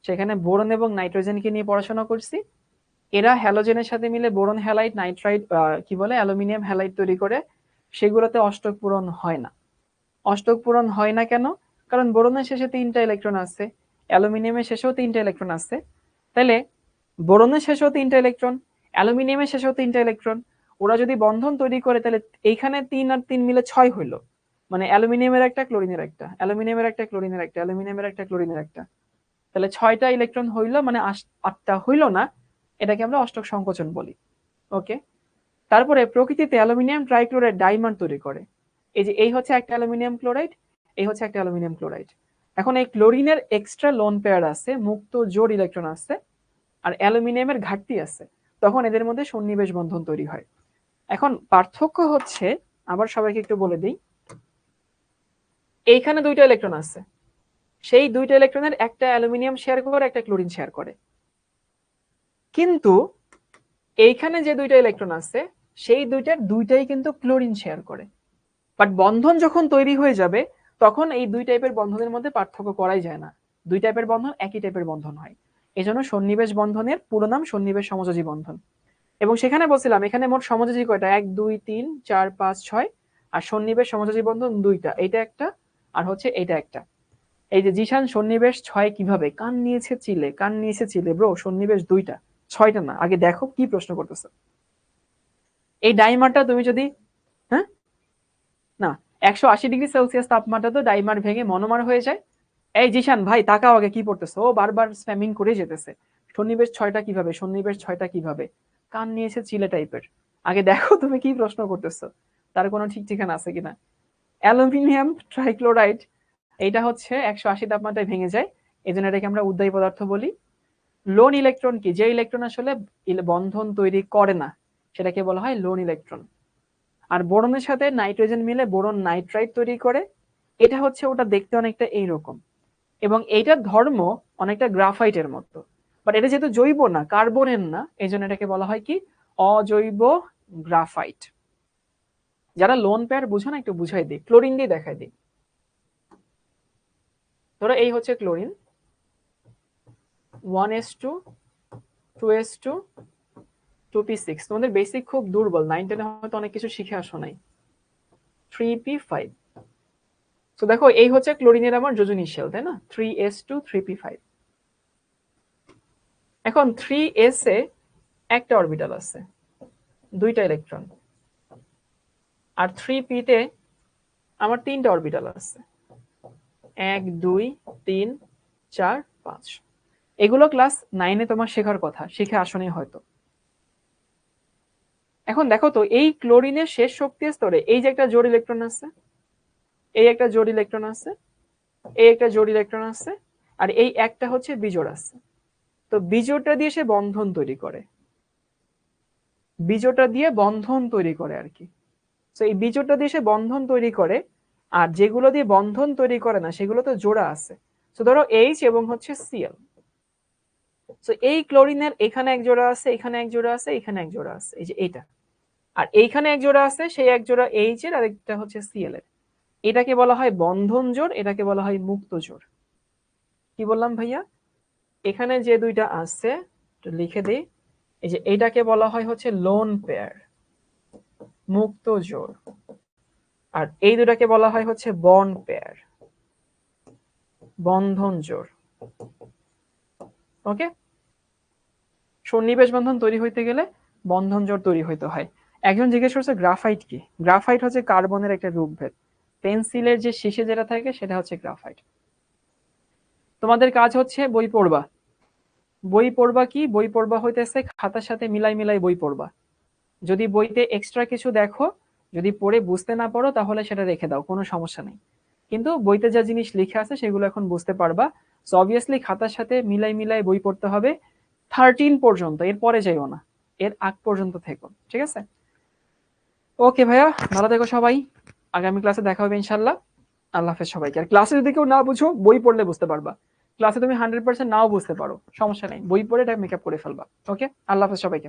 সেখানে বোরন এবং নাইট্রোজেনকে নিয়ে পড়াশোনা করছি। এরা হ্যালোজেনের সাথে মিলে বোরন হ্যালাইড, নাইট্রাইট কি বলে অ্যালুমিনিয়াম হ্যালাইড তৈরি করে, সেগুলোতে অষ্টক পূরণ হয় না। অষ্টক পূরণ হয় না কেন? কারণ বোরনের শেষে 3টা ইলেকট্রন আছে, অ্যালুমিনিয়ামের শেষেও 3টা ইলেকট্রন আছে। তাহলে বোরনের শেষেও 3টা ইলেকট্রন, অ্যালুমিনিয়ামের শেষেও 3টা ইলেকট্রন, ওরা যদি বন্ধন তৈরি করে তাহলে এইখানে 3 আর 3 মিলে 6 হইলো, মানে অ্যালুমিনিয়ামের একটা, ক্লোরিনের একটা, অ্যালুমিনিয়ামের একটা, ক্লোরিনের একটা, অ্যালুমিনিয়ামের একটা, ক্লোরিনের একটা, তাহলে 6টা ইলেকট্রন হইলো, মানে 8টা হইলো না, এটাকে আমরা অষ্টক সংকোচন বলি। ওকে, তারপরে প্রকৃতিতে অ্যালুমিনিয়াম ট্রাইক্লোরাইড ডাইমার তৈরি করে। এই যে এই হচ্ছে একটা অ্যালুমিনিয়াম ক্লোরাইড, এই হচ্ছে একটা অ্যালুমিনিয়াম ক্লোরাইড। এখন এই ক্লোরিনের এক্সট্রা লোন পেয়ার আছে, মুক্ত জোড় ইলেকট্রন আছে, আর অ্যালুমিনিয়ামের ঘাটতি আছে, তখন এদের মধ্যে সন্নিবেশ বন্ধন তৈরি হয়। এখন পার্থক্য হচ্ছে, আবার সবাইকে একটু বলে দিই, এইখানে 2টা ইলেকট্রন আছে, সেই 2টা ইলেকট্রনের একটা অ্যালুমিনিয়াম শেয়ার করে, একটা ক্লোরিন শেয়ার করে। কিন্তু এইখানে যে 2টা ইলেকট্রন আছে, সেই 2টাই কিন্তু ক্লোরিন শেয়ার করে। বাট বন্ধন যখন তৈরি হয়ে যাবে, তখন এই 2 টাইপের বন্ধনের মধ্যে পার্থক্য করাই যায় না, 2 টাইপের বন্ধন একই টাইপের বন্ধন হয়। এজন্য সন্নিবেশ বন্ধনের পুরো নাম সন্নিবেশ সমযোজী বন্ধন। এবং সেখানে বলছিলাম এখানে মোট সমযোজী কয়টা, 1 2 3 4 5 6, আর সন্নিবেশ সমযোজী বন্ধন 2টা, এইটা একটা আর হচ্ছে এইটা একটা। এই যে জিশান সন্নিবেশ 6 কিভাবে, কান নিয়েছে চিলে, কান নিয়েছে চিলে, ব্রো সন্নিবেশ 2টা, 6টা না। আগে দেখো কি প্রশ্ন করতেছে। এই ডাইমারটা তুমি যদি, হ্যাঁ না, 180°C তাপমাত্রা তো ডাইমার ভেঙে মনোমার হয়ে যায়। এই জিশান ভাই তাকাও আগে কি পড়তেছো, ও বারবার স্প্যামিং করে যেতেছে। সন্নিবেশ 6টা কিভাবে, সন্নিবেশ 6টা কিভাবে, কান নিয়েছে চিলে টাইপের। আগে দেখো তুমি কি প্রশ্ন করতেছো, তার কোনো ঠিক ঠিকানা আছে কিনা। অ্যালুমিনিয়াম ট্রাইক্লোরাইড, এইটা হচ্ছে 180 তাপমাত্রায় ভেঙে যায়, এই জন্য এটাকে আমরা উদ্বায়ী পদার্থ বলি। লোন ইলেকট্রন কি, যে ইলেকট্রন আসলে বন্ধন তৈরি করে না, সেটাকে বলা হয় লোন ইলেকট্রন। আর বোরনের সাথে নাইট্রোজেন মিলে বোরন নাইট্রাইট তৈরি করে, এটা হচ্ছে ওটা দেখতে অনেকটা এইরকম, এবং এইটার ধর্ম অনেকটা গ্রাফাইটের মতো। বাট এটা যেহেতু জৈব না, কার্বনের না, এই জন্য এটাকে বলা হয় কি, অজৈব গ্রাফাইট। যারা লোন পেয়ার বুঝো না, একটু বুঝাই দিই, ক্লোরিন দিয়ে দেখাই দিই। ধরো এই হচ্ছে ক্লোরিন, 1s2 2s2 2p6। তোমাদের বেসিক খুব দুর্বল, 9-10 হয়তো অনেক কিছু শিখে আসো নাই। 3p5। তো দেখো এই হচ্ছে ক্লোরিনের আমার যোজনী শেল, তাই না, 3s2 3p5। এখন 3s এ একটা অরবিটাল আছে, 2টা ইলেকট্রন, আর 3p তে আমার 3টা অরবিটাল আছে। 1 2 3 4 5 এগুলো ক্লাস 9-এ তোমার শেখার কথা, শিখে আসনি হয়তো। এখন দেখো তো এই ক্লোরিনের শেষ শক্তি স্তরে এই যে একটা জোড় ইলেকট্রন আছে, এই একটা জোড় ইলেকট্রন আছে, এই একটা জোড় ইলেকট্রন আছে, আর এই একটা হচ্ছে বিজোড় আছে। তো বিজোড়টা দিয়ে সে বন্ধন তৈরি করে, বিজোড়টা দিয়ে বন্ধন তৈরি করে আর কি। তো এই বিজোড়টা দিয়ে সে বন্ধন তৈরি করে, আর যেগুলো দিয়ে বন্ধন তৈরি করে না সেগুলো তো জোড়া আছে। তো ধরো এইচ এবং হচ্ছে সিএল। তো এই ক্লোরিনের এখানে এক জোড়া আছে, এখানে এক জোড়া আছে, এখানে এক জোড়া আছে, এই যে এইটা, আর এইখানে এক জোড়া আছে, সেই এক জোড়া এইচ এর, আর একটা হচ্ছে সিএল এর। এটাকে বলা হয় বন্ধন জোড়, এটাকে বলা হয় মুক্ত জোড়। কি বললাম ভাইয়া? এখানে যে দুইটা আছে লিখে দিই, এই যে এইটাকে বলা হয় হচ্ছে লোন পেয়ার, মুক্ত জোড়, আর এই দুটাকে বলা হয় হচ্ছে বন্ড পেয়ার, বন্ধন জোড়। ওকে, সন্নিবেশ বন্ধন তৈরি হইতে গেলে বন্ধন জোড় তৈরি হইতে হয়। একজন জিজ্ঞেস করছে গ্রাফাইট কি? গ্রাফাইট হচ্ছে কার্বনের একটা রূপভেদ। পেন্সিলের যে শীষে যেটা থাকে সেটা হচ্ছে গ্রাফাইট। তোমাদের কাজ হচ্ছে বই পড়বা। বই পড়বা কি? বই পড়বা হইতেছে খাতার সাথে মিলাই মিলাই বই পড়বা। যদি বইতে এক্সট্রা কিছু দেখো, যদি পড়ে বুঝতে না পারো তাহলে সেটা রেখে দাও, কোনো সমস্যা নেই। কিন্তু বইতে যা জিনিস লিখে আছে সেগুলো এখন বুঝতে পারবা। সো অবভিয়াসলি খাতার সাথে মিলাই মিলাই বই পড়তে হবে 13 পর্যন্ত, এর পরে যাইও না, এর আগ পর্যন্ত থেকো, ঠিক আছে? ওকে ভাইয়া, ভালো থেকো সবাই, আগামী ক্লাসে দেখা হবে ইনশাল্লাহ। আল্লাহ হাফেজ সবাইকে। আর ক্লাসে যদি কেউ না বুঝো, বই পড়লে বুঝতে পারবা। ক্লাসে তুমি 100% নাও বুঝতে পারো, সমস্যা নেই, বই পড়ে এটা মেকআপ করে ফেলবা। ওকে, আল্লাহ হাফেজ সবাইকে।